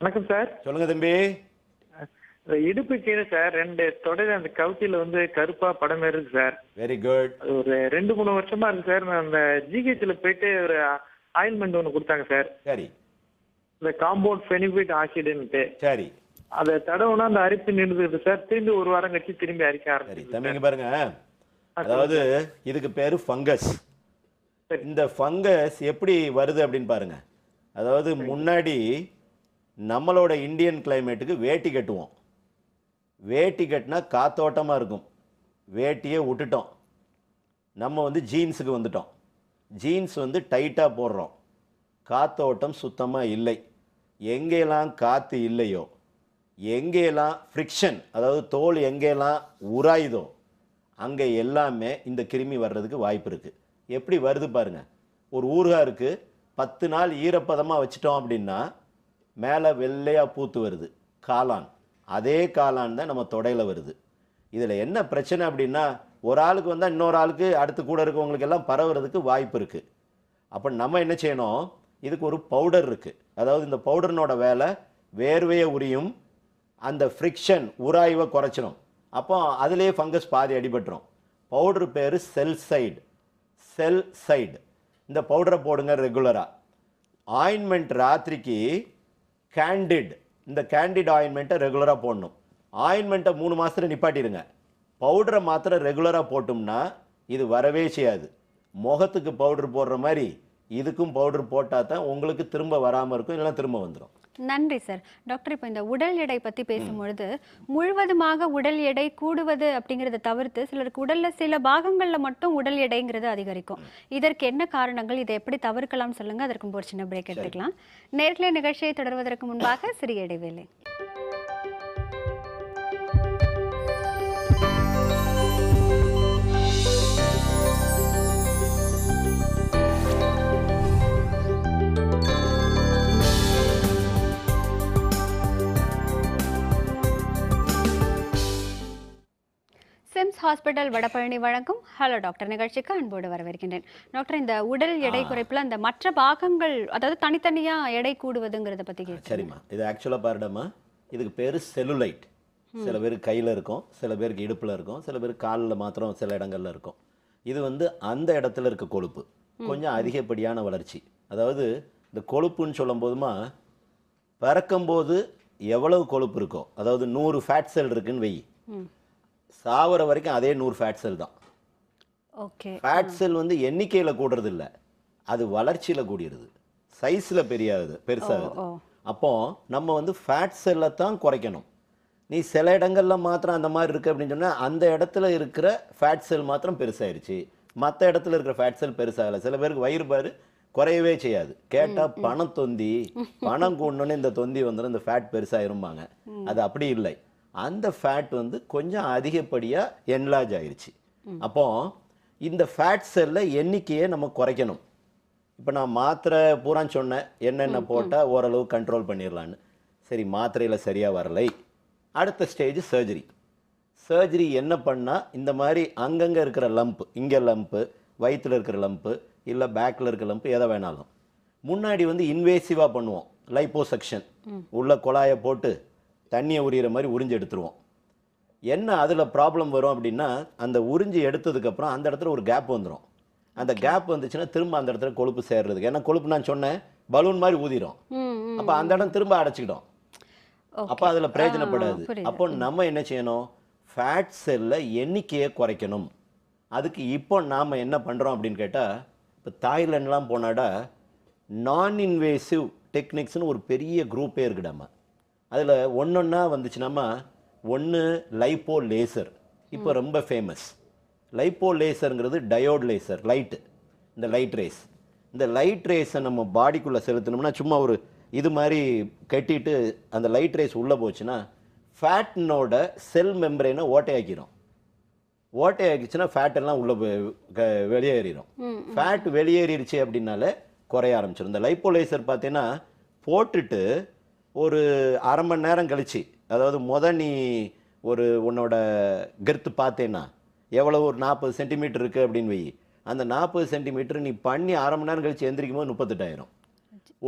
Speaker 16: வணக்கம் சார்.
Speaker 2: சொல்லுங்க தம்பி.
Speaker 16: இடுப்பு கீழே சார் 2 தொடையில அந்த கவுத்தியில வந்து கருப்பா படம் இருக்கு சார்.
Speaker 2: Very good.
Speaker 16: ஒரு 2-3 வருஷமா இருக்கு சார். நான் அந்த ஜிஹெச்ல போயிட்டு ஒரு ஆயில்மெண்ட் ஒன்று கொடுத்தாங்க சார்.
Speaker 2: சரி.
Speaker 16: இந்த காம்பவுண்ட் ஃபெனிபிட் ஆசிட்ன்ட்டு.
Speaker 2: சரி.
Speaker 16: அதை தடவுனா அந்த அரிப்பு நின்றுது சார். திரும்பி ஒரு வாரம் கழிச்சு திரும்பி அரிக்க ஆரம்பிச்சு.
Speaker 2: தம்பிங்க பாருங்க, அதாவது இதுக்கு பேரு ஃபங்கஸ். இந்த ஃபங்கஸ் எப்படி வருது அப்படின்னு பாருங்க. அதாவது முன்னாடி நம்மளோட இந்தியன் கிளைமேட்டுக்கு வேட்டி கட்டுவோம். வேட்டி கட்டினா காத்தோட்டமா இருக்கும். வேட்டியை விட்டுட்டோம், நம்ம வந்து ஜீன்ஸுக்கு வந்துட்டோம். ஜீன்ஸ் வந்து டைட்டாக போடுறோம், காத்தோட்டம் சுத்தமாக இல்லை. எங்கெல்லாம் காற்று இல்லையோ, எங்கெல்லாம் ஃப்ரிக்ஷன், அதாவது தோல் எங்கெல்லாம் உராயுதோ அங்கே எல்லாமே இந்த கிருமி வர்றதுக்கு வாய்ப்பு இருக்குது. எப்படி வருது பாருங்கள். ஒரு ஊறுகாய் இருக்குது, 10 நாள் ஈரப்பதமாக வச்சிட்டோம் அப்படின்னா மேலே வெள்ளையாக பூத்து வருது, காளான். அதே காளான் தான் நம்ம தொடையில் வருது. இதில் என்ன பிரச்சனை அப்படின்னா, ஒரு ஆளுக்கு வந்தால் இன்னொரு ஆளுக்கு அடுத்து கூட இருக்கவங்களுக்கு எல்லாம் பரவுறதுக்கு வாய்ப்பு இருக்குது. அப்போ நம்ம என்ன செய்யணும், இதுக்கு ஒரு பவுடர் இருக்குது. அதாவது இந்த பவுடர்னோட வேலை வேர்வையை உரியும், அந்த ஃப்ரிக்ஷன் உராய்வை குறைச்சிடும். அப்போ அதுலேயே ஃபங்கஸ் பாதி அடிபட்டுரும். பவுடர் பேர் செல்சைடு. செல்சைடு இந்த பவுடரை போடுங்க ரெகுலராக. ஆயின்மெண்ட் ராத்திரிக்கு கேண்டிட், இந்த கேண்டிட் ஆயின்மெண்ட்டை ரெகுலராக போடணும். ஆயின்மெண்ட்டை 3 மாதத்தில் நிப்பாட்டிடுங்க. பவுடரை மாத்திரம் ரெகுலராக போட்டோம்னா இது வரவே செய்யாது. முகத்துக்கு பவுடர் போடுற மாதிரி இதுக்கும் பவுடர் போட்டால் தான் உங்களுக்கு திரும்ப வராமல் இருக்கும், இல்லைனா திரும்ப வந்துடும்.
Speaker 1: நன்றி சார். டாக்டர், இப்போ இந்த உடல் எடை பற்றி பேசும்பொழுது முழுவதுமாக உடல் எடை கூடுவது அப்படிங்கிறத தவிர்த்து சிலருக்கு உடலில் சில பாகங்களில் மட்டும் உடல் எடைங்கிறது அதிகரிக்கும். இதற்கு என்ன காரணங்கள், இதை எப்படி தவிர்க்கலாம் சொல்லுங்கள். அதற்கு ஒரு சின்ன பிரேக் எடுத்துக்கலாம். நேர்களை நிகழ்ச்சியை தொடர்வதற்கு முன்பாக சிறிய இடைவேளை. சிம்ஸ் ஹாஸ்பிட்டல் வடபழனி வழங்கும் ஹலோ டாக்டர் நிகழ்ச்சிக்கு அன்போடு வரவேற்கின்றேன். டாக்டர், இந்த உடல் எடை குறைப்பில் அந்த மற்ற பாகங்கள், அதாவது தனித்தனியாக எடை கூடுவதுங்கிறத பற்றி கேட்டேன்.
Speaker 2: சரிம்மா, இது ஆக்சுவலாக பாருடம்மா, இதுக்கு பேர் செல்லுலைட். சில பேருக்கு கையில் இருக்கும், சில பேருக்கு இடுப்பில் இருக்கும், சில பேருக்கு காலில் மாத்திரம் சில இடங்கள்ல இருக்கும். இது வந்து அந்த இடத்துல இருக்க கொழுப்பு, கொஞ்சம் அதிகப்படியான வளர்ச்சி. அதாவது இந்த கொழுப்புன்னு சொல்லும் போதுமா, பிறக்கும்போது எவ்வளவு கொழுப்பு இருக்கோ, அதாவது 100 ஃபேட் செல் இருக்குன்னு வெயி, சாவர வரைக்கும் அதே 100 ஃபேட் செல் தான்.
Speaker 1: ஓகே.
Speaker 2: ஃபேட் செல் வந்து எண்ணிக்கையில் கூடுறது இல்லை, அது வளர்ச்சியில் கூடிடுது, சைஸில் பெருசாகுது. அப்போ நம்ம வந்து ஃபேட் செல்லை தான் குறைக்கணும். நீ சில இடங்கள்ல மாத்திரம் அந்த மாதிரி இருக்கு அப்படின்னு சொன்னா அந்த இடத்துல இருக்கிற ஃபேட் செல் மாத்திரம் பெருசாயிருச்சு, மற்ற இடத்துல இருக்கிற ஃபேட் செல் பெருசாகலை. சில பேருக்கு வயிறு பாரு குறையவே செய்யாது. கேட்டா பணம் தொந்தி, பணம் கூடணுன்னு இந்த தொந்தி வந்துடும், இந்த ஃபேட் பெருசாயிரும்பாங்க. அது அப்படி இல்லை. அந்த ஃபேட் வந்து கொஞ்சம் அதிகப்படியாக என்லார்ஜ் ஆயிடுச்சு. அப்போ இந்த ஃபேட் செல்லை எண்ணிக்கையை நம்ம குறைக்கணும். இப்போ நான் மாத்திரை பூரா சொன்னேன், என்னென்ன போட்டால் ஓரளவு கண்ட்ரோல் பண்ணிடலான்னு. சரி, மாத்திரையில் சரியாக வரலை, அடுத்த ஸ்டேஜ் சர்ஜரி. சர்ஜரி என்ன பண்ணால் இந்த மாதிரி அங்கங்கே இருக்கிற லம்ப்பு, இங்கே லம்ப்பு, வயிற்றில் இருக்கிற லம்ப்பு, இல்லை பேக்கில் இருக்கிற லம்ப்பு, எதை வேணாலும் முன்னாடி வந்து இன்வேசிவாக பண்ணுவோம். லைப்போசக்ஷன், உள்ள குழாயை போட்டு தண்ணியை உரிகிற மாதிரி உறிஞ்சி எடுத்துருவோம். என்ன அதில் ப்ராப்ளம் வரும் அப்படின்னா, அந்த உறிஞ்சி எடுத்ததுக்கப்புறம் அந்த இடத்துல ஒரு கேப் வந்துடும். அந்த கேப் வந்துச்சுன்னா திரும்ப அந்த இடத்துல கொழுப்பு சேர்றதுக்கு, ஏன்னா கொழுப்பு நான் சொன்னேன் பலூன் மாதிரி ஊதிடும், அப்போ அந்த இடம் திரும்ப அடைச்சிக்கிடும். அப்போ அதில் பிரயோஜனப்படாது. அப்போ நம்ம என்ன செய்யணும், ஃபேட் செல்லை எண்ணிக்கையை குறைக்கணும். அதுக்கு இப்போ நாம் என்ன பண்ணுறோம் அப்படின்னு கேட்டால், இப்போ தாய்லாண்ட்லாம் போனாடா நான் இன்வேசிவ் டெக்னிக்ஸ்னு ஒரு பெரிய குரூப்பே இருக்குடாமா. அதில் ஒன்றொன்னா வந்துச்சுனாமா, ஒன்று லைப்போ லேசர், இப்போ ரொம்ப ஃபேமஸ். லைப்போ லேசருங்கிறது டயோட் லேசர், லைட்டு, இந்த லைட் ரேஸ். இந்த லைட் ரேஸை நம்ம பாடிக்குள்ளே செலுத்தினோம்னா, சும்மா ஒரு இது மாதிரி கட்டிட்டு அந்த லைட் ரேஸ் உள்ளே போச்சுன்னா ஃபேட்னோட செல் மெம்பரேனை ஓட்டையாக்கிடும். ஓட்டையாக்கிச்சுன்னா ஃபேட் எல்லாம் உள்ளே வெளியேறிடும். ஃபேட் வெளியேறிடுச்சு அப்படின்னாலே குறைய ஆரம்பிச்சிடும். இந்த லைப்போ லேசர் பார்த்தீங்கன்னா போட்டுட்டு ஒரு அரை மணி நேரம் கழிச்சு, அதாவது நீ ஒரு உன்னோட கெர்த்து பார்த்தேன்னா எவ்வளோ, ஒரு 40 சென்டிமீட்டர் இருக்குது அப்படின்னு வை, அந்த 40 சென்டிமீட்டர் நீ பண்ணி அரை மணி நேரம் கழிச்சு எந்திரிக்கும் போது 38,000.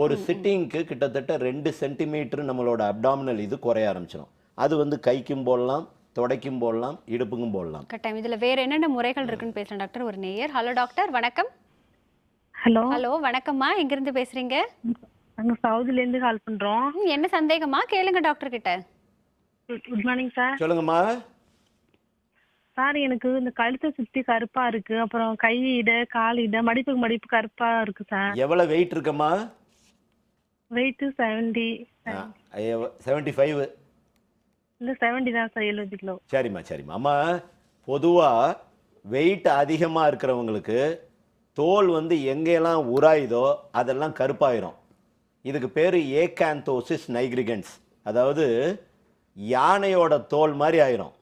Speaker 2: ஒரு சிட்டிங்க்கு கிட்டத்தட்ட 2 சென்டிமீட்டர் நம்மளோட அப்டாமினல் இது குறைய ஆரம்பிச்சிடும். அது வந்து கைக்கும் போடலாம், தொடைக்கும் போடலாம், இடுப்புக்கும் போடலாம்.
Speaker 1: கட்டாயம். இதில் வேற என்னென்ன முறைகள் இருக்குன்னு பேசுகிறேன் டாக்டர். ஒரு நேயர். ஹலோ டாக்டர், வணக்கம்.
Speaker 5: ஹலோ.
Speaker 1: ஹலோ, வணக்கம்மா. எங்கிருந்து பேசுறீங்க?
Speaker 5: நாங்கள் சவுதிலேருந்து கால் பண்ணுறோம்.
Speaker 1: என்ன சந்தேகமா கேளுங்க டாக்டர் கிட்ட.
Speaker 5: Good morning sir.
Speaker 2: சொல்லுங்கம்மா.
Speaker 5: சார் எனக்கு இந்த கழுத்தை சுத்தி கருப்பா இருக்கு, அப்புறம் கை இட கால் இட மடிப்புக்கு மடிப்பு கருப்பா இருக்கு சார்.
Speaker 2: எவ்வளவு வெயிட் இருக்கம்மா?
Speaker 5: வெயிட் 70.
Speaker 2: 75.
Speaker 5: இல்ல 70 தான் சார், 70 கிலோ.
Speaker 2: சரிம்மா சரிம்மா. அம்மா பொதுவாக வெயிட் அதிகமாக இருக்கிறவங்களுக்கு தோல் வந்து எங்கெல்லாம் உராயுதோ அதெல்லாம் கருப்பாயிரும். இதுக்கு பேர் ஏகாந்தோசிஸ் நைக்ரிகன்ஸ், அதாவது யானையோட தோல் மாதிரி ஆயிரும்.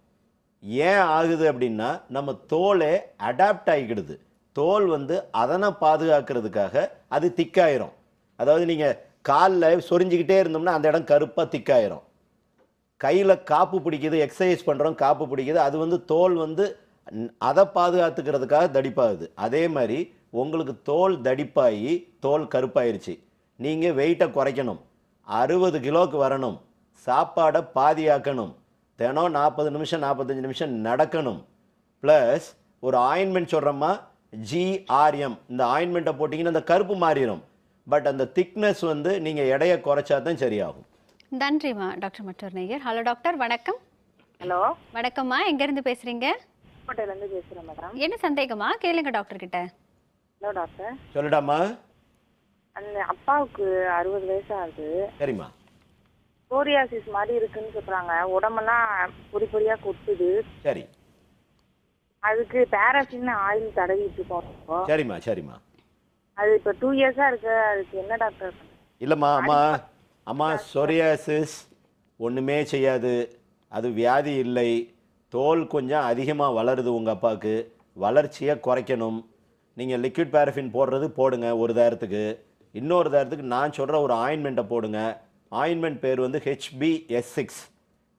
Speaker 2: ஏன் ஆகுது அப்படின்னா நம்ம தோலே அடாப்ட் ஆகிக்கிடுது. தோல் வந்து அதனை பாதுகாக்கிறதுக்காக அது திக்காயிரும். அதாவது நீங்கள் காலில் சொரிஞ்சிக்கிட்டே இருந்தோம்னா அந்த இடம் கருப்பாக திக்காயிரும். கையில் காப்பு பிடிக்குது, எக்ஸசைஸ் பண்ணுறோம், காப்பு பிடிக்குது, அது வந்து தோல் வந்து அதை பாதுகாத்துக்கிறதுக்காக தடிப்பாகுது. அதே மாதிரி உங்களுக்கு தோல் தடிப்பாகி தோல் கருப்பாயிருச்சு, நீங்கள் வெயிட்டை குறைக்கணும், 60 கிலோவுக்கு வரணும், சாப்பாடை பாதியாக்கணும், தினம் 40 நிமிஷம் 45 நிமிஷம் நடக்கணும், ப்ளஸ் ஒரு ஆயின்மெண்ட் சொல்கிறோமா GRM, இந்த ஆயின்மெண்ட்டை போட்டிங்கன்னா அந்த கருப்பு மாறிடும். பட் அந்த திக்னஸ் வந்து நீங்கள் எடையை குறைச்சா தான் சரியாகும்.
Speaker 1: நன்றிம்மா டாக்டர். மற்றொரு நேயர். ஹலோ டாக்டர், வணக்கம்.
Speaker 22: ஹலோ
Speaker 1: வணக்கம்மா, எங்கேருந்து பேசுகிறீங்க?
Speaker 22: கோட்டையிலேருந்து பேசுகிறேன் மேடம்.
Speaker 1: என்ன சந்தேகமா கேளுங்க டாக்டர் கிட்ட.
Speaker 22: Hello doctor.
Speaker 2: சொல்லுடாமா.
Speaker 22: அந்த அப்பாவுக்கு 60 வயசு ஆகுது.
Speaker 2: சரிம்மா.
Speaker 22: சோரியாசிஸ் மாதிரி இருக்குன்னு சொல்றாங்க, உடம்பெல்லாம் பொறி பொறியா கொட்டுது.
Speaker 2: சரி.
Speaker 22: அதுக்கு பேராசின் ஆயில் தடவிட்டு இருக்கோம்.
Speaker 2: சரிம்மா சரிம்மா.
Speaker 22: அது இப்போ 2 இயர்ஸா இருக்கு, அதுக்கு என்ன டாக்டர்?
Speaker 2: இல்லைம்மா, அம்மா சொரியாசிஸ் ஒன்றுமே செய்யாது, அது வியாதி இல்லை. தோல் கொஞ்சம் அதிகமாக வளருது உங்கள் அப்பாவுக்கு, வளர்ச்சியை குறைக்கணும். நீங்கள் லிக்விட் பேரஃபின் போடுறது போடுங்க ஒரு தாரத்துக்கு. இன்னொரு தாரத்துக்கு நான் சொல்கிற ஒரு ஆயின்மெண்ட்டை போடுங்க. ஆயின்மெண்ட் பேர் வந்து HBS6.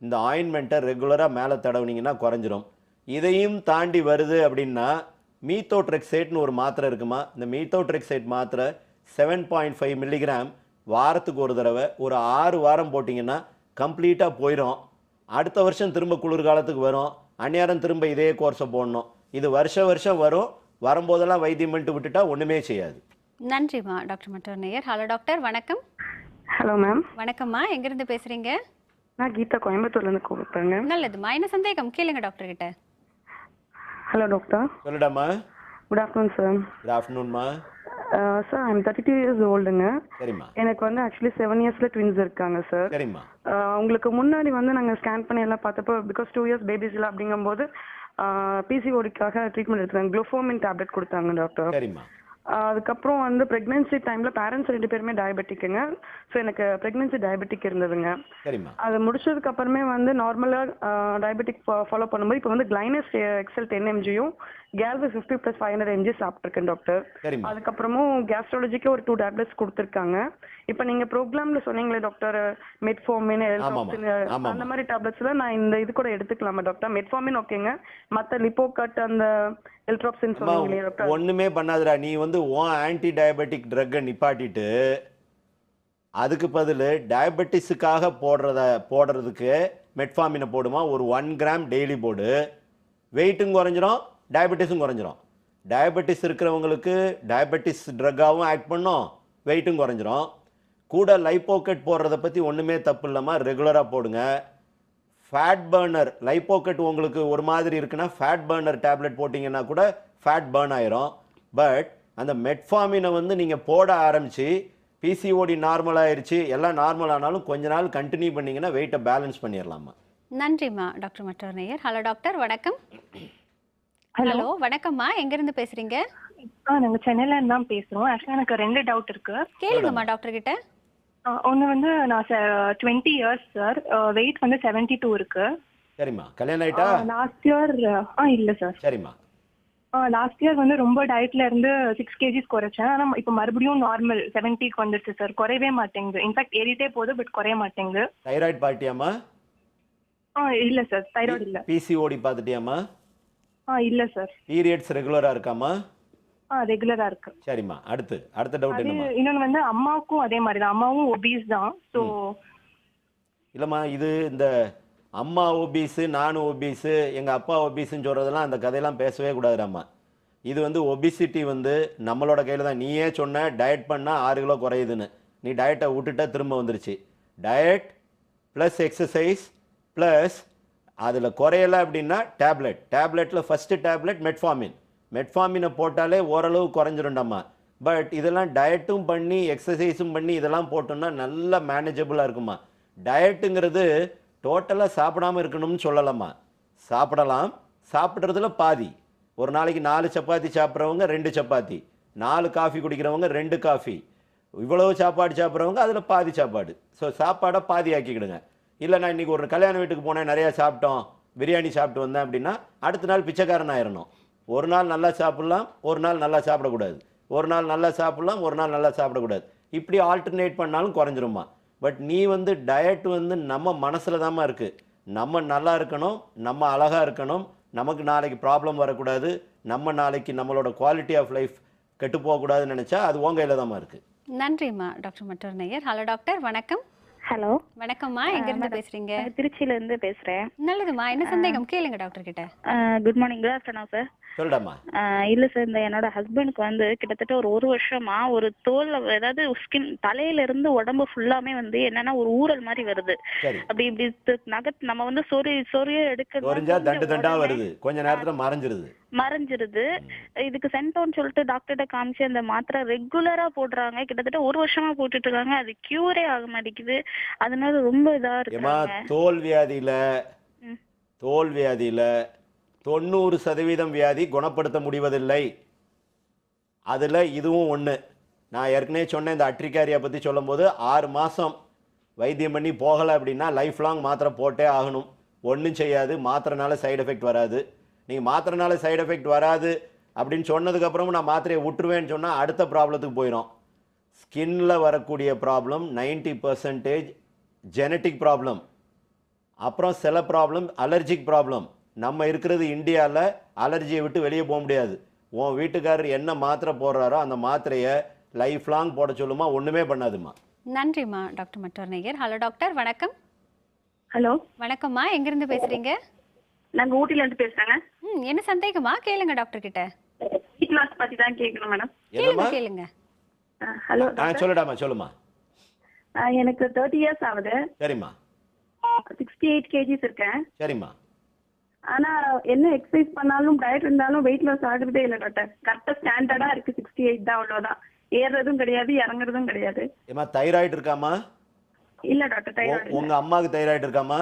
Speaker 2: இந்த ஆயின்மெண்ட்டை ரெகுலராக மேலே தடவுனீங்கன்னா குறைஞ்சிரும். இதையும் தாண்டி வருது அப்படின்னா மீத்தோட்ரெக்சேட்னு ஒரு மாத்திரை இருக்குமா, இந்த மீத்தோட்ரெக்சேட் மாத்திரை 7.5 மில்லிகிராம் வாரத்துக்கு ஒரு தடவை ஒரு 6 வாரம் போட்டிங்கன்னா கம்ப்ளீட்டாக போயிடும். அடுத்த வருஷம் திரும்ப குளிர்காலத்துக்கு வரும், அந்நேரம் திரும்ப இதே கோர்ஸை போடணும். இது வருஷம் வரும், வரும்போதெல்லாம் வைத்தியம் பண்ணிட்டு விட்டுட்டா ஒன்றுமே செய்யாது.
Speaker 1: நன்றிம்மா டாக்டர். மற்றொரு நேயர். ஹலோ டாக்டர், வணக்கம்.
Speaker 23: Hello ma'am.
Speaker 1: வணக்கம்மா, எங்கேருந்து பேசுகிறீங்க?
Speaker 23: நான் கீதா, கோயம்புத்தூர்லேருந்து கூப்பிட்றேங்க.
Speaker 1: நல்லதும்மா, என்ன சந்தேகம் கேளுங்க டாக்டர் கிட்ட.
Speaker 23: Hello doctor.
Speaker 2: சொல்லுடாமா.
Speaker 23: Good afternoon sir.
Speaker 2: குட் ஆஃப்டர்நூன்மா.
Speaker 23: சார் ஐம் 32 இயர்ஸ் ஓல்டுங்க.
Speaker 2: சரிம்மா.
Speaker 23: எனக்கு வந்து ஆக்சுவலி 7 இயர்ஸ்ல ட்வின்ஸ் இருக்காங்க சார்.
Speaker 2: சரிம்மா.
Speaker 23: உங்களுக்கு முன்னாடி வந்து நாங்கள் ஸ்கேன் பண்ணி எல்லாம் பார்த்தப்போ பிகாஸ் 2 இயர்ஸ் பேபிஸ் இல்லை அப்படிங்கும்போது PCODக்காக ட்ரீட்மெண்ட் எடுத்துருக்காங்க, குளோஃபோமின் டேப்லெட் கொடுத்தாங்க டாக்டர்.
Speaker 2: சரிம்மா.
Speaker 23: அதுக்கப்புறம் வந்து ப்ரெக்னென்சி டைமில் பேரண்ட்ஸ் 2 பேருமே டயபெட்டிக்குங்க. ஸோ எனக்கு ப்ரெக்னென்சி டயபெட்டிக் இருந்ததுங்க.
Speaker 2: சரிம்மா.
Speaker 23: அது முடிச்சதுக்கு அப்புறமே வந்து நார்மலாக டயபெட்டிக் ஃபாலோ பண்ணும்போது இப்போ வந்து கிளைனஸ் XL 10 mgயும் கேல்வஸ் 50+500 mg சாப்பிட்ருக்கேன் டாக்டர். அதுக்கப்புறமும் கேஸ்ட்ராலஜிக்கு ஒரு 2 டேப்லெட்ஸ் கொடுத்துருக்காங்க. இப்போ நீங்கள் ப்ரோக்ராமில் சொன்னீங்களே டாக்டர் மெட்ஃபார்மின், அந்த மாதிரி டேப்லெட்ஸ்லாம் நான் இந்த இது கூட எடுத்துக்கலாமா டாக்டர்? மெட்ஃபார்மின் ஓகேங்க, மற்ற லிப்போகட் அந்த எல்ட்ராப்சின் சொன்னீங்களே டாக்டர்?
Speaker 2: ஒன்றுமே பண்ணாதுடா, நீ வந்து ஆன்டி டயபெட்டிக் ட்ரக்கை நிப்பாட்டிட்டு அதுக்கு பதில் டயபெட்டிஸுக்காக போடுறதுக்கு மெட்ஃபார்மினை போடுமா, ஒரு 1 கிராம் டெய்லி போடு, வெயிட்டும் குறைஞ்சிரும், டயபெட்டிஸும் குறைஞ்சிரும். டயபெட்டிஸ் இருக்கிறவங்களுக்கு டயபெட்டிஸ் ட்ரக்காகவும் ஆக்ட் பண்ணும், வெயிட்டும் குறைஞ்சிரும். கூட லைப்போகட் போடுறத பற்றி ஒன்றுமே தப்பு இல்லாமல் ரெகுலராக போடுங்க. ஃபேட் பர்னர் லைப்போகட் உங்களுக்கு ஒரு மாதிரி இருக்குன்னா ஃபேட் பர்னர் டேப்லெட் போட்டிங்கன்னா கூட ஃபேட் பர்ன் ஆயிரும். பட் அந்த மெட்ஃபார்மினை வந்து நீங்கள் போட ஆரம்பித்து PCOD நார்மல் ஆயிடுச்சு, எல்லாம் நார்மல் ஆனாலும் கொஞ்ச நாள் கண்டினியூ பண்ணிங்கன்னா வெயிட்டை பேலன்ஸ் பண்ணிடலாமா.
Speaker 1: நன்றிம்மா டாக்டர். மற்றொரு நேயர். ஹலோ டாக்டர், வணக்கம். ஹலோ வணக்கம்மா, எங்கேருந்து பேசுகிறீங்க?
Speaker 5: நாங்கள் சென்னையிலேருந்து தான் பேசுகிறோம். ஆக்சுவலாக எனக்கு 2 டவுட் இருக்கு.
Speaker 1: கேளுங்கம்மா டாக்டர் கிட்ட.
Speaker 5: ஒன்று வந்து நான் 20 இயர்ஸ் சார், வெயிட் வந்து 72 இருக்கு.
Speaker 2: சரிம்மா. கல்யாணம் ஆயிட்டா?
Speaker 5: லாஸ்ட் இயர் இல்லை சார்.
Speaker 2: சரிம்மா.
Speaker 5: லாஸ்ட் இயர் வந்து ரொம்ப டயட்ல இருந்து 6 kgs குறைச்சேன். ஆனால் இப்போ மறுபடியும் நார்மல் 70க்கு வந்துருச்சு சார், குறையவே மாட்டேங்குது. இன்ஃபேக்ட் ஏறிட்டே போகுது, பட் குறைய மாட்டேங்குது.
Speaker 2: தைராய்டு பார்ட்டியாம்மா?
Speaker 5: இல்லை சார், தைராய்டு இல்லை.
Speaker 2: PCOD பார்த்துட்டியாம்மா?
Speaker 5: இல்லை சார்.
Speaker 2: பீரியட்ஸ் ரெகுலராக இருக்காமா?
Speaker 5: ரெகுலரா இருக்கு.
Speaker 2: சரிம்மா. அடுத்த டவுட் என்னம்மா?
Speaker 5: இன்னொன்று வந்து அம்மாவுக்கும் அதே மாதிரி தான், அம்மாவும் ஒபீஸ் தான். ஸோ
Speaker 2: இல்லைம்மா, இது இந்த அம்மா ஒபீஸு நானும் ஒபீஸு எங்கள் அப்பா ஒபீஸுன்னு சொல்கிறதெல்லாம் அந்த கதையெல்லாம் பேசவே கூடாதுடாம்மா. இது வந்து ஒபிசிட்டி வந்து நம்மளோட கையில் தான். நீயே சொன்ன டயட் பண்ணால் 6 கிலோ குறையுதுன்னு, நீ டயட்டை விட்டுட்டா திரும்ப வந்துருச்சு. டயட் ப்ளஸ் எக்ஸசைஸ் ப்ளஸ் அதில் குறையலை அப்படின்னா டேப்லெட்டில் ஃபஸ்ட்டு டேப்லெட் மெட்ஃபார்மினை போட்டாலே ஓரளவு குறைஞ்சிருண்டம்மா. பட் இதெல்லாம் டயட்டும் பண்ணி எக்ஸசைஸும் பண்ணி இதெல்லாம் போட்டோம்னா நல்லா மேனேஜபிளாக இருக்குமா. டயட்டுங்கிறது டோட்டலாக சாப்பிடாமல் இருக்கணும்னு சொல்லலாமா. சாப்பிடலாம், சாப்பிட்றதுல பாதி. ஒரு நாளைக்கு 4 சப்பாத்தி சாப்பிட்றவங்க 2 சப்பாத்தி, 4 காஃபி குடிக்கிறவங்க 2 காஃபி, இவ்வளவு சாப்பாடு சாப்பிட்றவங்க அதில் பாதி சாப்பாடு. ஸோ சாப்பாடை பாதி ஆக்கிக்கிடுங்க. இல்லை நான் இன்றைக்கி ஒரு கல்யாண வீட்டுக்கு போனேன், நிறையா சாப்பிட்டோம், பிரியாணி சாப்பிட்டு வந்தேன் அப்படின்னா அடுத்த நாள் பிச்சைக்காரன் ஆயிடணும். ஒரு நாள் நல்லா சாப்பிட்லாம், ஒரு நாள் நல்லா சாப்பிடக்கூடாது. ஒரு நாள் நல்லா சாப்பிட்லாம், ஒரு நாள் நல்லா சாப்பிடக்கூடாது. இப்படி ஆல்டர்னேட் பண்ணாலும் குறைஞ்சிருமா. பட் நீ டயட் நம்ம மனசில் தாம்மா இருக்குது. நம்ம நல்லா இருக்கணும், நம்ம அழகாக இருக்கணும், நமக்கு நாளைக்கு ப்ராப்ளம் வரக்கூடாது, நம்ம நாளைக்கு நம்மளோட குவாலிட்டி ஆஃப் லைஃப் கெட்டு போகக்கூடாதுன்னு நினச்சா அது உங்கள் கையில் தாம்மா இருக்குது.
Speaker 1: நன்றிம்மா. டாக்டர் மற்றொரு நேயர். ஹலோ டாக்டர், வணக்கம்.
Speaker 6: ஹலோ
Speaker 1: வணக்கம்மா, எங்கிருந்து பேசுறீங்க?
Speaker 6: திருச்சியில இருந்து பேசுறேன்.
Speaker 1: நல்லதுமா, என்ன சந்தேகம் கேளுங்க டாக்டர் கிட்ட.
Speaker 6: Good morning, good afternoon sir.
Speaker 2: சொல்லுடாமா.
Speaker 6: இல்ல சார், இந்த என்னோட ஹஸ்பண்டுக்கு கிட்டத்தட்ட ஒரு வருஷமா ஒரு தோல்ல ஏதாவது ஸ்கின் தலையில இருந்து உடம்பு ஃபுல்லாமே என்னன்னா ஒரு ஊறல் மாதிரி வருது. அப்படி இப்படி நகத் நம்ம சொரிய
Speaker 2: எடுக்க வருது, கொஞ்ச நேரத்துல
Speaker 6: மறைஞ்சிருது. இதுக்கு சென்டோன்னு சொல்லிட்டு டாக்டர்கிட்ட காமிச்சு அந்த மாத்திரை ரெகுலரா போடுறாங்க. கிட்டத்தட்ட ஒரு வருஷமா போட்டுட்டு இருக்காங்க. அது கியூரே ஆக மாட்டேங்குது. அதனால ரொம்ப இதா இருக்கு.
Speaker 2: தோல் வியாதியில 90% வியாதி குணப்படுத்த முடிவதில்லை. அதில் இதுவும் ஒன்று. நான் ஏற்கனவே சொன்னேன், இந்த அட்ரிகாரியா பற்றி சொல்லும் போது 6 மாதம் வைத்தியம் பண்ணி போகலை அப்படின்னா லைஃப் லாங் மாத்திரை போட்டே ஆகணும். ஒன்றும் செய்யாது, மாத்திரைனால சைடு எஃபெக்ட் வராது. நீங்கள் மாத்திரைனால சைடு எஃபெக்ட் வராது அப்படின்னு சொன்னதுக்கப்புறமும் நான் மாத்திரையை விட்டுருவேன்னு சொன்னால் அடுத்த ப்ராப்ளத்துக்கு போயிடும். ஸ்கின்ல வரக்கூடிய ப்ராப்ளம் 90% ஜெனட்டிக் ப்ராப்ளம், அப்புறம் சில ப்ராப்ளம் அலர்ஜிக் ப்ராப்ளம். நம்ம இருக்கிறது இந்தியாவில், அலர்ஜியை விட்டு வெளியே போக முடியாது. உன் வீட்டுக்காரர் என்ன மாத்திரை போடுறாரோ அந்த மாத்திரையை லைஃப் லாங் போட சொல்லுமா, ஒன்றுமே பண்ணாதுமா.
Speaker 1: நன்றிம்மா. டாக்டர் மற்றொரு நேயர். ஹலோ டாக்டர், வணக்கம்.
Speaker 6: ஹலோ
Speaker 1: வணக்கம்மா, எங்கிருந்து பேசுறீங்க?
Speaker 6: நாங்க ஊட்டில இருந்து பேசுறேங்க.
Speaker 1: என்ன சந்தேகமா கேளுங்க டாக்டர் கிட்ட.
Speaker 6: வெயிட் லாஸ் பத்தி தான் கேட்கணும் மேடம்.
Speaker 1: கேளுங்க.
Speaker 6: ஹலோ
Speaker 2: சொல்லுடாமா. சொல்லுமா.
Speaker 6: எனக்கு 30 இயர்ஸ் ஆகுது.
Speaker 2: சரிம்மா.
Speaker 6: 68 kgs இருக்கேன்.
Speaker 2: சரிம்மா.
Speaker 6: ஆனா என்ன எக்ஸசைஸ் பண்ணாலும் டயட் இருந்தாலும் வெயிட் லாஸ் ஆகுறதே இல்லை டாக்டர். கரெக்டா ஸ்டாண்டர்டா இருக்கு. 68 தான், அவ்வளவுதான். ஏறதும் கிடையாது, இறங்குறதும் கிடையாது.
Speaker 2: ஏமா தைராய்டு இருக்காமா?
Speaker 6: இல்ல டாக்டர், தைராய்டு.
Speaker 2: உங்க அம்மாவுக்கு தைராய்டு இருக்காமா?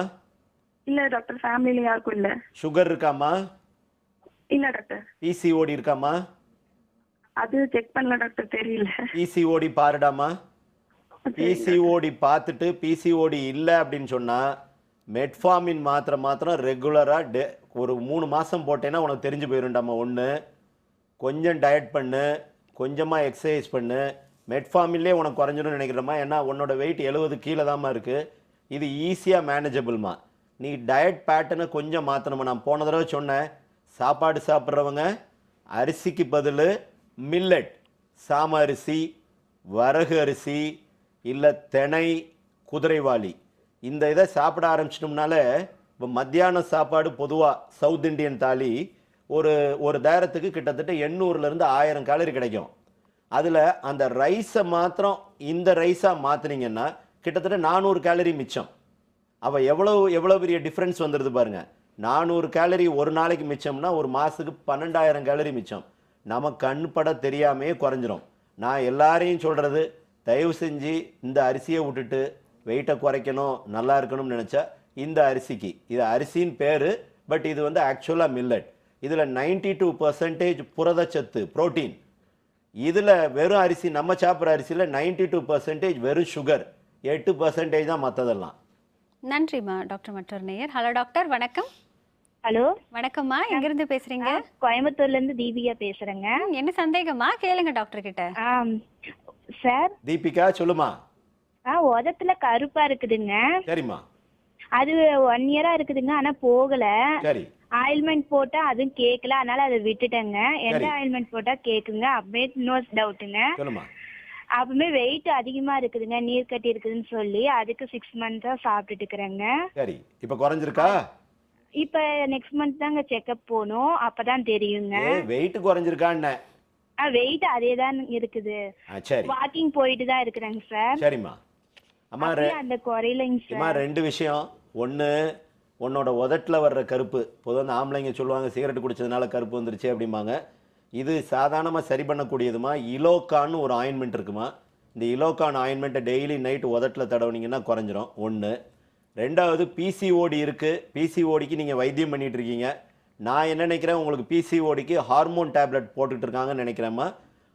Speaker 6: இல்ல டாக்டர், ஃபேமிலில யாருக்கும் இல்ல.
Speaker 2: சுகர் இருக்காமா?
Speaker 6: இல்ல டாக்டர்.
Speaker 2: பிசிஓடி இருக்காமா?
Speaker 6: அது செக் பண்ணல டாக்டர், தெரியல.
Speaker 2: பிசிஓடி பாருடாமா. பிசிஓடி பார்த்துட்டு பிசிஓடி இல்லை அப்படின்னு சொன்னா மெட்ஃபார்மின் மாத்திரம் ரெகுலராக ஒரு 3 மாதம் போட்டேன்னா உனக்கு தெரிஞ்சு போயிருண்டாமா. ஒன்று, கொஞ்சம் டயட் பண்ணு, கொஞ்சமாக எக்ஸசைஸ் பண்ணு. மெட்ஃபார்மின்லேயே உனக்கு குறைஞ்சிடும்னு நினைக்கிறேம்மா. ஏன்னா உன்னோட வெயிட் 70 கீழே தாம்மா இருக்குது. இது ஈஸியாக மேனேஜபிள்மா. நீ டயட் பேட்டர்னை கொஞ்சம் மாற்றணுமா. நான் போன தடவை சொன்னேன், சாப்பாடு சாப்பிட்றவங்க அரிசிக்கு பதில் மில்லட், சாம அரிசி, வரகு அரிசி, இல்லை திணை, குதிரைவாளி, இந்த இதை சாப்பிட ஆரம்பிச்சிட்டோம்னால இப்போ மத்தியான சாப்பாடு பொதுவாக சவுத் இண்டியன் தாலி ஒரு நேரத்துக்கு கிட்டத்தட்ட 800லேருந்து 1000 கேலரி கிடைக்கும். அதில் அந்த ரைஸை மாத்திரம் இந்த ரைஸாக மாற்றினீங்கன்னா கிட்டத்தட்ட 400 கேலரி மிச்சம். அப்போ எவ்வளோ பெரிய டிஃப்ரென்ஸ் வந்துடுது பாருங்கள். 400 கேலரி ஒரு நாளைக்கு மிச்சம்னா ஒரு மாதத்துக்கு 12,000 கேலரி மிச்சம். நம்ம கண் பட தெரியாமையே குறைஞ்சிரும். நான் எல்லாரையும் சொல்கிறது, தயவு செஞ்சு இந்த அரிசியை விட்டுட்டு வெயிட்டை குறைக்கணும், நல்லா இருக்கணும்னு நினச்சா இந்த அரிசிக்கு, இது அரிசின்னு பேர், பட் இது ஆக்சுவலாக மில்லட். இதில் 92% புரதச்சத்து, புரோட்டீன். இதில் வெறும் அரிசி, நம்ம சாப்பிட்ற அரிசியில் 92% வெறும் சுகர், 8% தான் மற்றதெல்லாம்.
Speaker 1: நன்றிம்மா. டாக்டர் மற்றொரு நேயர். ஹலோ டாக்டர், வணக்கம்.
Speaker 6: ஹலோ
Speaker 1: வணக்கம்மா, எங்கிருந்து பேசுறீங்க?
Speaker 6: கோயம்புத்தூர்ல இருந்து தீபிகா பேசுறேங்க.
Speaker 1: என்ன சந்தேகமா கேளுங்க டாக்டர் கிட்ட.
Speaker 6: சார்.
Speaker 2: தீபிகா, சொல்லுமா.
Speaker 6: உதத்துல கருப்பா இருக்குதுங்க.
Speaker 2: சரிம்மா.
Speaker 6: அது 1 இயரா இருக்குதுங்க, ஆனா போகல.
Speaker 2: சரி.
Speaker 6: ஆயில்மெண்ட் போட்டா அதுவும் கேட்கல, அதனால அதை விட்டுட்டேங்க. எந்த ஆயில்மெண்ட் போட்டா கேக்குங்க? அப்படியே இன்னொரு டவுட்டுங்க.
Speaker 2: சொல்லுமா.
Speaker 6: அப்பவுமே வெயிட் அதிகமா இருக்குதுங்க, நீர் கட்டி இருக்குதுன்னு சொல்லி அதுக்கு 6 மந்த்ஸா சாப்பிட்டுட்டு இருக்கிறேங்க.
Speaker 2: சரி, இப்ப குறைஞ்சிருக்கா?
Speaker 6: இப்ப நெக்ஸ்ட் மந்த் தாங்க செக்அப் போகணும், அப்பதான் தெரியுங்க.
Speaker 2: வெயிட் குறைஞ்சிருக்கான்னு?
Speaker 6: வெயிட் அதேதான் இருக்குது. வாக்கிங் போயிட்டு தான் இருக்கிறேங்க சார்.
Speaker 2: சரிம்மா. அம்மா,
Speaker 6: அந்த குறையிலங்க சார்.
Speaker 2: 2 விஷயம். ஒன்று, உன்னோட உதட்டில் வர்ற கருப்பு, பொதுவாக அந்த ஆம்பளைங்க சொல்லுவாங்க சிகரெட் குடிச்சதுனால கருப்பு வந்துருச்சு அப்படிம்பாங்க. இது சாதாரணமாக சரி பண்ணக்கூடியதுமா. இலோக்கான்னு ஒரு ஆயின்மெண்ட் இருக்குமா. இந்த இலோக்கான் ஆயின்மெண்ட்டை டெய்லி நைட் உதட்டில் தடவுனீங்கன்னா குறைஞ்சிரும். ஒன்று. ரெண்டாவது பிசிஓடி இருக்குது. பிசிஓடிக்கு நீங்கள் வைத்தியம் பண்ணிகிட்டு இருக்கீங்க. நான் என்ன நினைக்கிறேன், உங்களுக்கு பிசிஓடிக்கு ஹார்மோன் டேப்லெட் போட்டுக்கிட்டு இருக்காங்கன்னு நினைக்கிறேம்மா.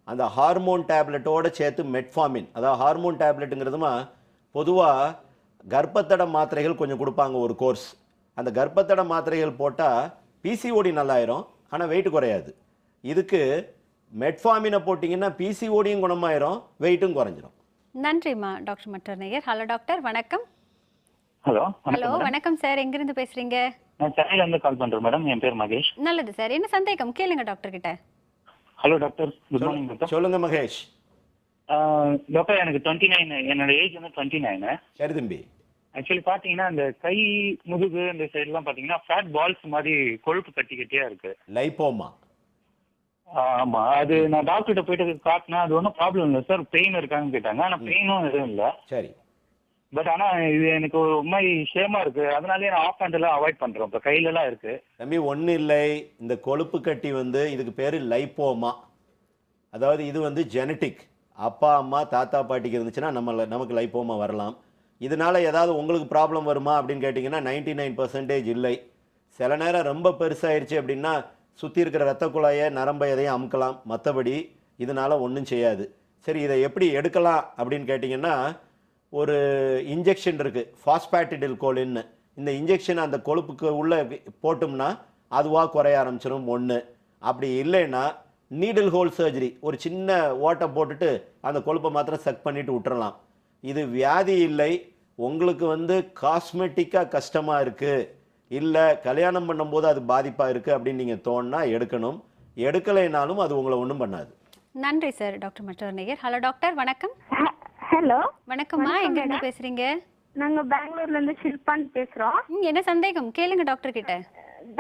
Speaker 2: அந்த ஹார்மோன் டேப்லெட்டோடு சேர்த்து மெட்ஃபார்மின், அதாவது ஹார்மோன் டேப்லெட்டுங்கிறதுமா பொதுவாக கர்ப்பத்தட மாத்திரைகள் கொஞ்சம் கொடுப்பாங்க ஒரு கோர்ஸ். அந்த கர்ப்பத்தட மாத்திரைகள் போட்டால் பிசிஓடி நல்லாயிரும், ஆனால் வெயிட் குறையாது. இதுக்கு மெட்ஃபார்மினை போட்டிங்கன்னா பிசிஓடியும் குணமாயிரும், வெயிட்டும் குறைஞ்சிரும்.
Speaker 1: நன்றிம்மா டாக்டர் மற்றொரு நேயர். ஹலோ டாக்டர், வணக்கம்.
Speaker 7: ஹலோ
Speaker 1: ஹலோ வணக்கம் சார், எங்கிருந்து பேசுறீங்க?
Speaker 7: நான் சென்னையில இருந்து கால் பண்றேன் மேடம். என் பேர் மகேஷ்.
Speaker 1: நல்லது சார், என்ன சந்தேகம் கேளுங்க டாக்டர் கிட்ட.
Speaker 7: Hello doctor, good morning doctor.
Speaker 2: சொல்லுங்க மகேஷ்.
Speaker 7: டாக்டர் எனக்கு 29, என்னோட ஏஜ் வந்து 29.
Speaker 2: சரி தம்பி.
Speaker 7: ஆக்சுவலி பாத்தீங்கன்னா இந்த கை முதுகு இந்த சைட்லாம் பாத்தீங்கன்னா ஃபேட் பால்ஸ் மாதிரி கொழுப்பு கட்டி கட்டியா இருக்கு.
Speaker 2: லைப்போமா.
Speaker 7: ஆமா, அது நான் டாக்டர்கிட்ட போயிட்டு காட்டினா அது ஒன்றும் ப்ராப்ளம் இல்லை சார், பெயின் இருக்கான்னு கேட்டாங்க. ஆனா பெயினும் எதுவும் இல்லை.
Speaker 2: சரி.
Speaker 7: பட் ஆனா இது எனக்கு ஒரு மாதிரி ஷேமா இருக்கு, அதனாலேயே நான் ஆஃப் ஹேண்ட் எல்லாம் அவாய்ட் பண்றேன். இப்போ கையில எல்லாம் இருக்கு.
Speaker 2: தம்பி ஒன்றும் இல்லை, இந்த கொழுப்பு கட்டி வந்து இதுக்கு பேர் லைப்போமா. அதாவது இது வந்து ஜெனட்டிக். அப்பா அம்மா தாத்தா பாட்டிக்கு இருந்துச்சுன்னா நமக்கு லைப்போமா வரலாம். இதனால ஏதாவது உங்களுக்கு ப்ராப்ளம் வருமா அப்படின்னு கேட்டிங்கன்னா 99% இல்லை. சில நேரம் ரொம்ப பெருசாகிடுச்சு அப்படின்னா சுற்றி இருக்கிற ரத்த குழாயை நரம்பை எதையும் அமுக்கலாம், மற்றபடி இதனால் ஒன்றும் செய்யாது. சரி, இதை எப்படி எடுக்கலாம் அப்படின்னு கேட்டிங்கன்னா ஒரு இன்ஜெக்ஷன் இருக்குது, ஃபாஸ்பேட்டிடில் கோலின்னு. இந்த இன்ஜெக்ஷன் அந்த கொழுப்புக்கு உள்ளே போட்டோம்னா அதுவாக குறைய ஆரம்பிச்சிடும். ஒன்று. அப்படி இல்லைன்னா நீடில் ஹோல் சர்ஜரி, ஒரு சின்ன ஓட்டை போட்டுட்டு அந்த கொழுப்பை மாத்திரம் சக் பண்ணிவிட்டு விட்டுறலாம். இது வியாதி இல்லை, உங்களுக்கு வந்து காஸ்மெட்டிக்காக கஷ்டமாக இருக்குது, இல்லை கல்யாணம் பண்ணும்போது அது பாதிப்பாக இருக்குது அப்படின்னு நீங்கள் தோணுனா எடுக்கணும். எடுக்கலைனாலும் அது உங்களை ஒன்றும் பண்ணாது.
Speaker 1: நன்றி சார் டாக்டர் மற்றொரு நேயர். ஹலோ டாக்டர், வணக்கம்.
Speaker 13: ஹலோ
Speaker 1: வணக்கம்மா, எங்க இருந்து பேசுறீங்க?
Speaker 13: நாங்க பெங்களூர்ல இருந்து ஷில்பான்னு பேசுறோம்.
Speaker 1: என்ன சந்தேகம் கேளுங்க டாக்டர் கிட்ட.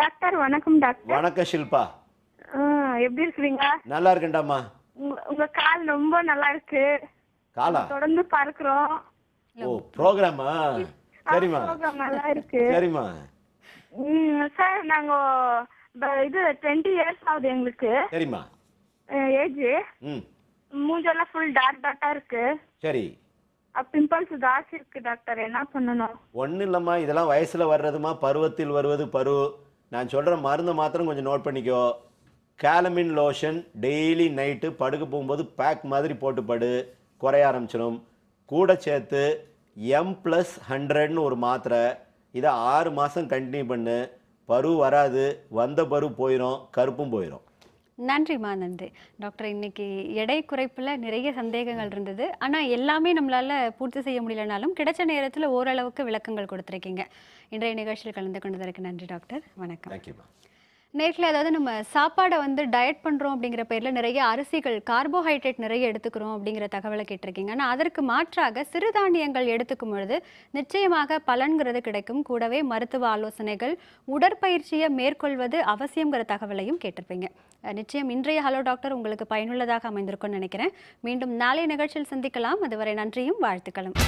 Speaker 13: டாக்டர் வணக்கம் டாக்டர்.
Speaker 2: வணக்கம் ஷில்பா.
Speaker 13: எப்படி இருக்கீங்க?
Speaker 2: நல்லா இருக்கேன்டாமா.
Speaker 13: உங்க கால் ரொம்ப நல்லா இருக்கு.
Speaker 2: காலா
Speaker 13: தொடர்ந்து பார்க்கிறோம்.
Speaker 2: ஓ ப்ரோக்ராமா? சரிம்மா.
Speaker 13: ப்ரோக்ராம் நல்லா இருக்கு.
Speaker 2: சரிம்மா.
Speaker 13: சார் நாங்க இது 20 இயர்ஸ் ஆகுது எங்களுக்கு.
Speaker 2: சரிம்மா.
Speaker 13: ஏஜ். மூஞ்செல்லாம் ஃபுல் டார்க் டார்க்கா இருக்கு.
Speaker 2: சரி.
Speaker 13: பிம்பிள்ஸ் ஜாஸ்தி இருக்கு டாக்டர், என்ன பண்ணணும்?
Speaker 2: ஒன்றும் இல்லைம்மா, இதெல்லாம் வயசில் வர்றதுமா, பருவத்தில் வருவது பரு. நான் சொல்கிற மருந்து மாத்திரம் கொஞ்சம் நோட் பண்ணிக்கோ. கேலமின் லோஷன் டெய்லி நைட்டு படுக்க போகும்போது பேக் மாதிரி போட்டு படு, குறைய ஆரம்பிச்சிடும். கூட சேர்த்து M+100ன்னு ஒரு மாத்திரை, இதை 6 மாதம் கண்டினியூ பண்ணு. பரு வராது, வந்த பரு போயிடும், கருப்பும் போயிடும்.
Speaker 1: நன்றிம்மா, நன்றி டாக்டர். இன்னைக்கு எடை குறைப்பில் நிறைய சந்தேகங்கள் இருந்தது, ஆனால் எல்லாமே நம்மளால் பூர்த்தி செய்ய முடியலனாலும் கிடைச்ச நேரத்தில் ஓரளவுக்கு விளக்கங்கள் கொடுத்துருக்கீங்க. இன்றைய நிகழ்ச்சியில் கலந்து கொண்டதற்கு நன்றி டாக்டர். வணக்கம்.
Speaker 2: தேங்க்யூம்மா.
Speaker 1: நேரில் அதாவது நம்ம சாப்பாடை வந்து டயட் பண்ணுறோம் அப்படிங்கிற பேரில் நிறைய அரிசிகள், கார்போஹைட்ரேட் நிறைய எடுத்துக்கிறோம் அப்படிங்கிற தகவலை கேட்டிருக்கீங்க. ஆனால் அதற்கு மாற்றாக சிறுதானியங்கள் எடுத்துக்கும் பொழுது நிச்சயமாக பலன்கிறது கிடைக்கும். கூடவே மருத்துவ ஆலோசனைகள், உடற்பயிற்சியை மேற்கொள்வது அவசியங்கிற தகவலையும் கேட்டிருப்பீங்க. நிச்சயம் இன்றைய ஹலோ டாக்டர் உங்களுக்கு பயனுள்ளதாக அமைந்திருக்கும்னு நினைக்கிறேன். மீண்டும் நாளைய நிகழ்ச்சியில் சந்திக்கலாம். அதுவரை நன்றியும் வாழ்த்துக்களும்.